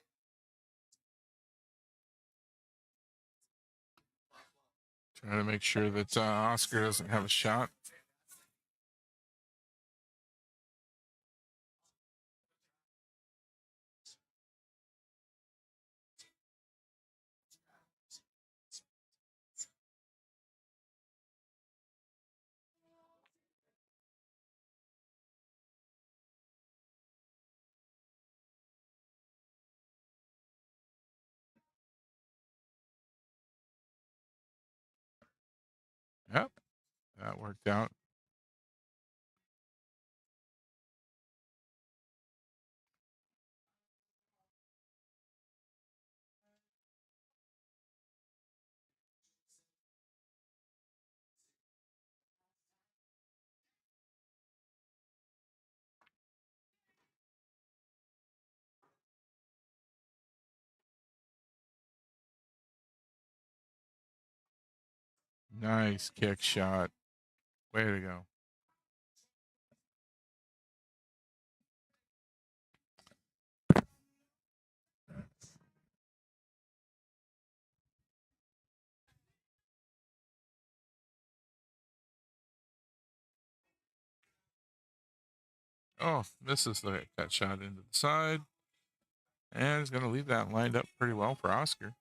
Trying to make sure that Oscar doesn't have a shot. Yep, that worked out. Nice kick shot. Way to go. Oh, misses the cut shot into the side. And is going to leave that lined up pretty well for Oscar.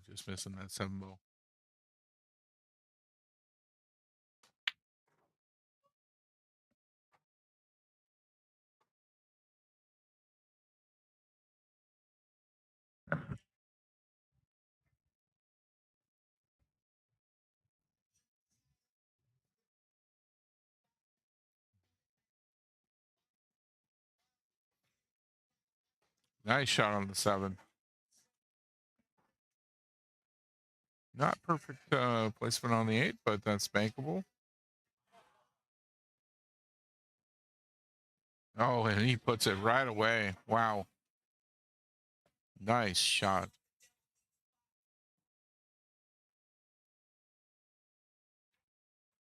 just missing that 7 ball. Nice shot on the 7. Not perfect placement on the 8, but that's bankable. Oh, and he puts it right away. Wow. Nice shot.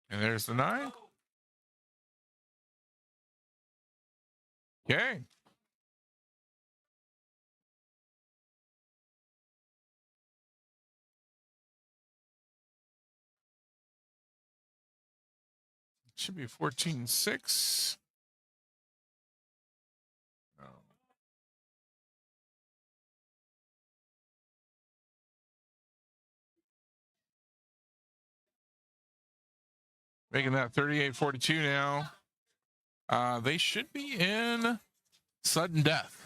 And there's the 9. Okay. Should be 14-6. Oh. Making that 38-42 now. They should be in sudden death.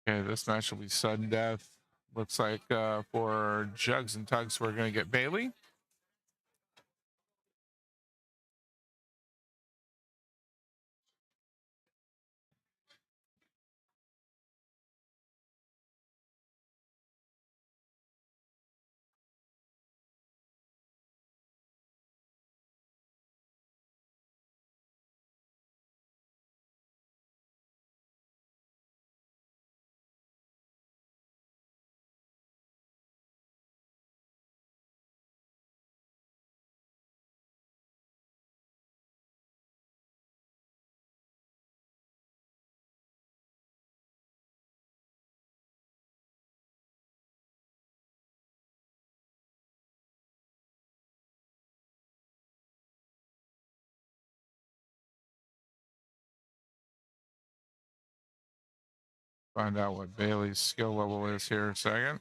Okay, this match will be sudden death. Looks like for Jugs and Tugs, we're going to get Bailey. Find out what Bailey's skill level is here in a second.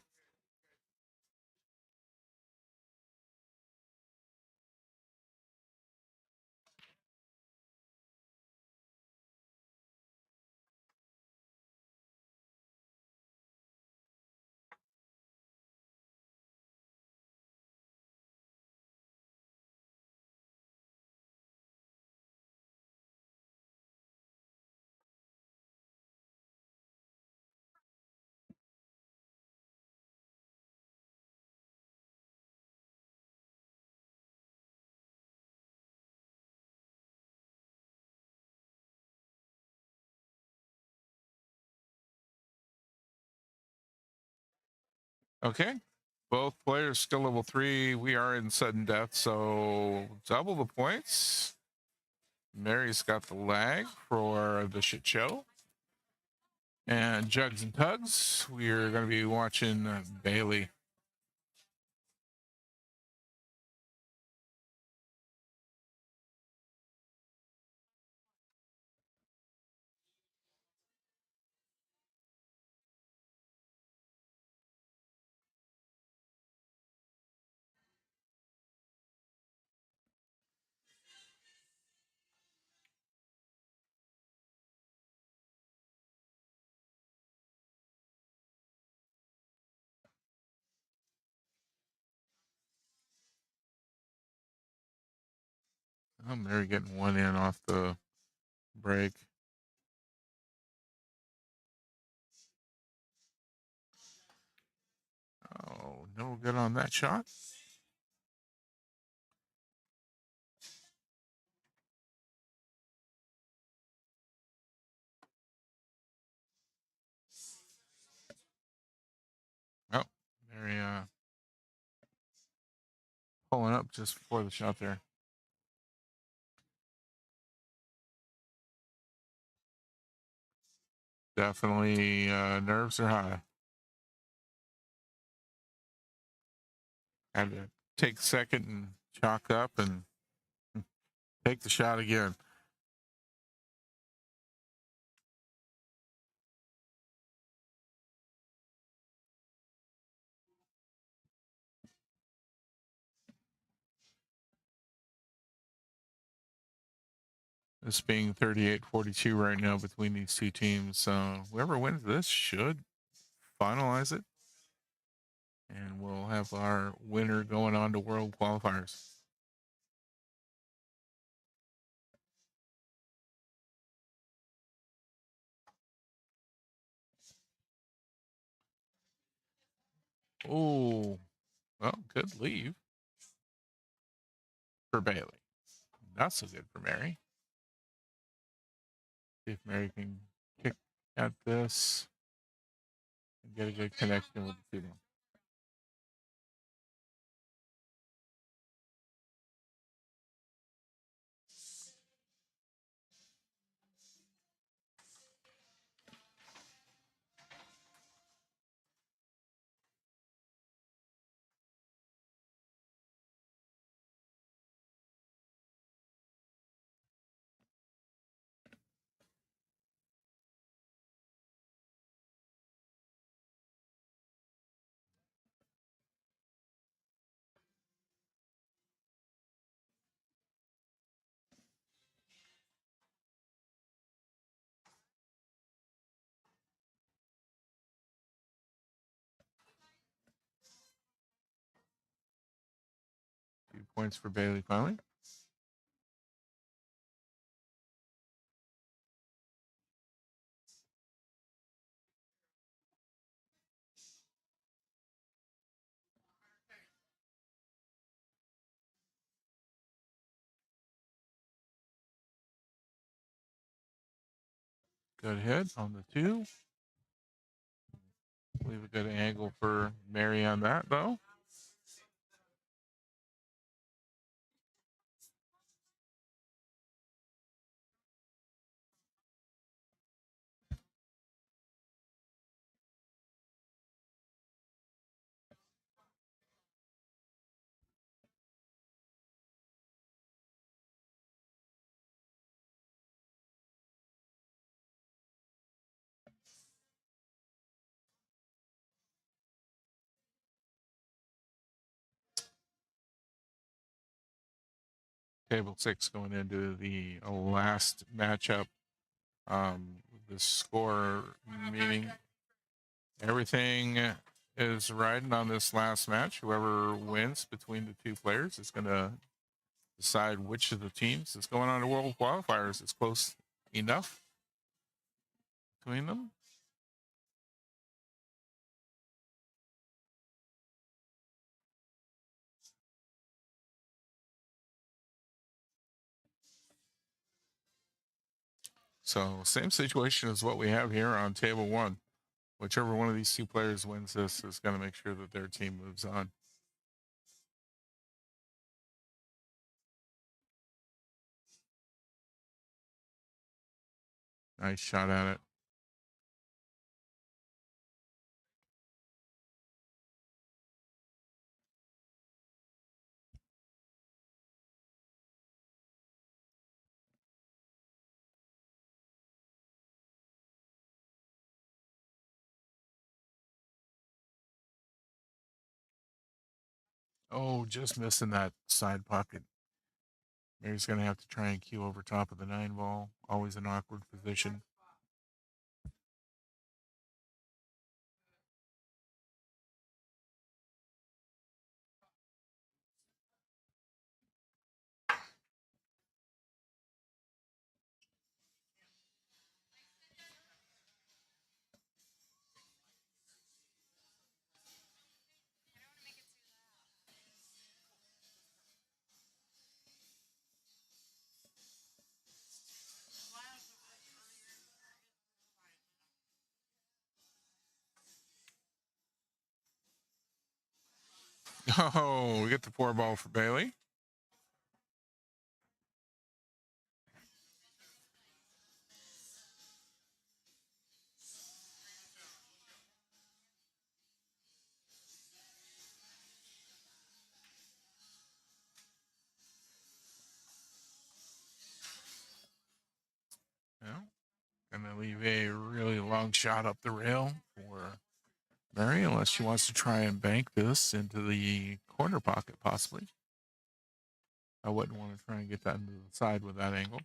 Okay. Both players skill level 3. We are in sudden death, so double the points. Mary's got the lag for the shit show. And Jugs and Tugs, we're going to be watching Bailey. Oh, Mary getting one in off the break. Oh, no good on that shot. Oh, Mary pulling up just before the shot there. Definitely nerves are high. Had to take a second and chalk up and take the shot again. This being 38-42 right now between these two teams. So whoever wins this should finalize it. And we'll have our winner going on to World Qualifiers. Oh, well, good leave for Bailey. Not so good for Mary. See if Mary can kick at this and get a good connection with the two. Few points for Bailey finally. Good hit on the two. Leave a good angle for Mary on that, though. Table 6 going into the last matchup. The score meaning everything is riding on this last match. Whoever wins between the two players is going to decide which of the teams is going on to World Qualifiers. It's close enough between them. So same situation as what we have here on table 1. Whichever one of these two players wins this is going to make sure that their team moves on. Nice shot at it. Oh, just missing that side pocket. Mary's going to have to try and cue over top of the 9 ball. Always an awkward position. Oh, we get the 4 ball for Bailey. Well, gonna leave a really long shot up the rail for Mary, unless she wants to try and bank this into the corner pocket, possibly. I wouldn't want to try and get that into the side with that angle.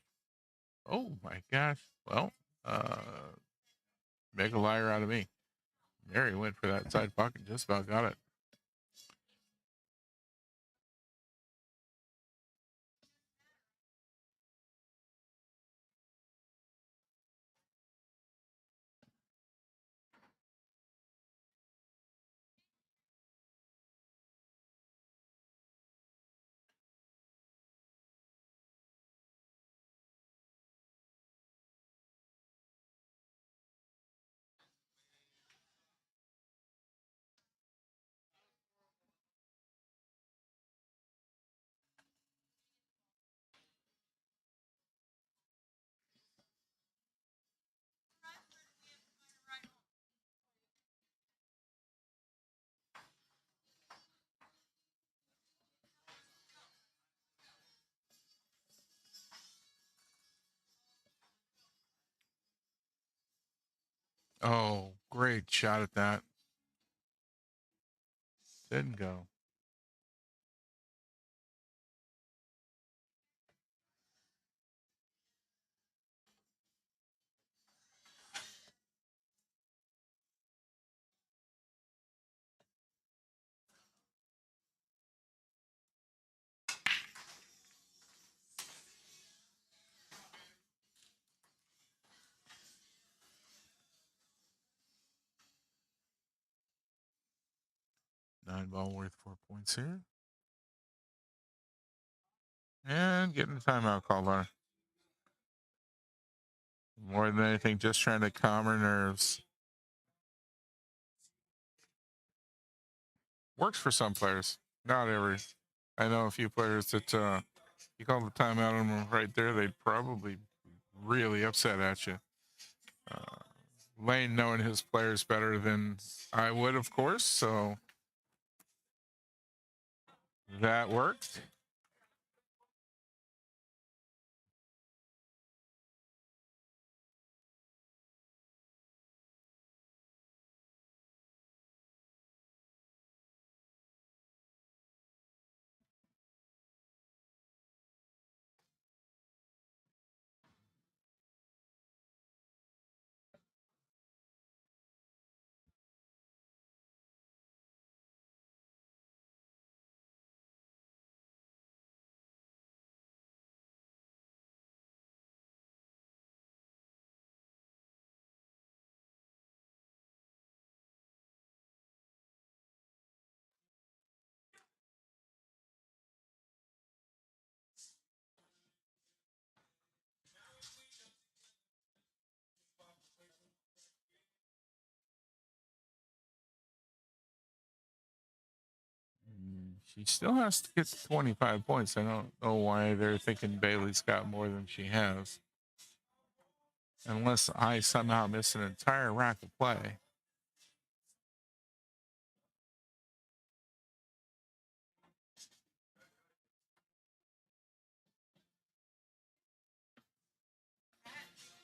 Oh my gosh. Well, make a liar out of me. Mary went for that side pocket, just about got it. Oh, great shot at that. Didn't go. Nine ball worth 4 points here. And getting a timeout called on her. More than anything, just trying to calm her nerves. Works for some players, not every. I know a few players that you call the timeout on them right there, they'd probably really upset at you. Uh, Lane knowing his players better than I would, of course, so that worked. She still has to get to 25 points. I don't know why they're thinking Bailey's got more than she has. Unless I somehow miss an entire rack of play.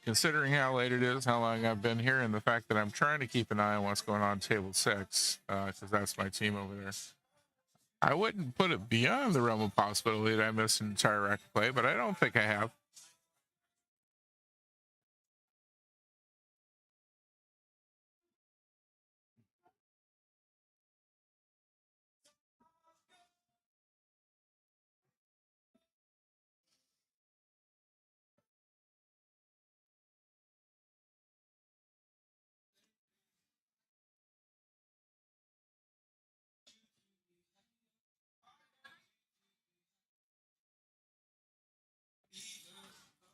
Considering how late it is, how long I've been here, and the fact that I'm trying to keep an eye on what's going on table 6, because that's my team over there. I wouldn't put it beyond the realm of possibility that I missed an entire rack of play, but I don't think I have.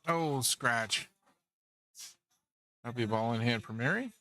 Oh, scratch. That'll be a ball in hand for Mary.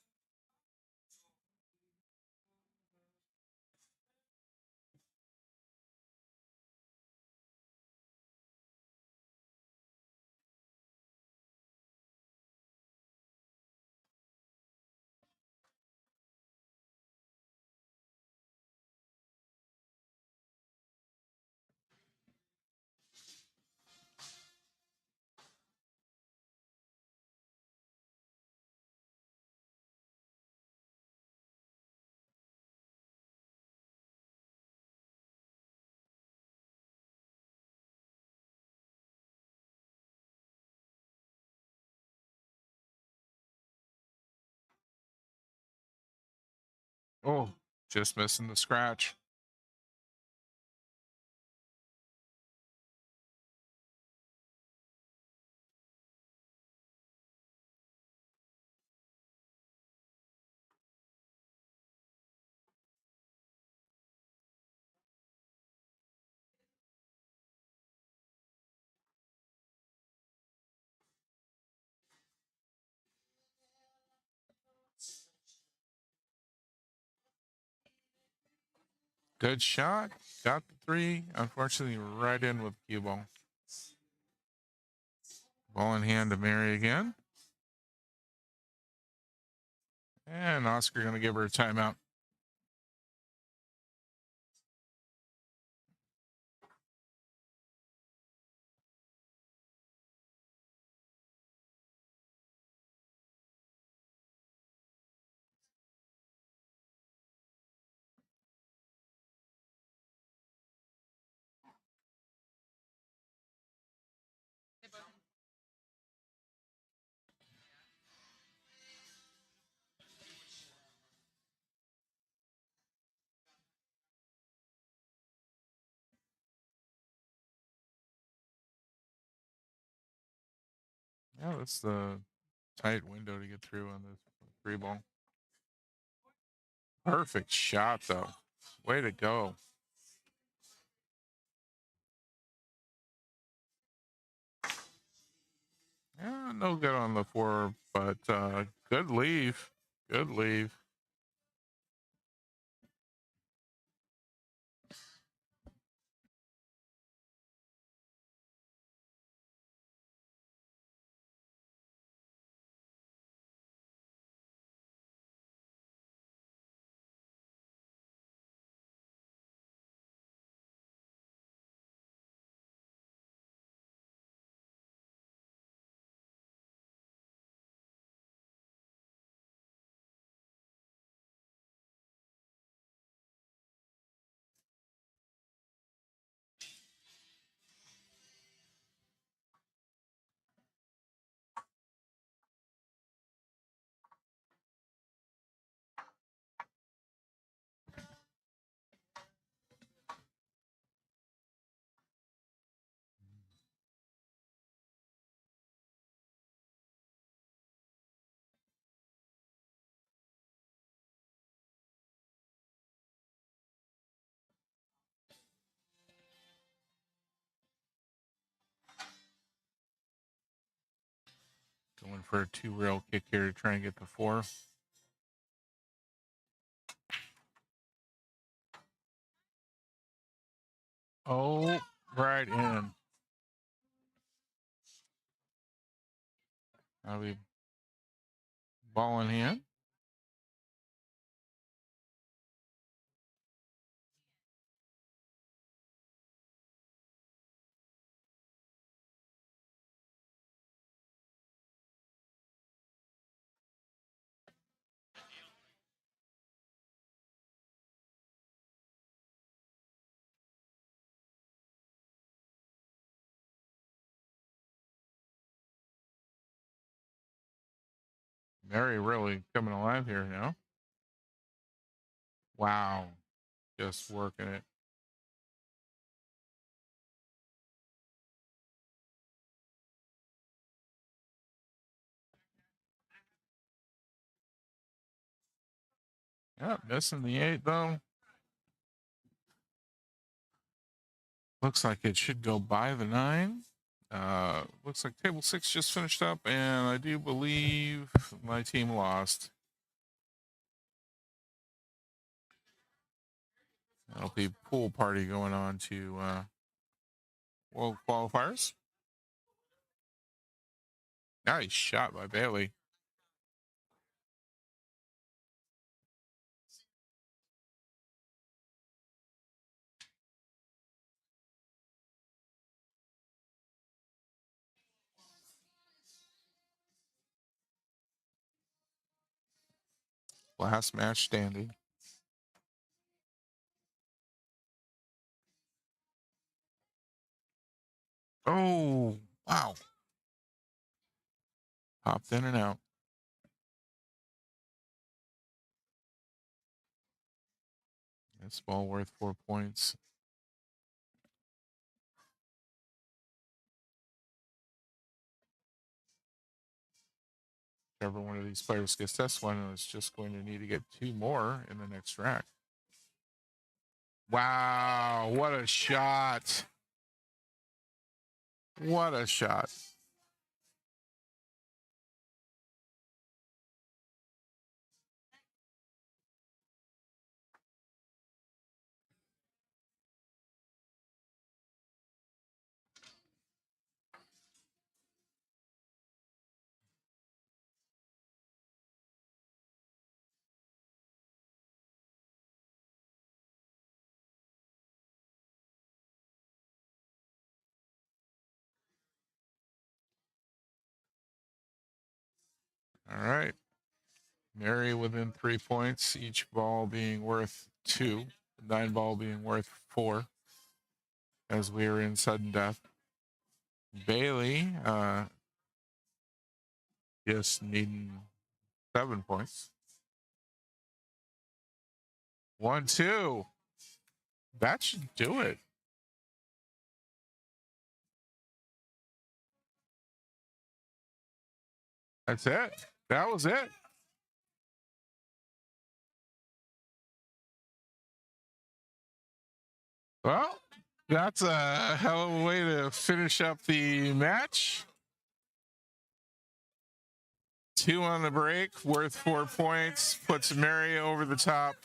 Oh, just missing the scratch. Good shot. Got the three. Unfortunately, right in with cue ball. Ball in hand to Mary again. And Oscar going to give her a timeout. Yeah, that's the tight window to get through on this three ball. Perfect shot, though. Way to go. Yeah, no good on the four, but good leave. Good leave. Going for a 2-rail kick here to try and get the four. Oh, right in. Now we ball in hand. Mary really coming alive here now. Wow. Just working it. Yeah, missing the 8 though. Looks like it should go by the 9. Looks like table 6 just finished up, and I do believe my team lost. That'll be pool party going on to world qualifiers. Nice shot by Bailey. Last match standing. Oh, wow. Popped in and out. This ball worth 4 points. Whichever one of these players gets this one is just going to need to get 2 more in the next rack. Wow, what a shot. What a shot. All right. Mary within 3 points, each ball being worth 2, 9 ball being worth 4 as we are in sudden death. Bailey just needing 7 points. 1, 2. That should do it. That's it. That was it. Well, that's a hell of a way to finish up the match. 2 on the break, worth 4 points, puts Mary over the top,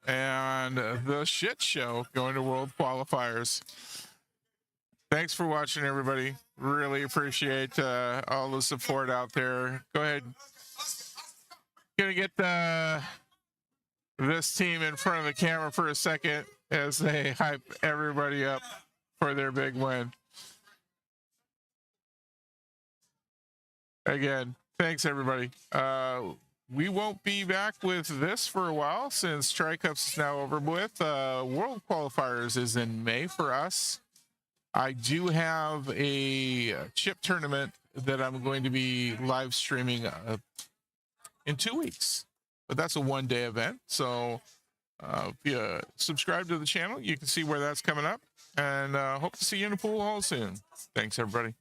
and the shit show going to world qualifiers. Thanks for watching, everybody. Really appreciate all the support out there. Go ahead. Gonna get this team in front of the camera for a second as they hype everybody up for their big win. Again, thanks everybody. We won't be back with this for a while since Tri-Cups is now over with. World Qualifiers is in May for us. I do have a chip tournament that I'm going to be live streaming in 2 weeks, but that's a one-day event. So if you subscribe to the channel, you can see where that's coming up, and hope to see you in the pool hall soon. Thanks, everybody.